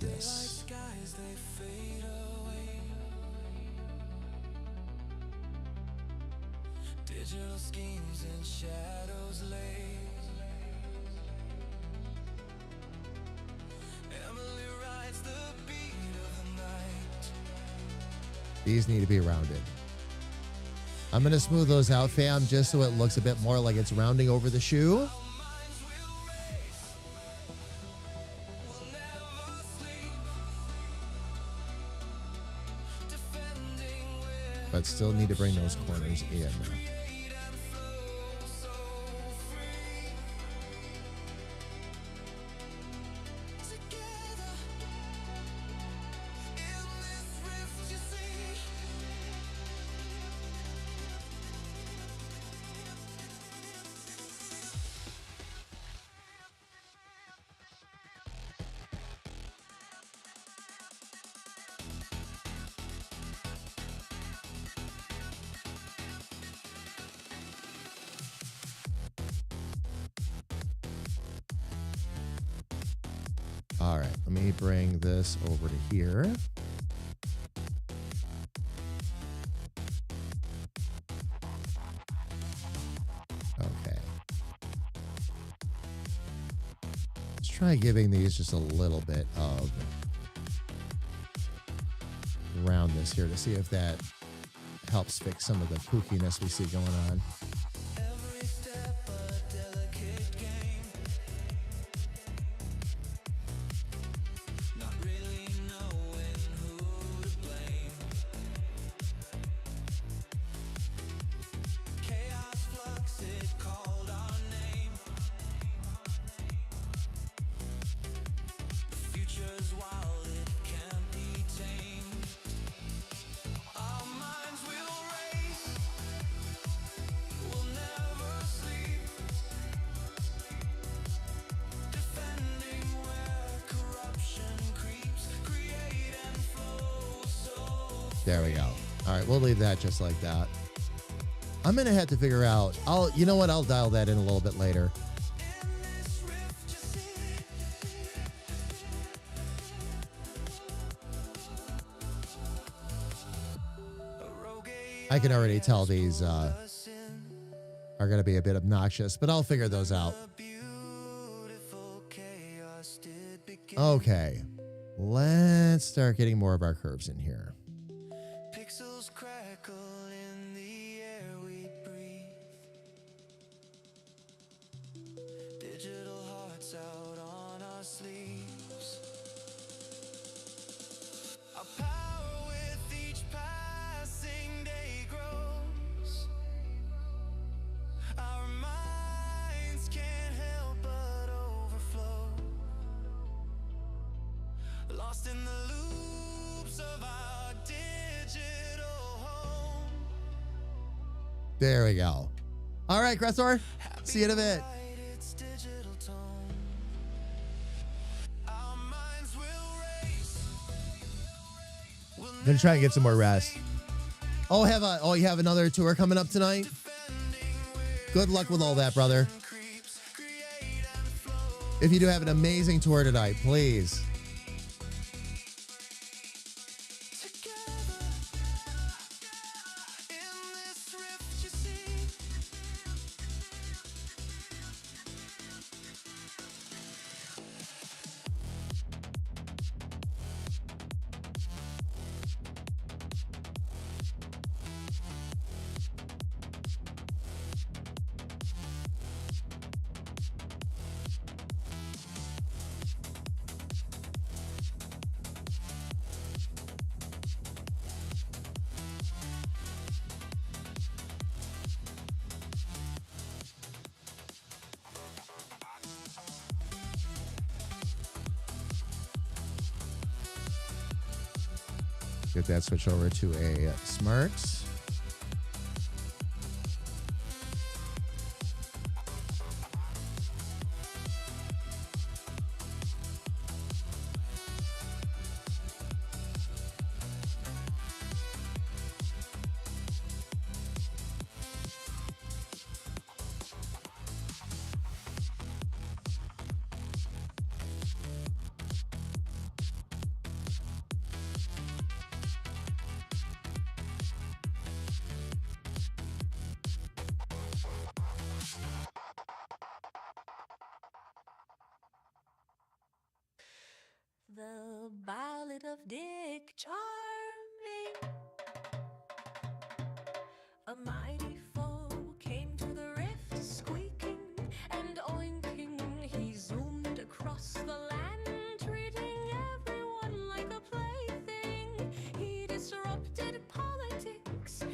[SPEAKER 2] this.
[SPEAKER 8] Skies, they fade away. Digital schemes and shadows lay. Emily rides the beat of the night.
[SPEAKER 2] These need to be rounded. I'm going to smooth those out, fam, just so it looks a bit more like it's rounding over the shoe. but still need to bring those corners in. All right, let me bring this over to here. Okay. Let's try giving these just a little bit of roundness here to see if that helps fix some of the pookiness we see going on.
[SPEAKER 8] Every step a delicate game. Not really knowing who to blame. Chaos flux, it called our name. The future's wild, it can't be tamed. Our minds will race, we'll never sleep. Defending where corruption creeps, create and flow so.
[SPEAKER 2] There we go. All right, we'll leave that just like that. I'm gonna have to figure out. You know what? I'll dial that in a little bit later.
[SPEAKER 8] In this rift you see, a rogue
[SPEAKER 2] I can already tell these
[SPEAKER 8] us in
[SPEAKER 2] are gonna be a bit obnoxious, but I'll figure those out.
[SPEAKER 8] a beautiful chaos did begin.
[SPEAKER 2] Okay, let's start getting more of our curves in here.
[SPEAKER 8] Pixels crackle in the air we breathe. Digital hearts out on our sleeves. Our power with each passing day grows. Our minds can't help but overflow. Lost in the loops of our digital home.
[SPEAKER 2] There we go. All right, Cressor. See you in a bit.
[SPEAKER 8] Light its digital tone. Our minds will race. We'll
[SPEAKER 2] Gonna try and get some more
[SPEAKER 8] never
[SPEAKER 2] rest.
[SPEAKER 8] sleep.
[SPEAKER 2] You have another tour coming up tonight.
[SPEAKER 8] Defending where
[SPEAKER 2] Good luck with all that, brother.
[SPEAKER 8] creeps, create and flow.
[SPEAKER 2] If you do have an amazing tour tonight, please.
[SPEAKER 8] Together in this rift you see.
[SPEAKER 2] Get that switch over to a smart.
[SPEAKER 5] The Ballad of Dick Charming. A mighty foe came to the rift, squeaking and oinking. He zoomed across the land, treating everyone like a plaything. He disrupted politics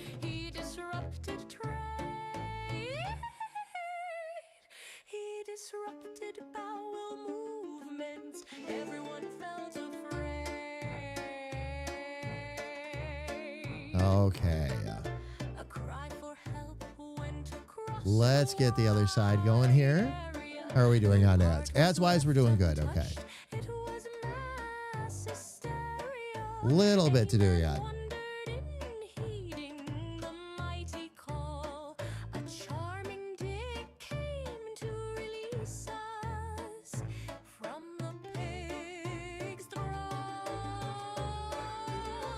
[SPEAKER 5] bowel movements. Everyone felt afraid.
[SPEAKER 2] Okay.
[SPEAKER 5] A cry for help went across
[SPEAKER 2] Let's get the other side going here. How are we doing on ads? Ads-wise, we're doing good. Okay.
[SPEAKER 5] It was mass hysteria.
[SPEAKER 2] Little bit to do yet.
[SPEAKER 5] Wondered in heeding the mighty call. A charming dick came to release us from the pig's thrall.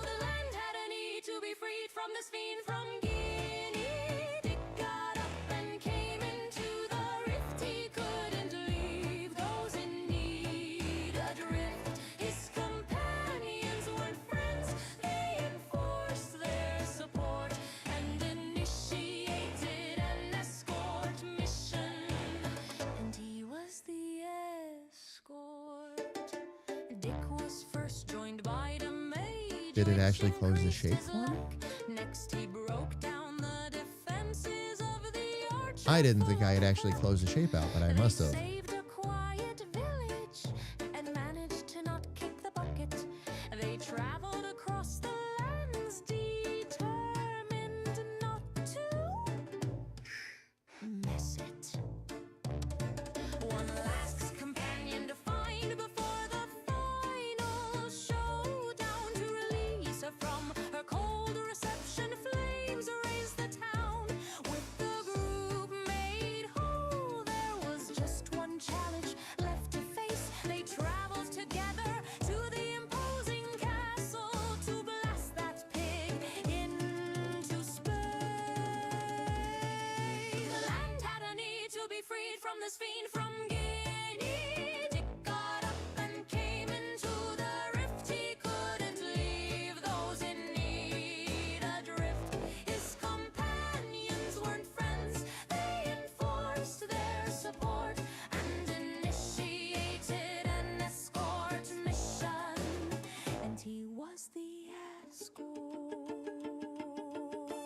[SPEAKER 5] The land had a need to be freed from this fiend from Guinea. Dick got up and came into the rift. He couldn't leave those in need adrift. His companions weren't friends. They enforced their support and initiated an escort mission. And he was the escort. Dick was first joined by the mage.
[SPEAKER 2] Did it actually
[SPEAKER 5] which
[SPEAKER 2] close the
[SPEAKER 5] increased
[SPEAKER 2] shape
[SPEAKER 5] his
[SPEAKER 2] for me?
[SPEAKER 5] luck. Next he broke down the defenses of the archer.
[SPEAKER 2] I didn't think I had actually closed the shape out, but I must
[SPEAKER 5] They
[SPEAKER 2] have.
[SPEAKER 5] saved a quiet village and managed to not kick the bucket. They traveled across the lands, determined not to miss it. One last companion to find before the final showdown. To release her from her cold reception, flames raised the town. With the group made whole, there was just one challenge left to face. They traveled together to the imposing castle to blast that pig into space. The land had a need to be freed from this fiend from Guinea. Dick got up and came into the rift. He couldn't leave those in need adrift. His companions weren't friends. They enforced their support and initiated an escort mission. And he was the escort.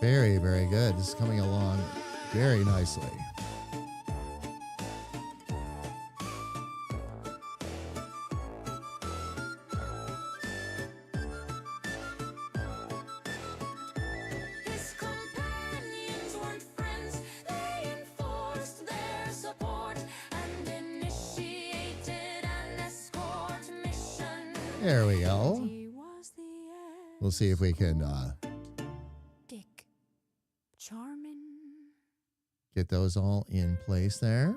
[SPEAKER 2] Very, very good. This is coming along very nicely.
[SPEAKER 5] His companions weren't friends. They enforced their support and initiated an escort mission.
[SPEAKER 2] There we go.
[SPEAKER 5] He was the
[SPEAKER 2] We'll see if we can
[SPEAKER 5] Dick. Charming.
[SPEAKER 2] get those all in place there.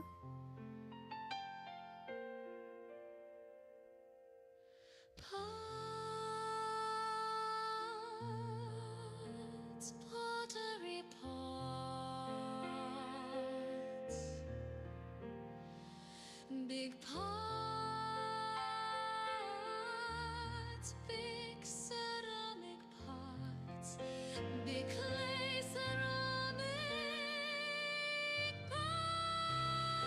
[SPEAKER 5] Pots, pottery pots, big pots, big ceramic pots, big clay ceramic pots.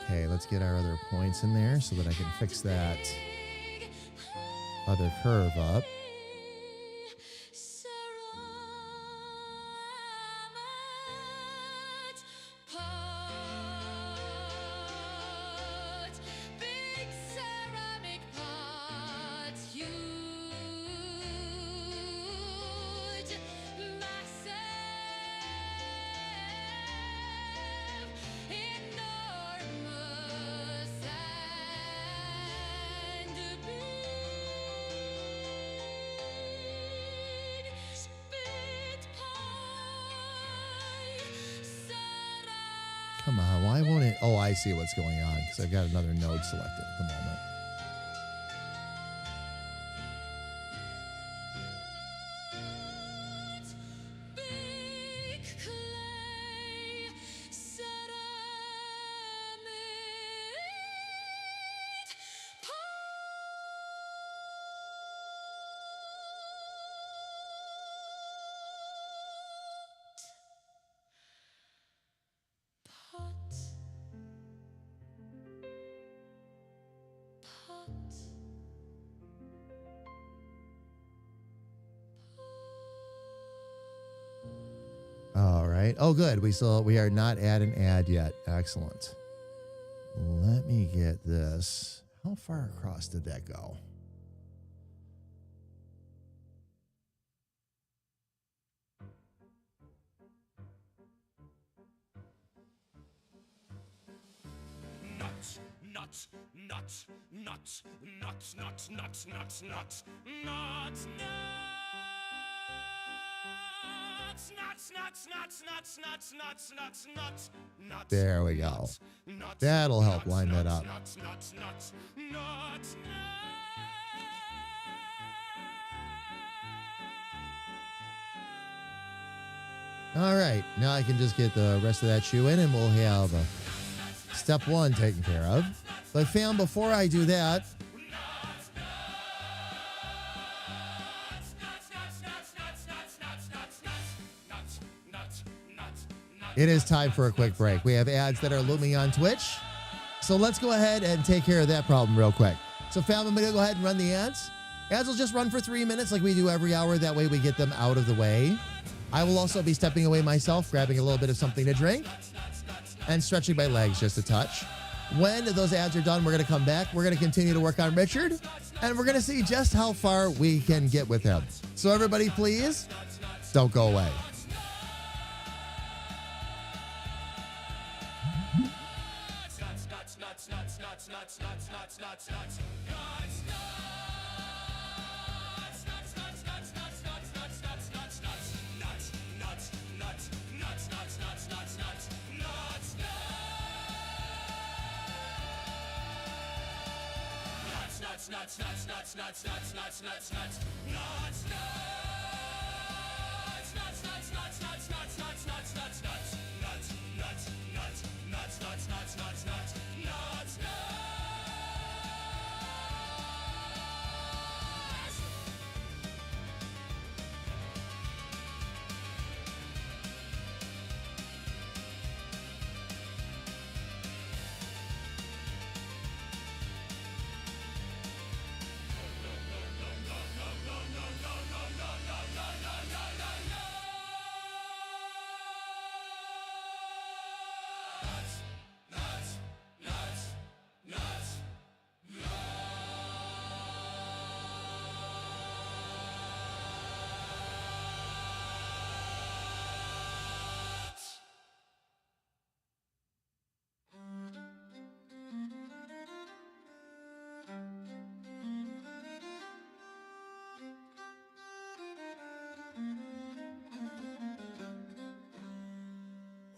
[SPEAKER 2] Okay, let's get our other points in there so that I can fix that other curve up.
[SPEAKER 5] Big ceramic pots, huge, massive, enormous, and big. Spit pie,
[SPEAKER 2] Come on, why won't it? Oh, I see what's going on because I've got another node selected at the moment.
[SPEAKER 5] big clay ceramic pot.
[SPEAKER 2] All right. Oh, good. We are not at an ad yet. Excellent. Let me get this. How far across did that go?
[SPEAKER 8] Nuts, nuts, nuts, nuts, nuts, nuts, nuts, nuts, nuts, nuts, nuts, nuts, nuts, nuts, nuts, nuts, nuts, nuts, nuts.
[SPEAKER 2] There we go. That'll help line that up.
[SPEAKER 8] Nuts, nuts, nuts, nuts,
[SPEAKER 2] All right. Now I can just get the rest of that shoe in and we'll have step one taken care of. But fam, before I do that, it is time for a quick break. We have ads that are looming on Twitch. So let's go ahead and take care of that problem real quick. So fam, I'm going to go ahead and run the ads. Ads will just run for 3 minutes like we do every hour. That way we get them out of the way. I will also be stepping away myself, grabbing a little bit of something to drink and stretching my legs just a touch. When those ads are done, we're going to come back. We're going to continue to work on Richard, and we're going to see just how far we can get with him. So everybody, please don't go away.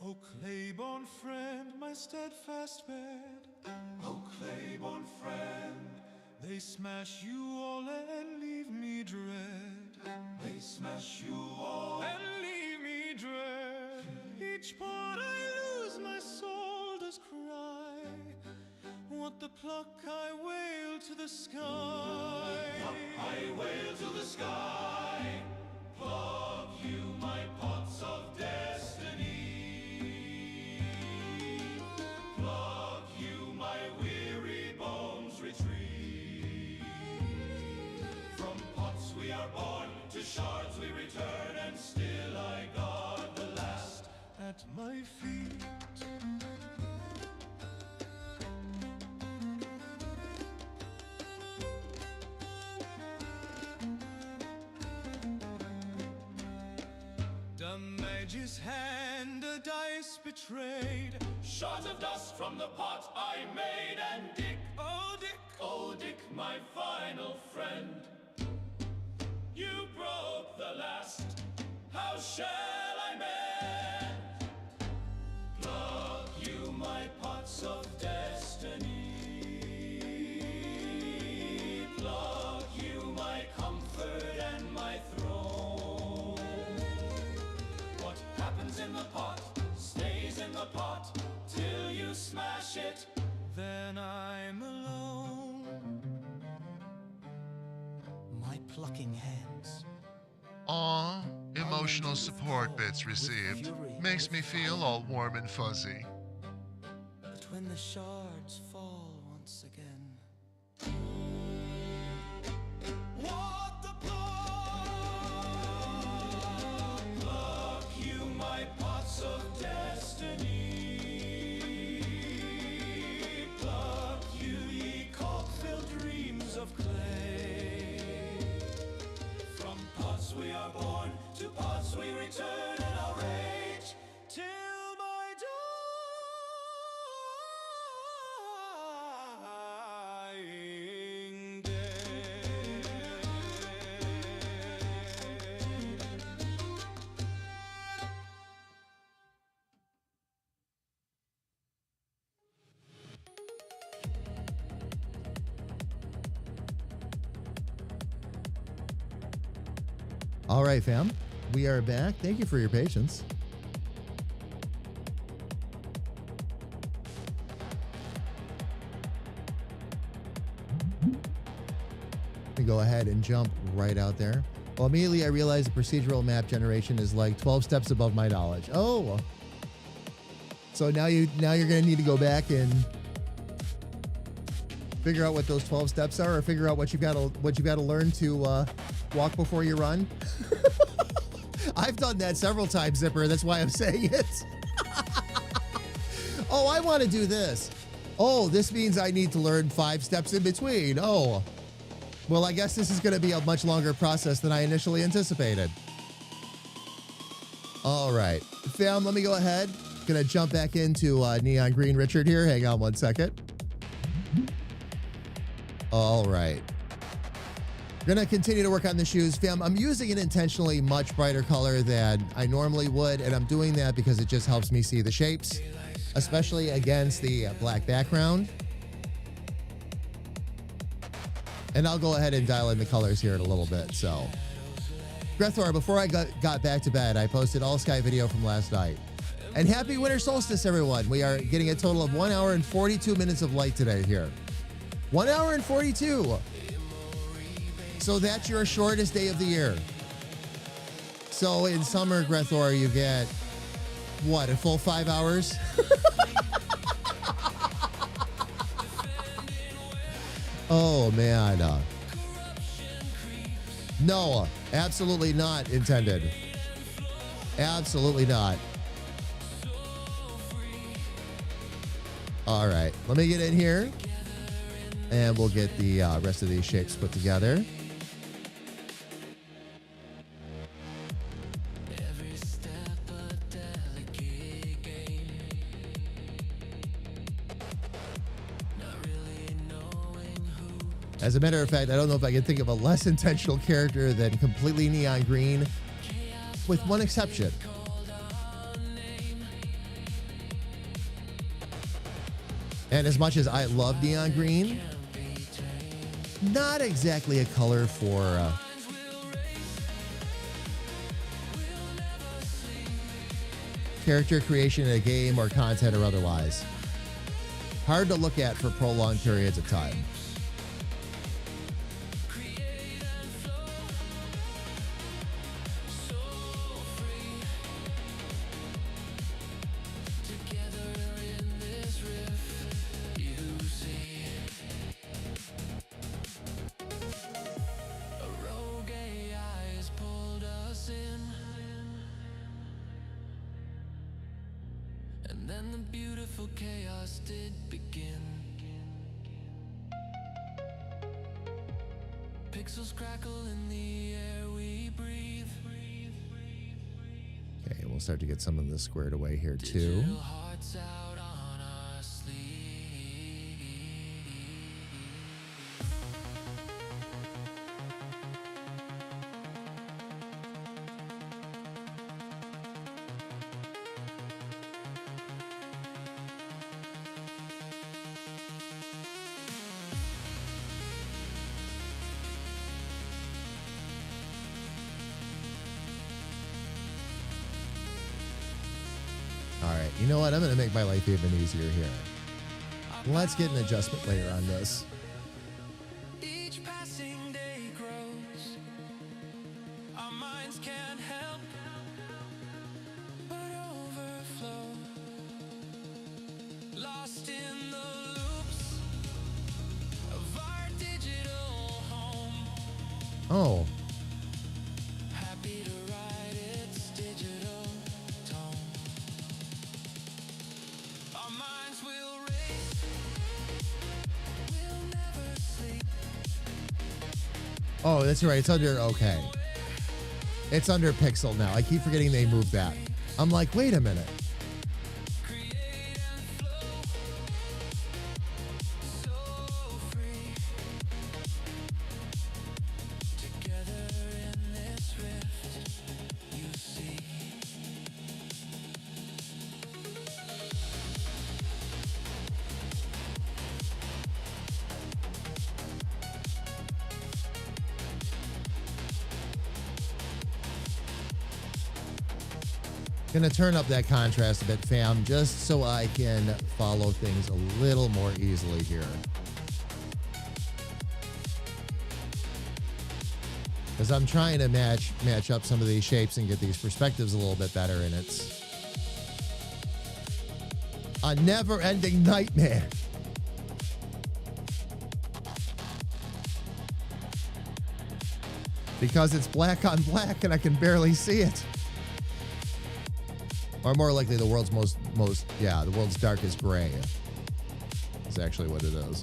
[SPEAKER 8] Oh, Claiborne friend, my steadfast bed. Oh, Claiborne friend, they smash you all and leave me dread. They smash you all and leave me dread. Each part I lose, my soul does cry. What the pluck I wail to the sky. I wail to the sky. Pluck you my pots of destiny. Pluck you my weary bones retreat. From pots we are born, to shards we return, and still I guard the last at my feet. The mage's hand a dice betrayed. Shards of dust from the pot I made, and Dick, oh Dick, oh Dick, my final friend, you broke the last. How shall I mend? Pluck you my pots of destiny. Pluck you my comfort and my throne. What happens in the pot stays in the pot till you smash it. Then I'm alone. My plucking hands.
[SPEAKER 9] Aw, emotional support bits received. Makes me feel all warm and fuzzy.
[SPEAKER 8] But when the shards fall once again, Walk the block, pluck you my pots of destiny. Pluck you ye cock-filled dreams of clay. From pots we are born, to pots we return, and I'll rage till my dying day.
[SPEAKER 2] All right, fam. We are back. Thank you for your patience. Let me go ahead and jump right out there. Well, immediately I realized the procedural map generation is like 12 steps above my knowledge. Oh. So now you're going to need to go back and figure out what those 12 steps are, or figure out what you've got to learn to walk before you run. I've done that several times, Zipper. That's why I'm saying it. Oh, I want to do this. Oh, this means I need to learn 5 steps in between. Oh, well, I guess this is going to be a much longer process than I initially anticipated. All right, fam, let me go ahead. Going to jump back into Neon Green Richard here. Hang on one second. All right. Gonna continue to work on the shoes, fam. I'm using an intentionally much brighter color than I normally would, and I'm doing that because it just helps me see the shapes, especially against the black background. And I'll go ahead and dial in the colors here in a little bit. So, Grethor, before I got back to bed, I posted all sky video from last night. And happy winter solstice, everyone. We are getting a total of 1 hour and 42 minutes of light today here. 1 hour and 42. So that's your shortest day of the year. So in summer, Grethor, you get, what, a full 5 hours? Oh, man. No, absolutely not intended. Absolutely not. All right, let me get in here, and we'll get the rest of these shapes put together. As a matter of fact, I don't know if I can think of a less intentional character than completely neon green, with one exception. And as much as I love neon green, not exactly a color for character creation in a game or content or otherwise. Hard to look at for prolonged periods of time. Okay, we'll start to get some of this squared away here too. All right, you know what? I'm going to make my life even easier here. Let's get an adjustment layer on this.
[SPEAKER 8] Each passing day grows. Our minds can't help but overflow. Lost in the loops of our
[SPEAKER 2] Oh.
[SPEAKER 8] Happy to write its digital tone. Our minds will race. We'll never sleep.
[SPEAKER 2] Oh, that's right. It's under, okay. It's under Pixel now. I keep forgetting they moved that. I'm like, wait a minute.
[SPEAKER 8] Create and flow. So free. Together in this rift, you see.
[SPEAKER 2] Gonna turn up that contrast a bit, fam, just so I can follow things a little more easily here. Because I'm trying to match up some of these shapes and get these perspectives a little bit better, and it's a never-ending nightmare. Because it's black on black and I can barely see it. Or more likely the world's the world's darkest gray is actually what it is.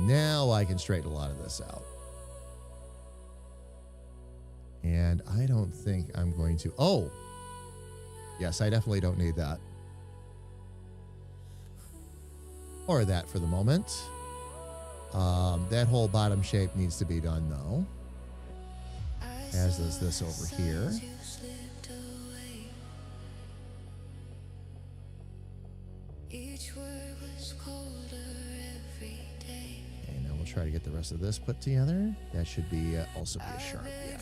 [SPEAKER 2] Now I can straighten a lot of this out. And I don't think I'm going to. Oh, yes, I definitely don't need that. Or that for the moment. That whole bottom shape needs to be done, though. As does this over here.
[SPEAKER 5] Each word was colder every day.
[SPEAKER 2] Okay, now we'll try to get the rest of this put together. That should be also be a sharp, yeah.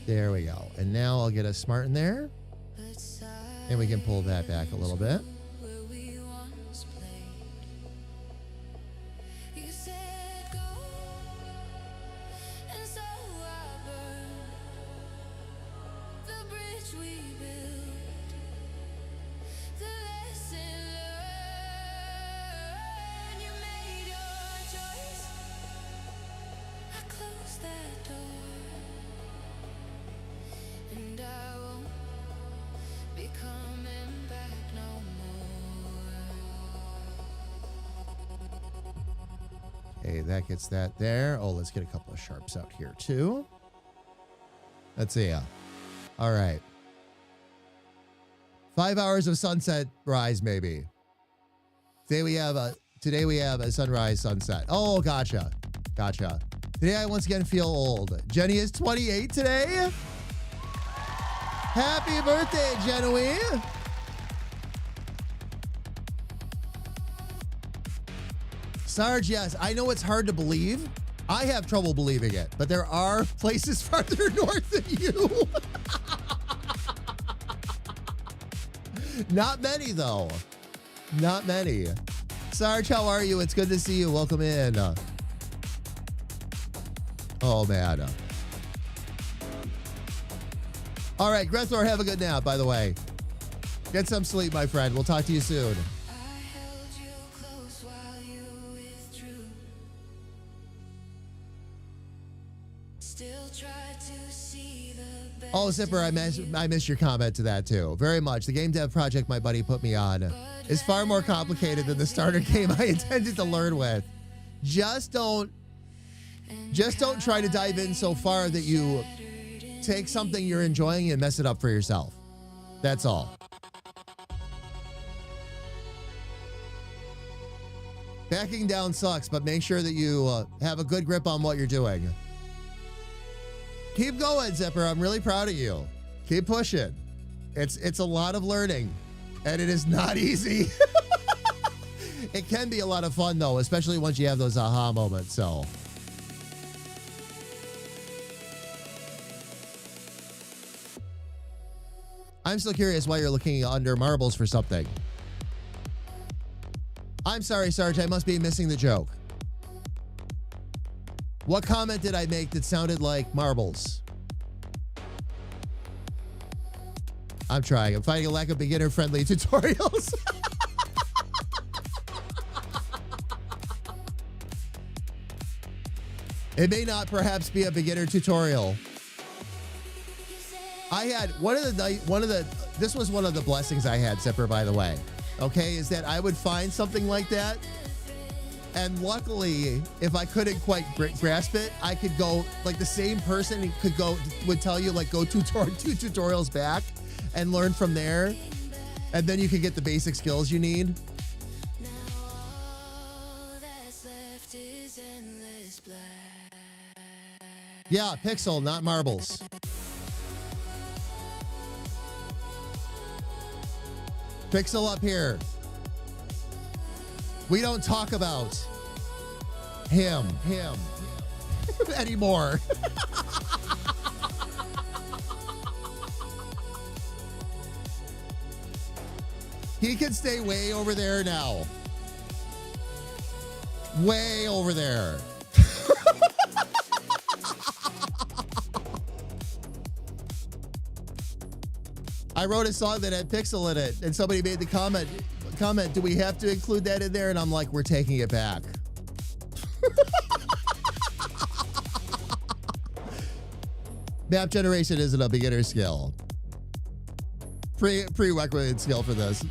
[SPEAKER 2] There we go. And now I'll get us smart in there. And we can pull that back a little bit. Okay, that gets that there. Oh, let's get a couple of sharps out here too. Let's see. All right. 5 hours of sunset rise, maybe. Today we have a sunrise, sunset. Oh, gotcha. Today I once again feel old. Jenny is 28 today. Happy birthday, Jenny. Sarge, yes, I know it's hard to believe. I have trouble believing it, but there are places farther north than you. Not many, though. Not many. Sarge, how are you? It's good to see you. Welcome in. Oh, man. All right, Grethor, have a good nap, by the way. Get some sleep, my friend. We'll talk to you soon. Oh, Zipper, I missed your comment to that too. Very much. The game dev project my buddy put me on is far more complicated than the starter game I intended to learn with. Just don't try to dive in so far that you take something you're enjoying and mess it up for yourself. That's all. Backing down sucks, but make sure that you have a good grip on what you're doing. Keep going, Zipper. I'm really proud of you. Keep pushing. It's a lot of learning, and it is not easy. It can be a lot of fun, though, especially once you have those aha moments, so. I'm still curious why you're looking under marbles for something. I'm sorry, Sarge. I must be missing the joke. What comment did I make that sounded like marbles? I'm trying. I'm finding a lack of beginner-friendly tutorials. It may not perhaps be a beginner tutorial. I had this was one of the blessings I had, Zipper, by the way. Okay, is that I would find something like that. And luckily, if I couldn't quite grasp it, I could go, like the same person would tell you, like, go two tutorials back and learn from there. And then you could get the basic skills you need. Yeah, pixel, not marbles. Pixel up here. We don't talk about him anymore. He can stay way over there now. Way over there. I wrote a song that had pixel in it, and somebody made the comment, do we have to include that in there? And I'm like, we're taking it back. Map generation isn't a beginner skill. Prerequisite skill for this.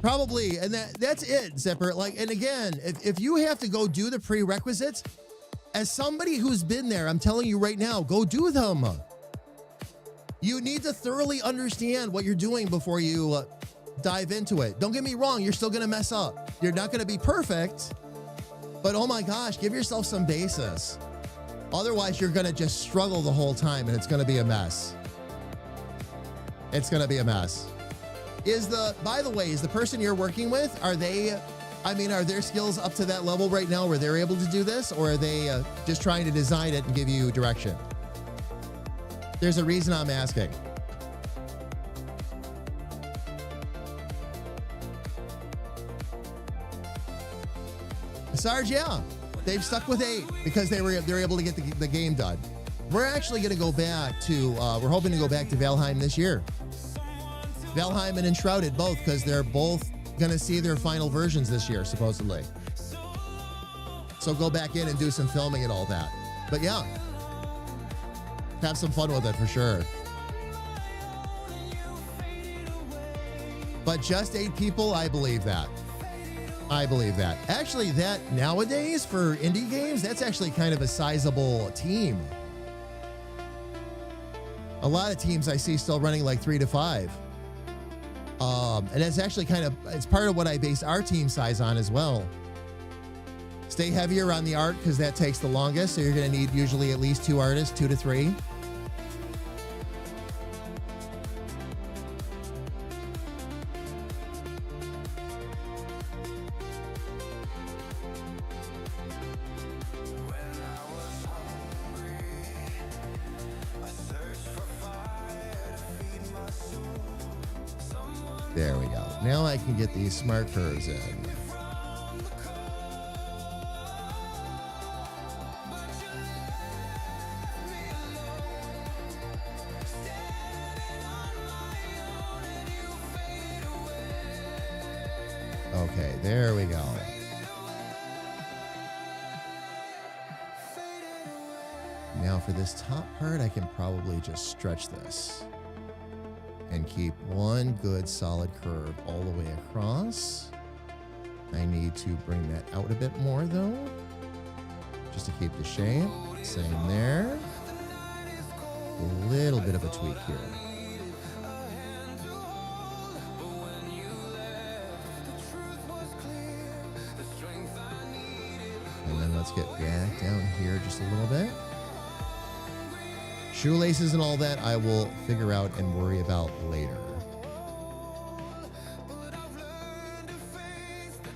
[SPEAKER 2] Probably, and that's it, Zipper. Like, and again, if you have to go do the prerequisites, as somebody who's been there, I'm telling you right now, go do them. You need to thoroughly understand what you're doing before you dive into it. Don't get me wrong, you're still gonna mess up. You're not gonna be perfect, but oh my gosh, give yourself some basis. Otherwise, you're gonna just struggle the whole time and it's gonna be a mess. It's gonna be a mess. By the way, is the person you're working with, are their skills up to that level right now where they're able to do this, or are they just trying to design it and give you direction? There's a reason I'm asking. Sarge, yeah, they've stuck with 8 because they're able to get the game done. We're actually going to go back to, we're hoping to go back to Valheim this year. Valheim and Enshrouded both, because they're both going to see their final versions this year, supposedly. So go back in and do some filming and all that. But yeah, have some fun with it for sure. But just 8 people, I believe that. I believe that. Actually, that nowadays for indie games, that's actually kind of a sizable team. A lot of teams I see still running like 3 to 5. And it's actually it's part of what I base our team size on as well. Stay heavier on the art because that takes the longest. So you're going to need usually at least 2 artists, 2 to 3. There we go. Now I can get these smart curves in. Okay, there we go. Now for this top part, I can probably just stretch this and keep one good solid curve all the way across. I need to bring that out a bit more though, just to keep the shape. Same there. A little bit of a tweak here. And then let's get back down here just a little bit. Shoelaces and all that I will figure out and worry about later.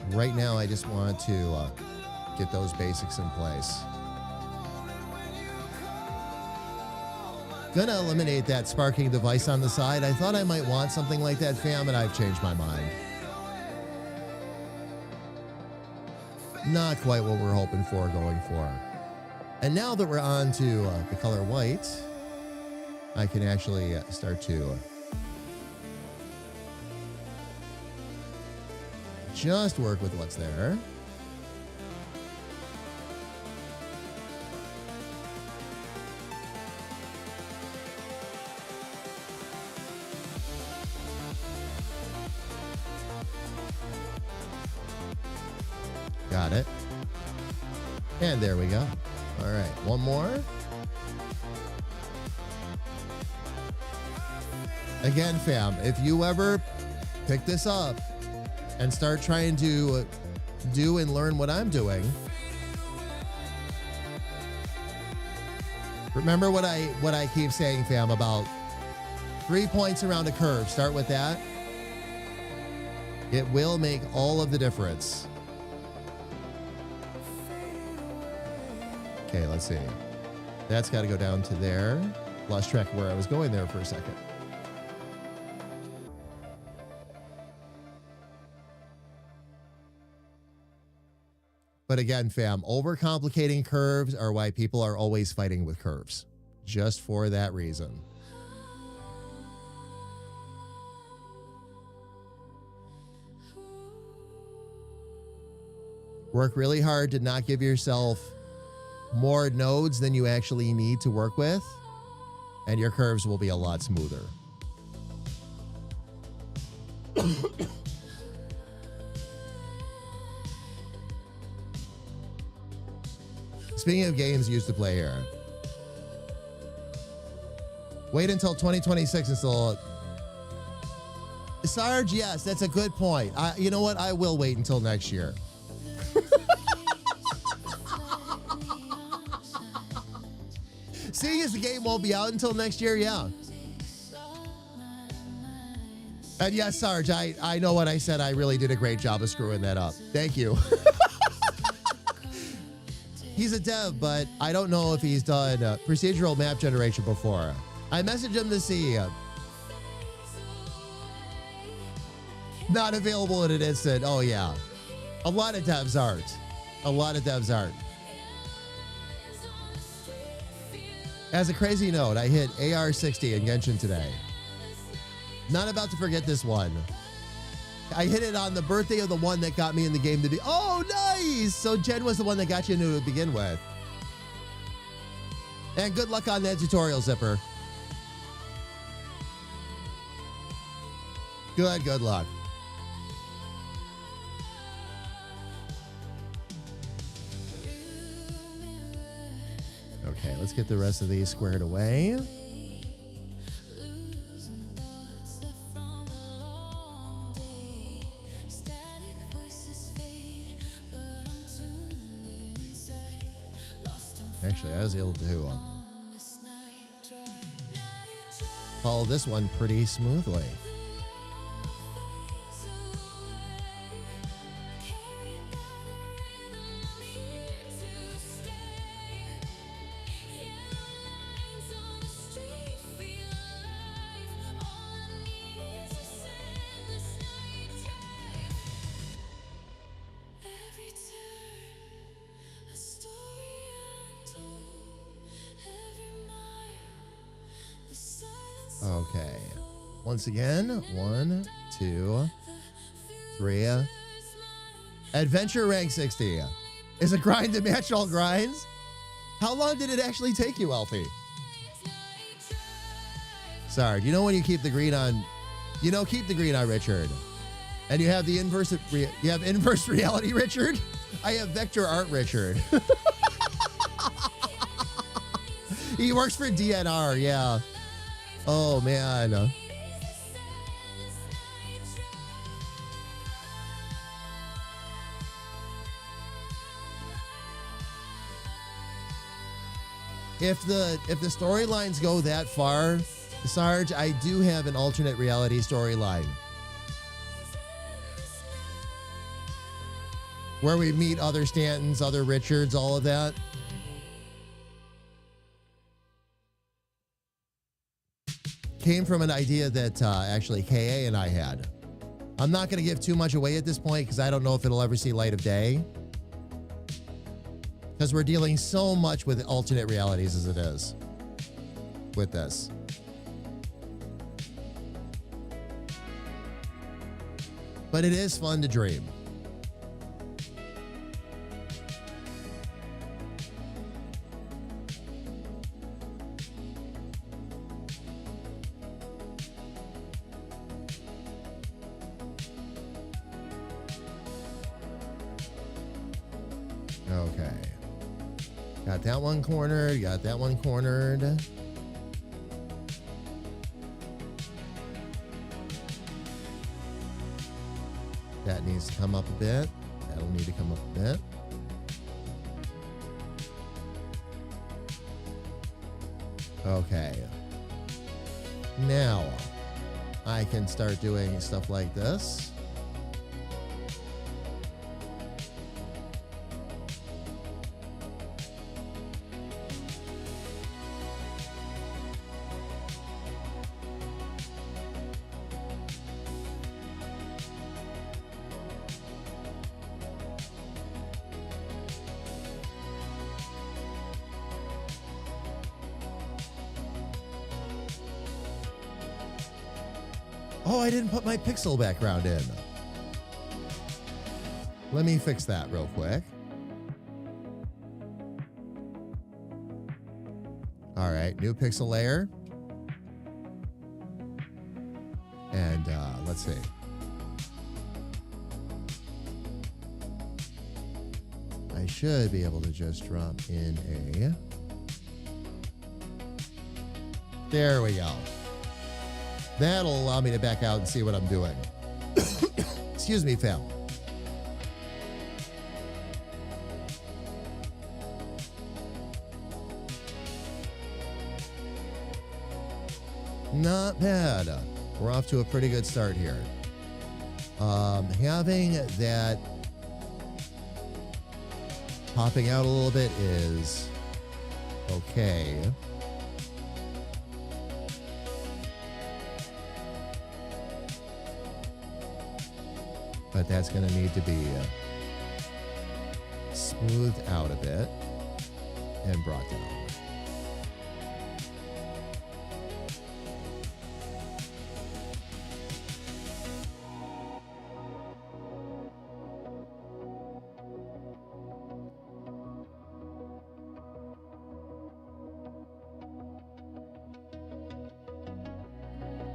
[SPEAKER 2] Right now, I just want to get those basics in place. gonna eliminate that sparking device on the side. I thought I might want something like that, fam, and I've changed my mind. Not quite what we're hoping for going for. And now that we're on to the color white, I can actually start to just work with what's there. Got it. And there we go. All right, one more. Again, fam, if you ever pick this up and start trying to do and learn what I'm doing, remember what I keep saying, fam, about 3 points around a curve. Start with that. It will make all of the difference. Okay, let's see. That's got to go down to there. Lost track of where I was going there for a second. But again, fam, overcomplicating curves are why people are always fighting with curves. Just for that reason. Work really hard to not give yourself more nodes than you actually need to work with, and your curves will be a lot smoother. Speaking of games used to play here, wait until 2026 until Sarge. Yes, that's a good point. You know what? I will wait until next year. Seeing as the game won't be out until next year, yeah. And yes, Sarge, I know what I said. I really did a great job of screwing that up. Thank you. He's a dev, but I don't know if he's done procedural map generation before. I messaged him to see. Not available in an instant. Oh, yeah. A lot of devs aren't. A lot of devs aren't. As a crazy note, I hit AR60 in Genshin today. Not about to forget this one. I hit it on the birthday of the one that got me in the game to be. Oh, nice! So Jen was the one that got you into it to begin with. And good luck on that tutorial, Zipper. Good luck. Okay, let's get the rest of these squared away. Actually, I was able to follow this one pretty smoothly. Okay. Once again, 1, 2, 3. Adventure rank 60. Is a grind to match all grinds? How long did it actually take you, Alfie? Sorry, you know when you keep the green on, keep the green on Richard. And you have the inverse, you have inverse reality Richard? I have vector art Richard. He works for DNR, yeah. Oh, man. If the storylines go that far, Sarge, I do have an alternate reality storyline where we meet other Stantons, other Richards, all of that. came from an idea that actually KA and I had. I'm not going to give too much away at this point because I don't know if it'll ever see light of day. Because we're dealing so much with alternate realities as it is with this. But it is fun to dream. Okay. Got that one cornered. Got that one cornered. That needs to come up a bit. That'll need to come up a bit. Okay. Now, I can start doing stuff like this. Oh, I didn't put my pixel background in. Let me fix that real quick. All right, new pixel layer. And let's see. I should be able to just drop in a... There we go. That'll allow me to back out and see what I'm doing. Excuse me, fam. Not bad. We're off to a pretty good start here. Having that popping out a little bit is okay. But that's going to need to be smoothed out a bit and brought down.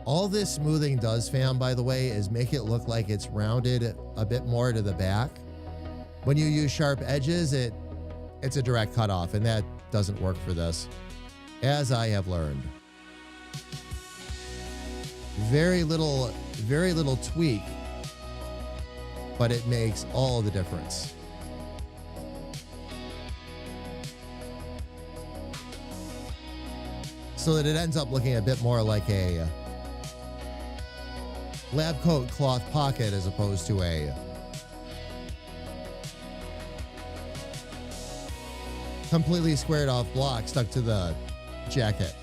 [SPEAKER 2] All this smoothing does, fam, by the way, is make it look like it's rounded a bit more to the back. When you use sharp edges, it's a direct cutoff, and that doesn't work for this, as I have learned. Very little tweak, but it makes all the difference. So that it ends up looking a bit more like a lab coat cloth pocket as opposed to a completely squared off block stuck to the jacket.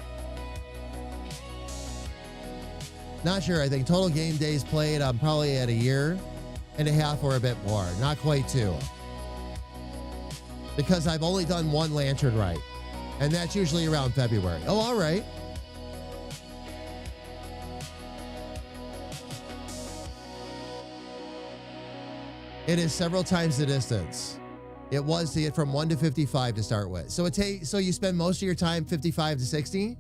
[SPEAKER 2] Not sure. I think total game days played, I'm probably at 1.5 years or a bit more. Not quite 2. Because I've only done one lantern right. And that's usually around February. Oh, all right. It is several times the distance. It was to get from 1 to 55 to start with. So so you spend most of your time 55 to 60,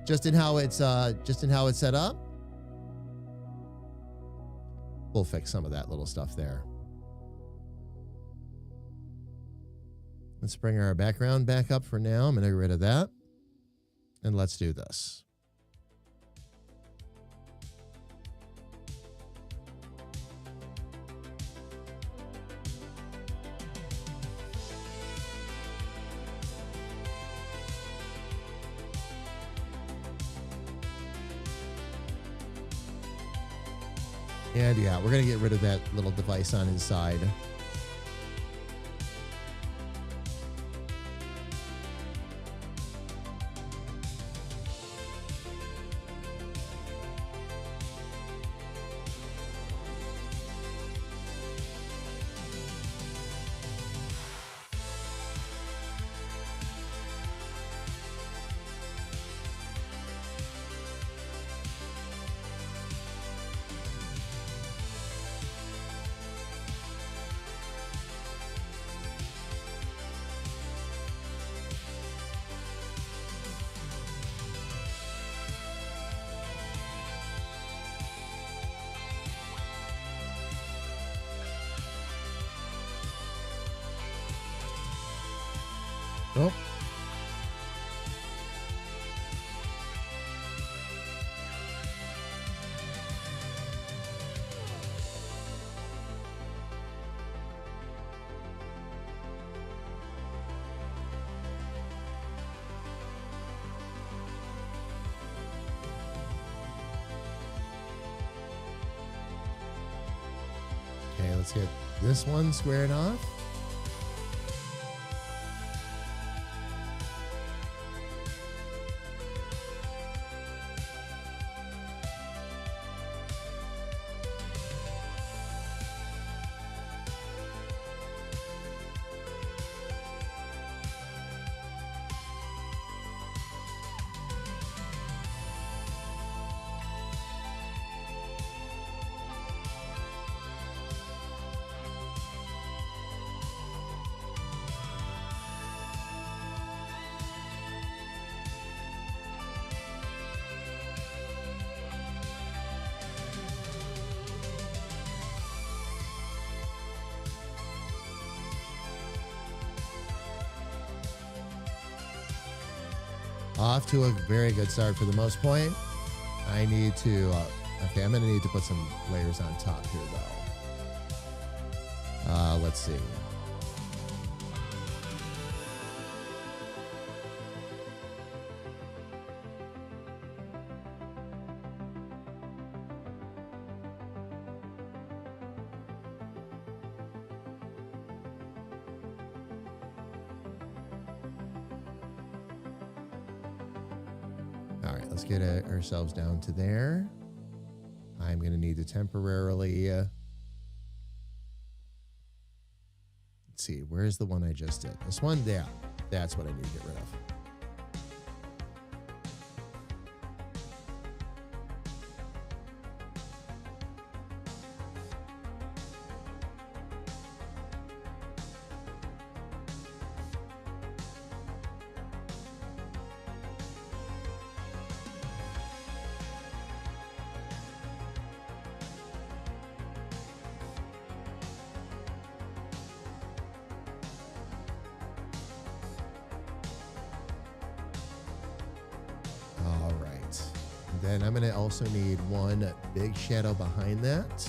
[SPEAKER 2] just in how it's set up. We'll fix some of that little stuff there. Let's bring our background back up for now. I'm going to get rid of that, and let's do this. And yeah, we're going to get rid of that little device on his side. Oh. Okay, let's get this one squared off. Off to a very good start for the most point. I need to, okay, I'm going to need to put some layers on top here, though. Let's see. All right, let's get ourselves down to there. I'm going to need to temporarily, let's see, where's the one I just did? This one? Yeah, that's what I need to get rid of. All right. Then I'm going to also need one big shadow behind that.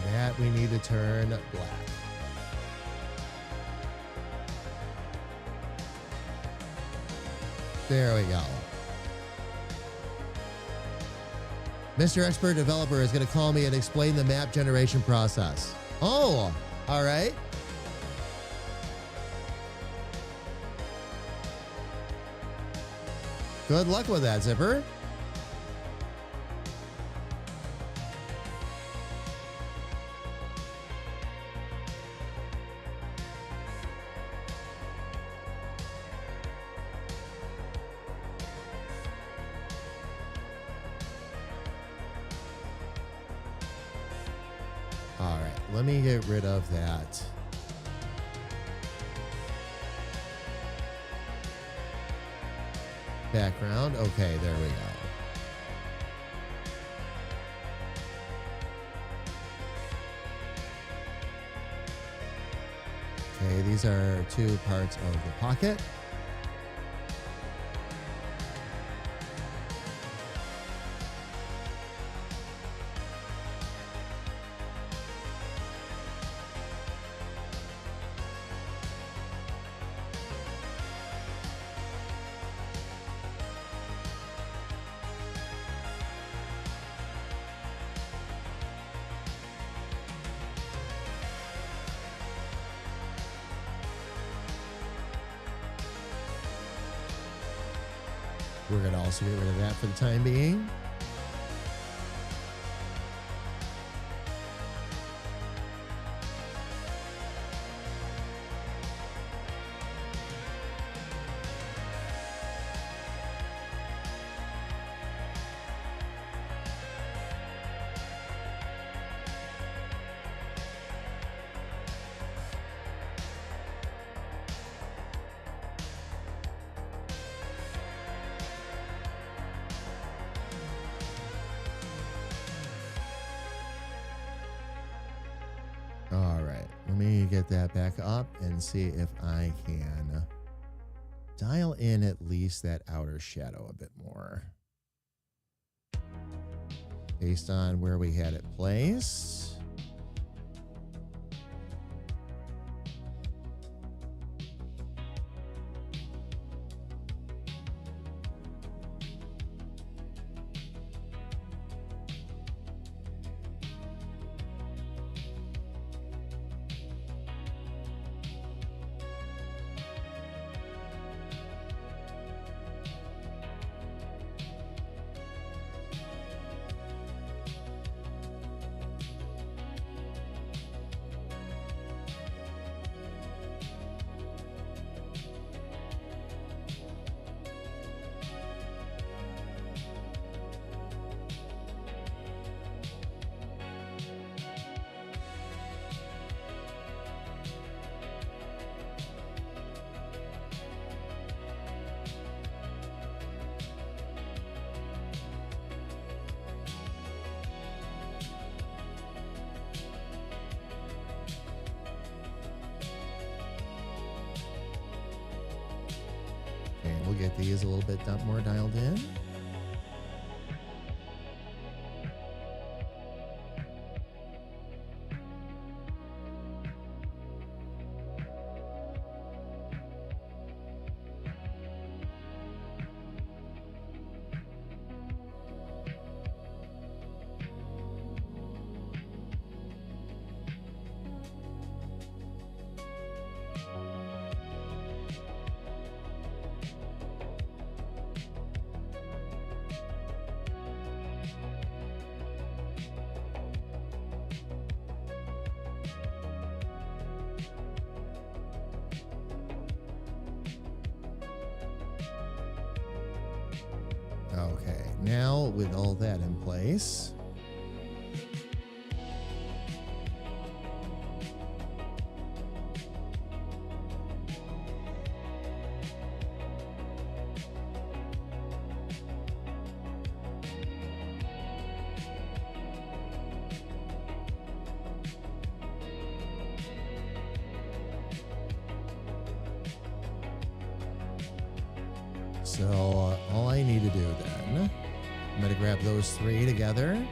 [SPEAKER 2] That we need to turn black. There we go. Mr. Expert Developer is going to call me and explain the map generation process. Oh, all right. Good luck with that, Zipper. All right, let me get rid of that. Background. Okay, there we go. Okay, these are two parts of the pocket. We're going to also get rid of that for the time being. All right, let me get that back up and see if I can dial in at least that outer shadow a bit more. Based on where we had it placed. Okay, we'll get these a little bit more dialed in. Okay, now with all that in place, so all I need to do then, I'm going to grab those three together. And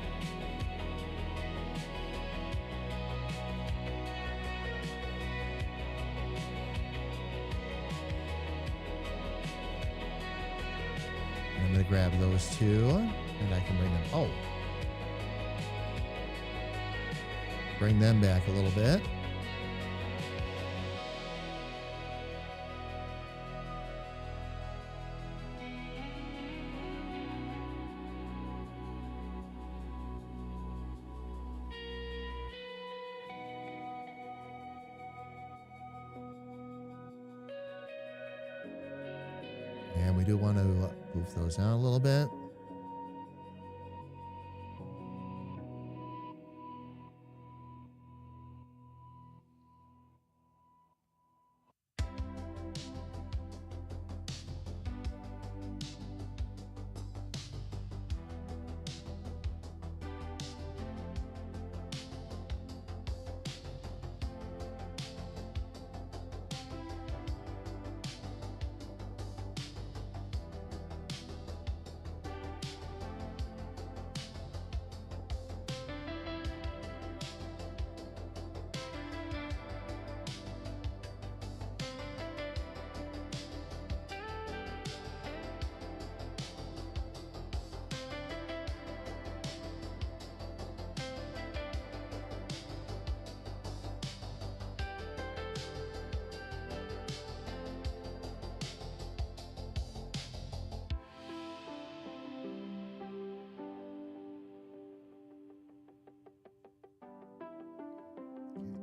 [SPEAKER 2] I'm going to grab those two, and I can bring them, bring them back a little bit. And we do want to move those out a little bit.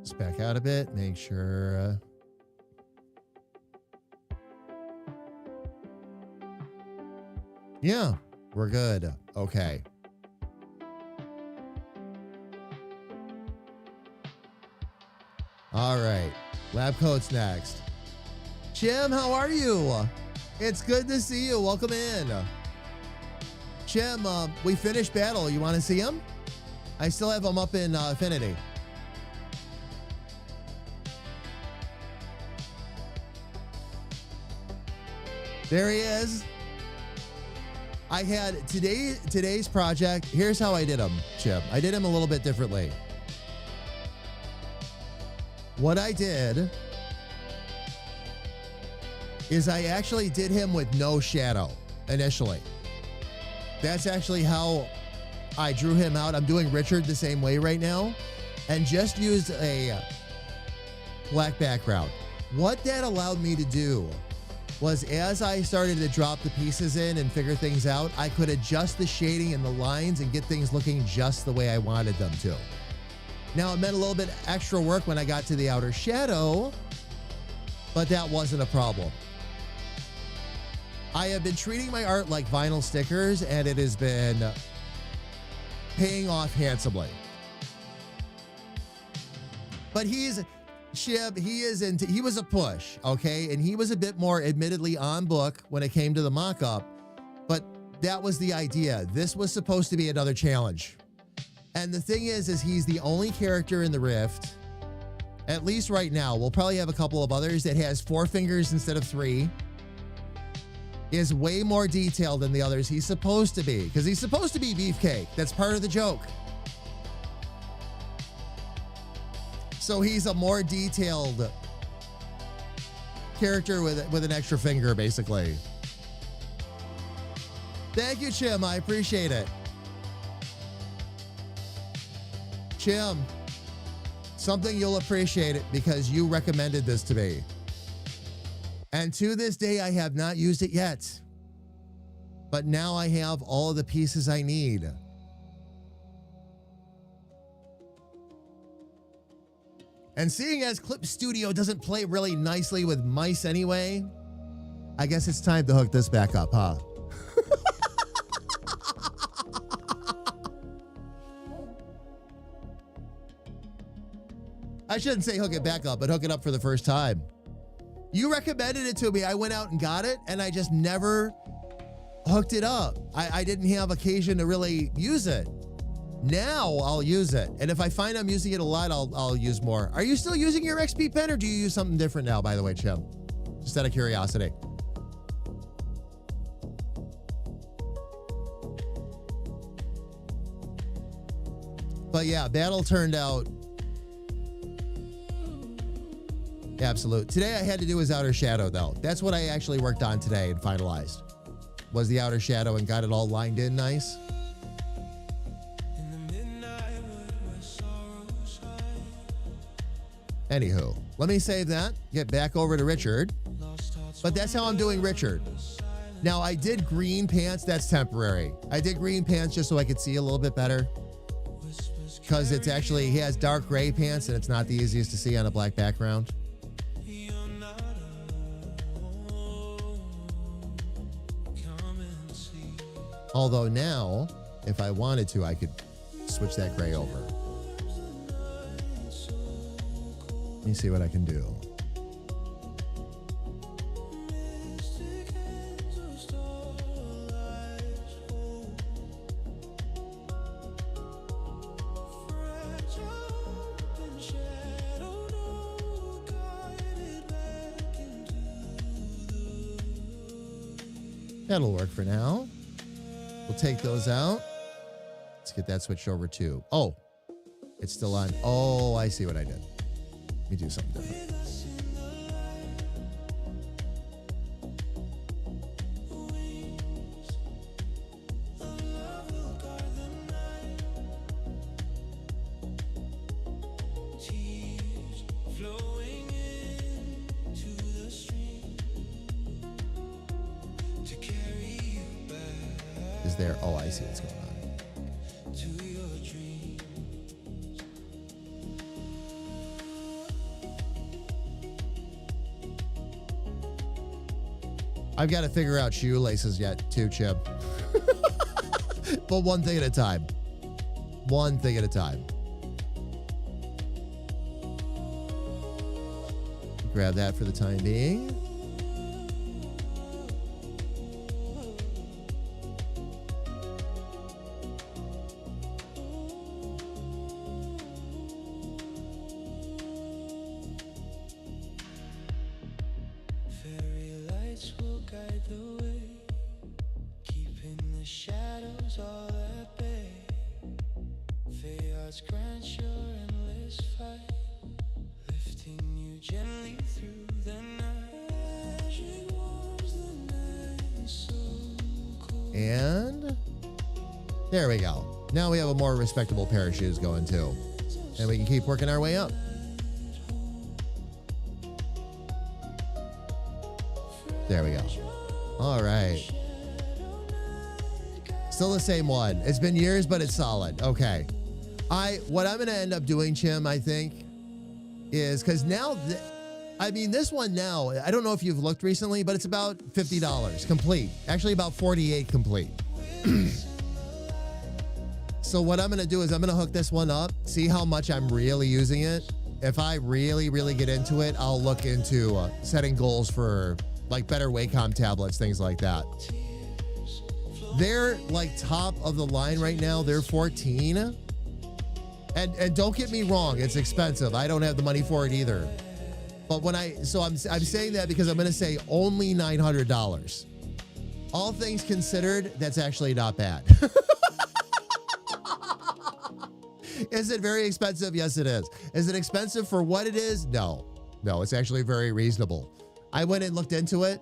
[SPEAKER 2] Let's back out a bit, make sure. Yeah, we're good. Okay. All right. Lab coat's next. Jim, how are you? It's good to see you. Welcome in. Jim, we finished battle. You want to see him? I still have him up in Affinity. There he is. I had today's project. Here's how I did him, Chip. I did him a little bit differently. What I did is I actually did him with no shadow initially. That's actually how I drew him out. I'm doing Richard the same way right now and just used a black background. What that allowed me to do was as I started to drop the pieces in and figure things out, I could adjust the shading and the lines and get things looking just the way I wanted them to. Now, it meant a little bit extra work when I got to the outer shadow, but that wasn't a problem. I have been treating my art like vinyl stickers, and it has been paying off handsomely. But Shib, he was a push, okay? And he was a bit more admittedly on book when it came to the mock-up, but that was the idea. This was supposed to be another challenge. And the thing is he's the only character in the Rift, at least right now. We'll probably have a couple of others that has 4 fingers instead of 3. Is way more detailed than the others. He's supposed to be, because he's supposed to be beefcake. That's part of the joke. So he's a more detailed character with an extra finger, basically. Thank you, Chim. I appreciate it. Chim, something you'll appreciate it because you recommended this to me. And to this day, I have not used it yet. But now I have all of the pieces I need. And seeing as Clip Studio doesn't play really nicely with mice anyway, I guess it's time to hook this back up, huh? I shouldn't say hook it back up, but hook it up for the first time. You recommended it to me. I went out and got it, and I just never hooked it up. I didn't have occasion to really use it. Now I'll use it. And if I find I'm using it a lot, I'll use more. Are you still using your XP pen, or do you use something different now, by the way, Chim? Just out of curiosity. But yeah, battle turned out absolute. Today I had to do his outer shadow, though. That's what I actually worked on today and finalized. Was the outer shadow and got it all lined in nice. Anywho, let me save that, get back over to Richard. But that's how I'm doing Richard. Now, I did green pants. That's temporary. I did green pants just so I could see a little bit better. Because it's actually, he has dark gray pants and it's not the easiest to see on a black background. Although now, if I wanted to, I could switch that gray over. Let me see what I can do. That'll work for now. We'll take those out. Let's get that switched over to, oh, it's still on. Oh, I see what I did. Let me do something different. Is there? Oh, I see what's going on. I've got to figure out shoelaces yet too, Chip. But one thing at a time. One thing at a time. Grab that for the time being.
[SPEAKER 8] Fairy lights will guide the way, keeping the shadows all at bay. Feyards grant your endless fight, lifting you gently through the night. Magic warms the night so cold.
[SPEAKER 2] And there we go. Now we have a more respectable pair of shoes going too. And we can keep working our way up. There we go. All right. Still the same one. It's been years, but it's solid. Okay. What I'm going to end up doing, Chim, I think, is because now, this one now, I don't know if you've looked recently, but it's about $50 complete. Actually, about $48 complete. So what I'm going to do is I'm going to hook this one up, see how much I'm really using it. If I really, really get into it, I'll look into setting goals for like better Wacom tablets, things like that. They're like top of the line right now. They're 14. And don't get me wrong, it's expensive. I don't have the money for it either. But I'm saying that because I'm going to say only $900. All things considered, that's actually not bad. Is it very expensive? Yes, it is. Is it expensive for what it is? No. No, it's actually very reasonable. I went and looked into it.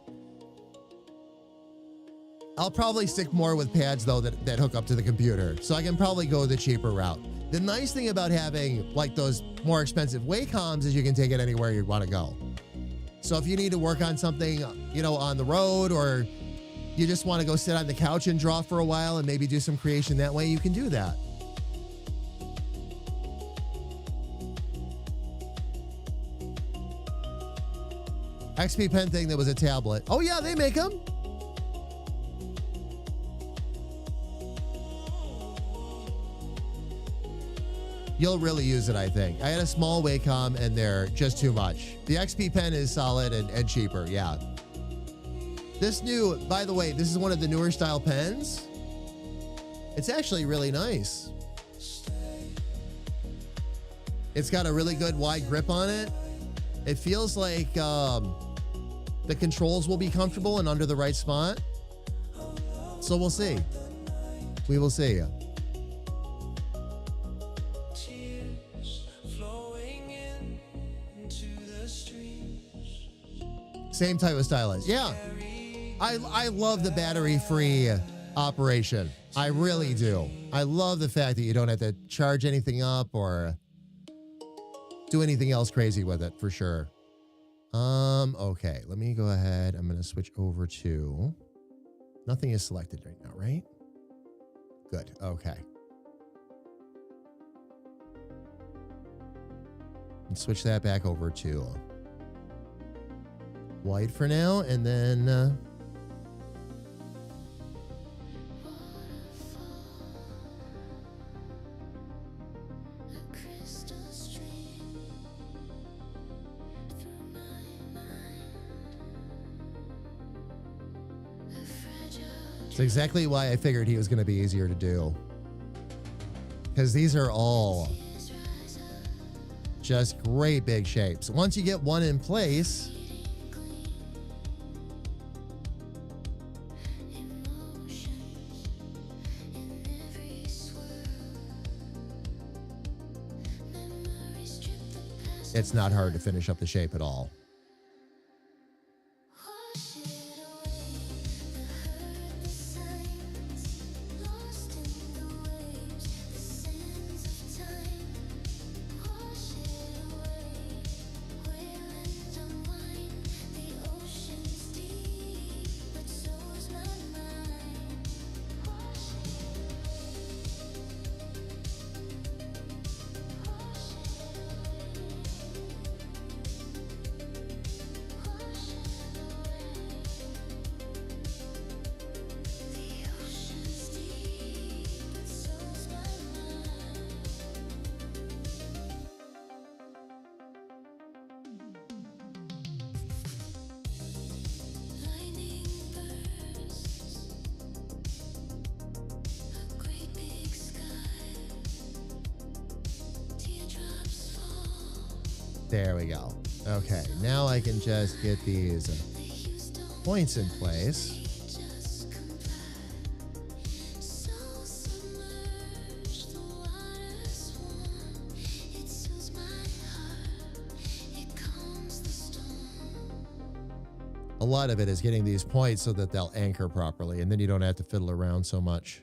[SPEAKER 2] I'll probably stick more with pads, though, that hook up to the computer. So I can probably go the cheaper route. The nice thing about having, like, those more expensive Wacoms is you can take it anywhere you want to go. So if you need to work on something, on the road, or you just want to go sit on the couch and draw for a while and maybe do some creation that way, you can do that. XP Pen thing that was a tablet. Oh, yeah, they make them. You'll really use it, I think. I had a small Wacom, and they're just too much. The XP Pen is solid and cheaper, yeah. By the way, this is one of the newer style pens. It's actually really nice. It's got a really good wide grip on it. It feels like the controls will be comfortable and under the right spot. So we'll see. We will see. Same type of stylus. Yeah. I love the battery-free operation. I really do. I love the fact that you don't have to charge anything up or do anything else crazy with it, for sure. Okay, let me go ahead. I'm going to switch over to... Nothing is selected right now, right? Good, okay. And switch that back over to white for now, and then... It's exactly why I figured he was going to be easier to do. Because these are all just great big shapes. Once you get one in place, it's not hard to finish up the shape at all. There we go. Okay, now I can just get these points in place. A lot of it is getting these points so that they'll anchor properly, and then you don't have to fiddle around so much.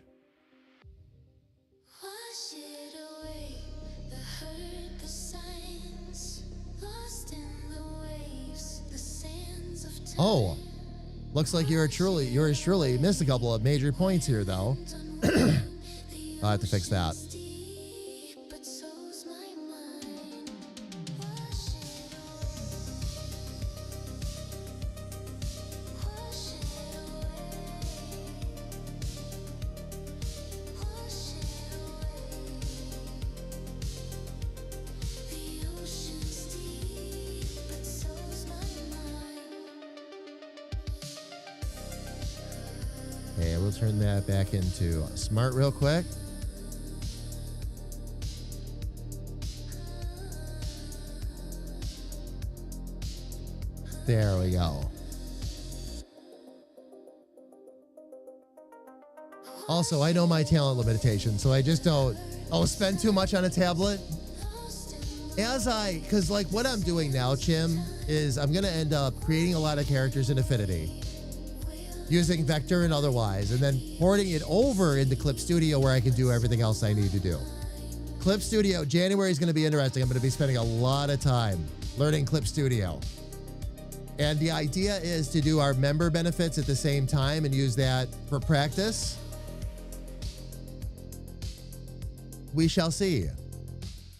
[SPEAKER 5] Wash it away, the hurt, the signs, lost in the waves, the sands of time.
[SPEAKER 2] Oh, looks like yours truly missed a couple of major points here, though. I'll have to fix that.
[SPEAKER 5] But so's my mind. Wash it
[SPEAKER 2] Okay, we'll turn that back into smart real quick. There we go. Also, I know my talent limitation, so I just don't spend too much on a tablet. Because like what I'm doing now, Chim, is I'm going to end up creating a lot of characters in Affinity, using Vector and otherwise, and then porting it over into Clip Studio where I can do everything else I need to do. Clip Studio, January is going to be interesting. I'm going to be spending a lot of time learning Clip Studio. And the idea is to do our member benefits at the same time and use that for practice. We shall see.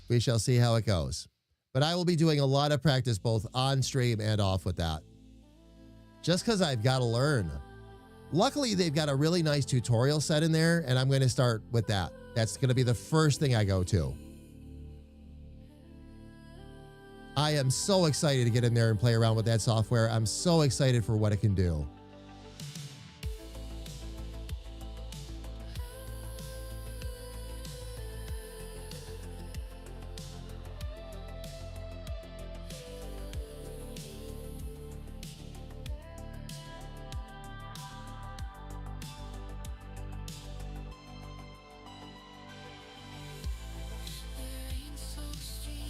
[SPEAKER 2] We shall see how it goes. But I will be doing a lot of practice both on stream and off with that. Just because I've got to learn. Luckily, they've got a really nice tutorial set in there, and I'm going to start with that. That's going to be the first thing I go to. I am so excited to get in there and play around with that software. I'm so excited for what it can do.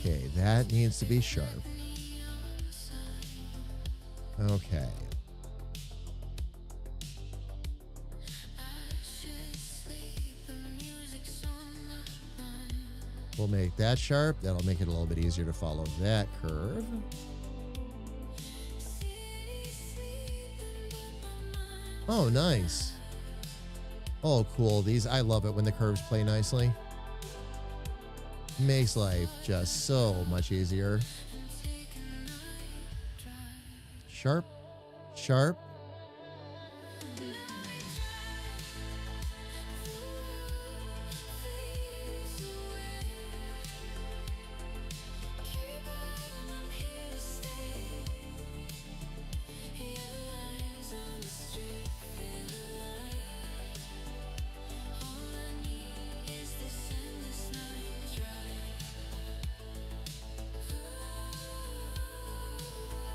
[SPEAKER 2] Okay, that needs to be sharp. Okay. We'll make that sharp. That'll make it a little bit easier to follow that curve. Oh, nice. Oh, cool. These, I love it when the curves play nicely. Makes life just so much easier. Sharp, sharp.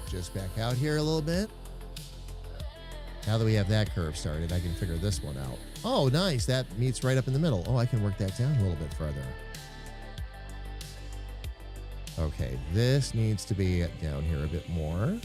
[SPEAKER 2] Just back out here a little bit. Now that we have that curve started, I can figure this one out. Oh, nice. That meets right up in the middle. Oh, I can work that down a little bit further. Okay, this needs to be down here a bit more.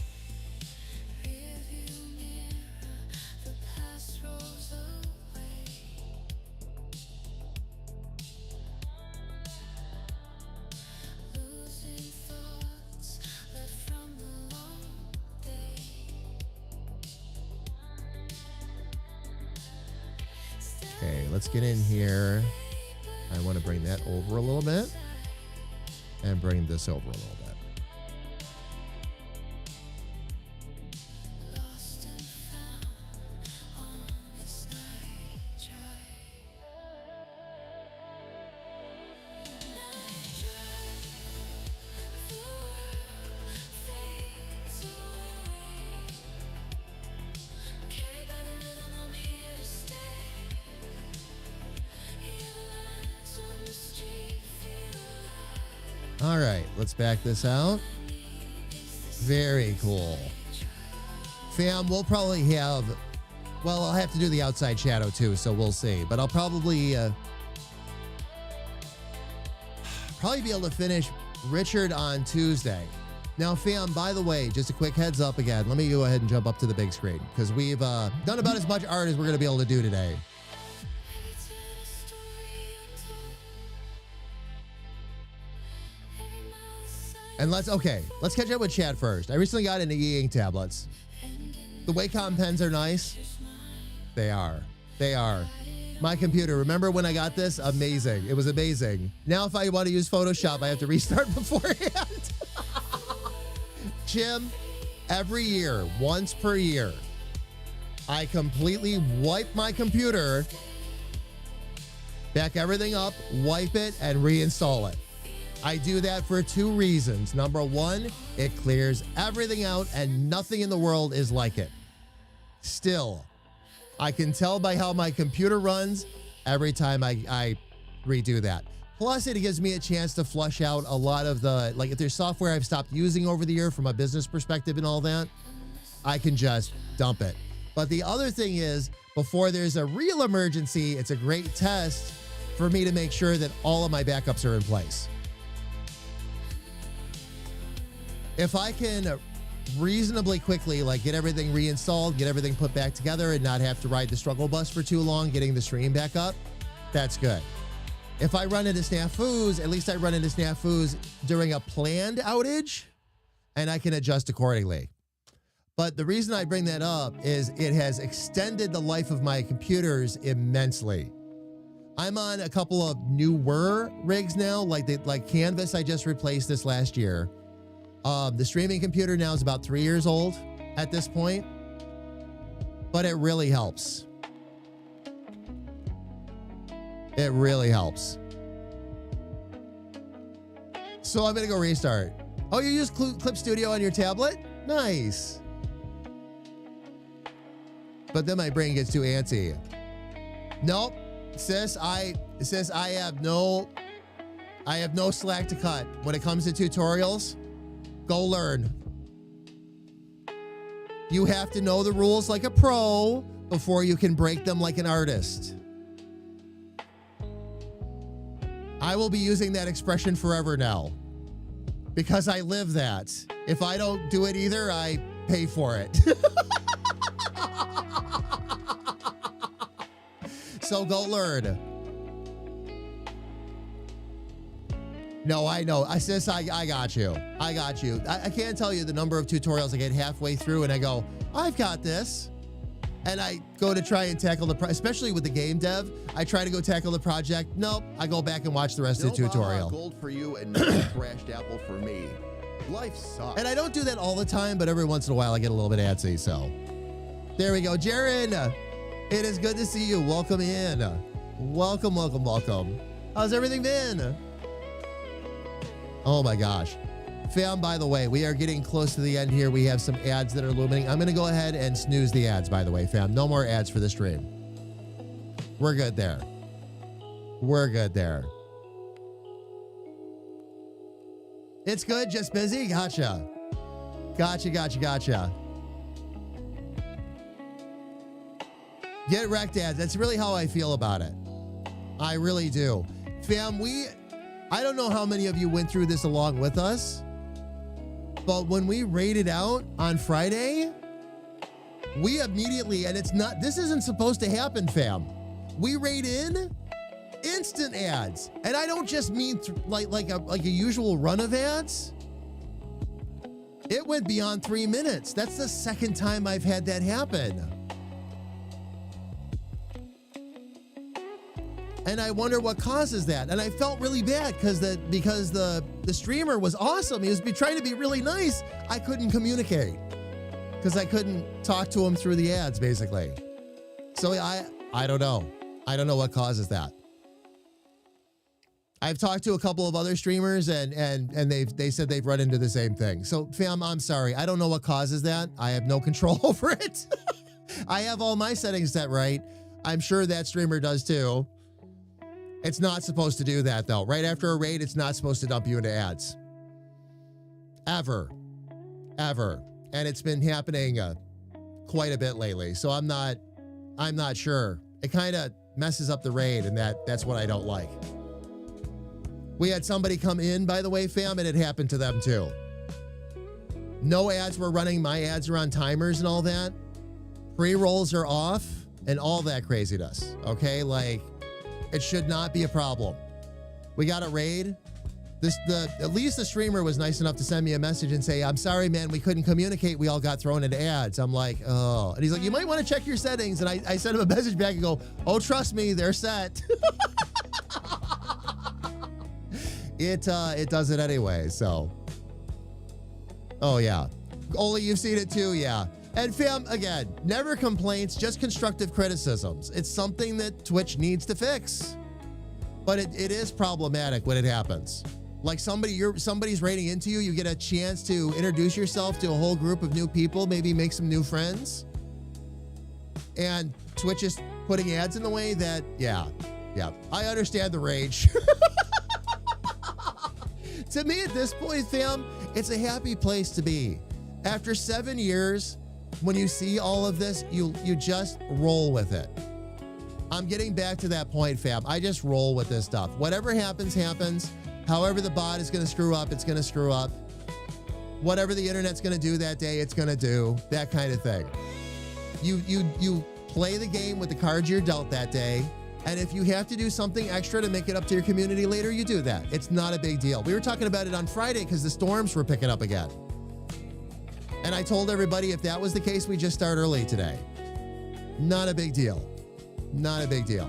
[SPEAKER 2] Okay, let's get in here. I want to bring that over a little bit and bring this over a little bit. All right, let's back this out. Very cool. Fam, we'll probably have, well, I'll have to do the outside shadow too, so we'll see. But I'll probably be able to finish Richard on Tuesday. Now, fam, by the way, just a quick heads up again. Let me go ahead and jump up to the big screen because we've done about as much art as we're going to be able to do today. And let's catch up with chat first. I recently got into e-ink tablets. The Wacom pens are nice. They are. My computer, remember when I got this? Amazing. It was amazing. Now if I want to use Photoshop, I have to restart beforehand. Jim, every year, once per year, I completely wipe my computer, back everything up, wipe it, and reinstall it. I do that for two reasons. Number one, it clears everything out and nothing in the world is like it. Still, I can tell by how my computer runs every time I redo that. Plus, it gives me a chance to flush out a lot of the, like if there's software I've stopped using over the year from a business perspective and all that, I can just dump it. But the other thing is, before there's a real emergency, it's a great test for me to make sure that all of my backups are in place. If I can reasonably quickly get everything reinstalled, get everything put back together and not have to ride the struggle bus for too long getting the stream back up, that's good. If I run into snafus, at least I run into snafus during a planned outage and I can adjust accordingly. But the reason I bring that up is it has extended the life of my computers immensely. I'm on a couple of newer rigs now, like Canvas. I just replaced this last year. The streaming computer now is about 3 years old at this point, but it really helps. It really helps. So I'm going to go restart. Oh, you use Clip Studio on your tablet? Nice. But then my brain gets too antsy. Nope. Sis, I have no slack to cut when it comes to tutorials. Go learn. You have to know the rules like a pro before you can break them like an artist. I will be using that expression forever now because I live that. If I don't do it either, I pay for it. So go learn. No, I know. I got you. I can't tell you the number of tutorials I get halfway through and I go, I've got this. And I go to try and tackle especially with the game dev, I try to go tackle the project. Nope, I go back and watch the rest of the tutorial.
[SPEAKER 4] Gold for you and no crashed apple for me. Life sucks.
[SPEAKER 2] And I don't do that all the time, but every once in a while I get a little bit antsy, so. There we go. Jaron, it is good to see you. Welcome in. Welcome. How's everything been? Oh my gosh. Fam, by the way, we are getting close to the end here. We have some ads that are looming. I'm going to go ahead and snooze the ads, by the way, fam. No more ads for the stream. We're good there. It's good, just busy? Gotcha. Get wrecked ads. That's really how I feel about it. I really do. Fam, I don't know how many of you went through this along with us, but when we rated out on Friday, we immediately, and this isn't supposed to happen, fam. We rate in instant ads. And I don't just mean like a usual run of ads. It went beyond 3 minutes. That's the second time I've had that happen. And I wonder what causes that. And I felt really bad because the streamer was awesome. He was trying to be really nice. I couldn't communicate because I couldn't talk to him through the ads, basically. So I don't know. I don't know what causes that. I've talked to a couple of other streamers and they said they've run into the same thing. So fam, I'm sorry. I don't know what causes that. I have no control over it. I have all my settings set right. I'm sure that streamer does too. It's not supposed to do that though. Right after a raid, it's not supposed to dump you into ads. Ever. ever. And it's been happening quite a bit lately. So I'm not sure. It kind of messes up the raid, and that's what I don't like. We had somebody come in, by the way, fam, and it happened to them too. No ads were running. My ads are on timers and all that. Pre-rolls are off and all that craziness. Okay, like it should not be a problem. We got a raid. At least the streamer was nice enough to send me a message and say, "I'm sorry, man, we couldn't communicate. We all got thrown into ads." I'm like, oh. And he's like, "You might want to check your settings." And I sent him a message back and go, "Oh, trust me, they're set." It does it anyway, so. Oh, yeah. Oli, you've seen it too, yeah. And fam, again, never complaints, just constructive criticisms. It's something that Twitch needs to fix. But it is problematic when it happens. Like somebody's raiding into you, you get a chance to introduce yourself to a whole group of new people, maybe make some new friends. And Twitch is putting ads in the way that, yeah. I understand the rage. To me, at this point, fam, it's a happy place to be. After 7 years, when you see all of this, you just roll with it. I'm getting back to that point, fam. I just roll with this stuff. Whatever happens, happens. However the bot is going to screw up, it's going to screw up. Whatever the internet's going to do that day, it's going to do. That kind of thing. You play the game with the cards you're dealt that day. And if you have to do something extra to make it up to your community later, you do that. It's not a big deal. We were talking about it on Friday because the storms were picking up again. And I told everybody if that was the case, we just start early today. Not a big deal. Not a big deal.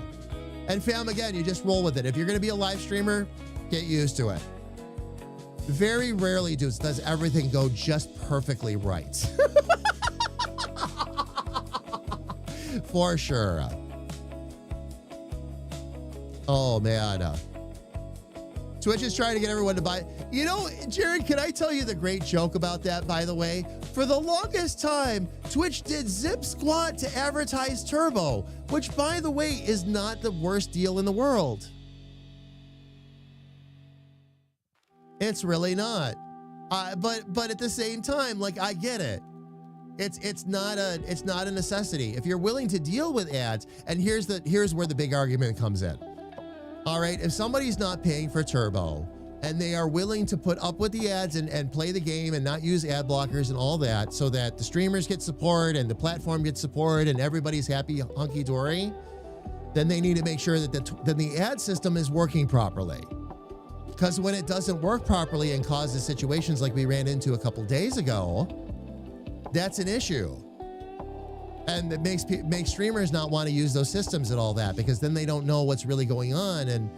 [SPEAKER 2] And fam, again, you just roll with it. If you're going to be a live streamer, get used to it. Very rarely does everything go just perfectly right. For sure. Oh, man. Twitch is trying to get everyone to buy. You know, Jared, can I tell you the great joke about that, by the way? For the longest time, Twitch did Zip Squat to advertise Turbo, which, by the way, is not the worst deal in the world. It's really not. But at the same time, like, I get it. It's not a necessity. If you're willing to deal with ads, and here's where the big argument comes in. All right, if somebody's not paying for Turbo and they are willing to put up with the ads and play the game and not use ad blockers and all that so that the streamers get support and the platform gets support and everybody's happy hunky-dory, then they need to make sure that the ad system is working properly. Because when it doesn't work properly and causes situations like we ran into a couple days ago, that's an issue. And it makes streamers not want to use those systems and all that because then they don't know what's really going on. And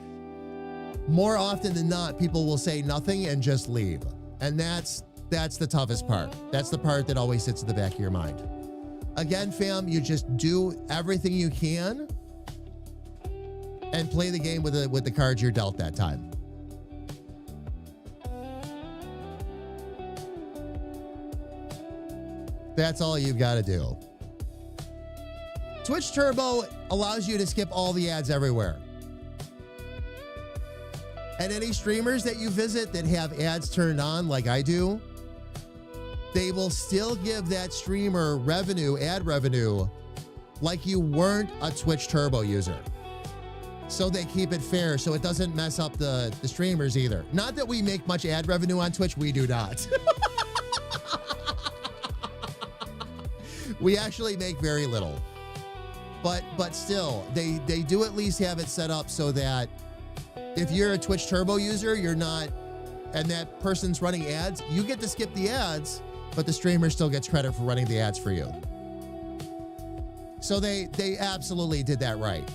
[SPEAKER 2] more often than not, people will say nothing and just leave. And that's the toughest part. That's the part that always sits in the back of your mind. Again, fam, you just do everything you can and play the game with the cards you're dealt that time. That's all you've got to do. Twitch Turbo allows you to skip all the ads everywhere. And any streamers that you visit that have ads turned on like I do, they will still give that streamer revenue, ad revenue, like you weren't a Twitch Turbo user. So they keep it fair so it doesn't mess up the streamers either. Not that we make much ad revenue on Twitch, we do not. We actually make very little. But still, they do at least have it set up so that if you're a Twitch Turbo user, you're not, and that person's running ads, you get to skip the ads, but the streamer still gets credit for running the ads for you. So they absolutely did that right.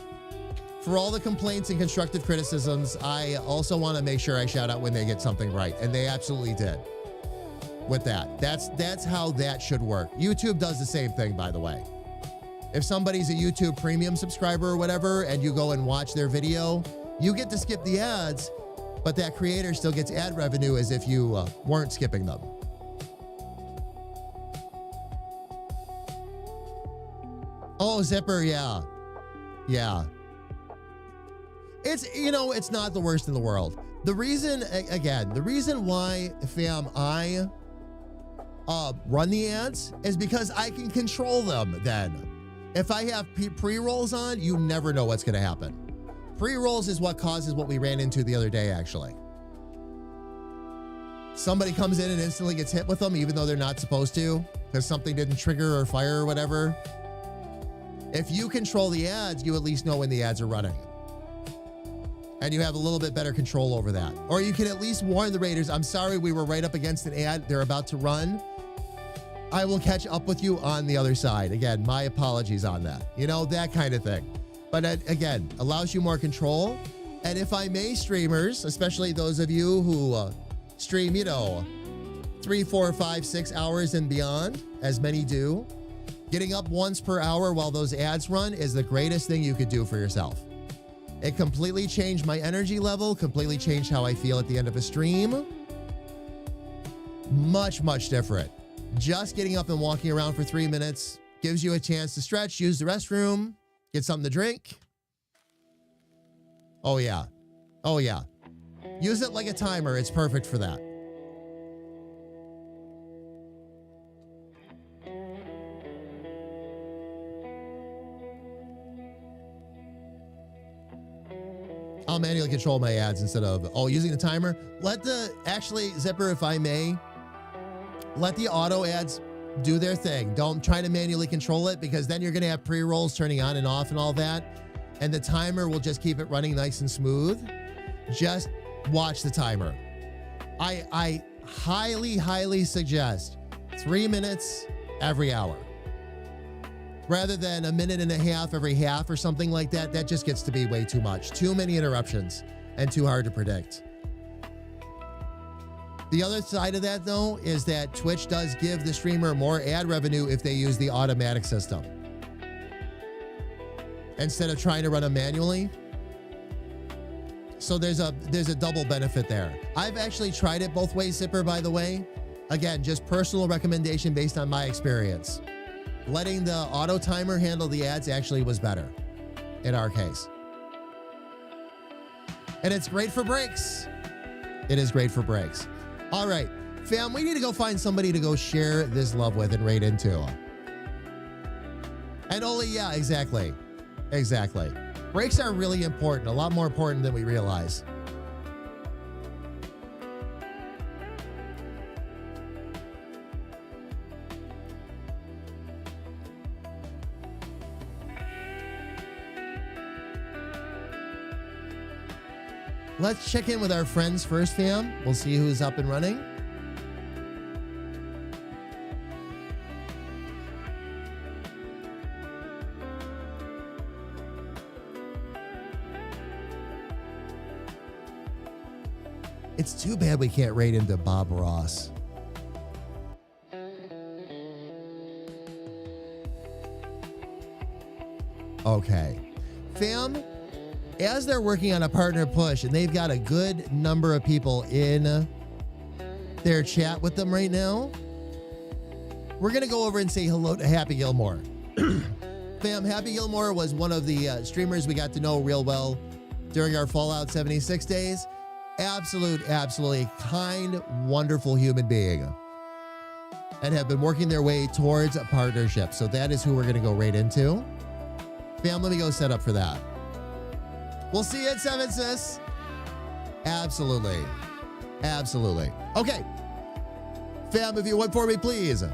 [SPEAKER 2] For all the complaints and constructive criticisms, I also want to make sure I shout out when they get something right, and they absolutely did with that. That's how that should work. YouTube does the same thing, by the way. If somebody's a YouTube premium subscriber or whatever, and you go and watch their video, you get to skip the ads, but that creator still gets ad revenue as if you weren't skipping them. Oh, Zipper, yeah. Yeah. It's not the worst in the world. The reason, again, the reason why, fam, I run the ads is because I can control them then. If I have pre-rolls on, you never know what's going to happen. Pre-rolls is what causes what we ran into the other day, actually. Somebody comes in and instantly gets hit with them, even though they're not supposed to, because something didn't trigger or fire or whatever. If you control the ads, you at least know when the ads are running. And you have a little bit better control over that. Or you can at least warn the Raiders, I'm sorry, we were right up against an ad. They're about to run. I will catch up with you on the other side. Again, my apologies on that. You know, that kind of thing. But again, allows you more control. And if I may, streamers, especially those of you who stream, 3, 4, 5, 6 hours and beyond, as many do, getting up once per hour while those ads run is the greatest thing you could do for yourself. It completely changed my energy level, completely changed how I feel at the end of a stream. Much, much different. Just getting up and walking around for 3 minutes gives you a chance to stretch, use the restroom, get something to drink. Oh, yeah. Oh, yeah. Use it like a timer. It's perfect for that. I'll manually control my ads instead of, using the timer. Actually, Zipper, if I may, let the auto ads do their thing. Don't try to manually control it, because then you're going to have pre-rolls turning on and off and all that. And the timer will just keep it running nice and smooth. Just watch the timer. I highly, highly suggest 3 minutes every hour, rather than a minute and a half every half or something like that. That just gets to be way too much. Too many interruptions and too hard to predict. The other side of that, though, is that Twitch does give the streamer more ad revenue if they use the automatic system instead of trying to run them manually. So there's a double benefit there. I've actually tried it both ways, Zipper, by the way. Again, just personal recommendation based on my experience. Letting the auto timer handle the ads actually was better in our case. And it's great for breaks. It is great for breaks. All right, fam, we need to go find somebody to go share this love with and raid into. And Oli, yeah, exactly. Exactly. Breaks are really important, a lot more important than we realize. Let's check in with our friends first, fam. We'll see who's up and running. It's too bad we can't raid into Bob Ross. Okay. Fam, as they're working on a partner push and they've got a good number of people in their chat with them right now, we're going to go over and say hello to Happy Gilmore. Fam, Happy Gilmore was one of the streamers we got to know real well during our Fallout 76 days. Absolutely kind, wonderful human being. And have been working their way towards a partnership. So that is who we're going to go right into. Fam, let me go set up for that. We'll see you at 7, sis. Absolutely. Okay. Fam, if you would for me, please.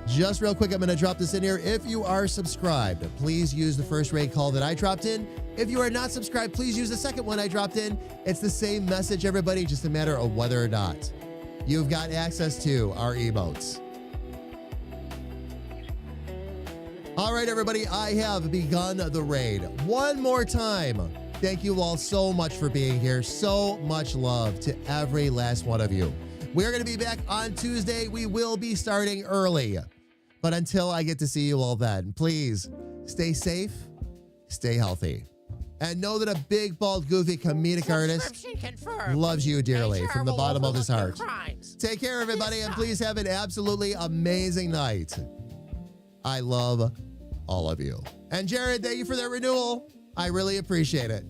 [SPEAKER 2] Just real quick, I'm going to drop this in here. If you are subscribed, please use the first raid call that I dropped in. If you are not subscribed, please use the second one I dropped in. It's the same message, everybody, just a matter of whether or not you've got access to our emotes. All right, everybody, I have begun the raid. One more time. Thank you all so much for being here. So much love to every last one of you. We're going to be back on Tuesday. We will be starting early. But until I get to see you all then, please stay safe, stay healthy, and know that a big, bald, goofy comedic artist loves you dearly from the bottom of his heart. Take care, everybody, and please have an absolutely amazing night. I love all of you. And Jared, thank you for that renewal. I really appreciate it.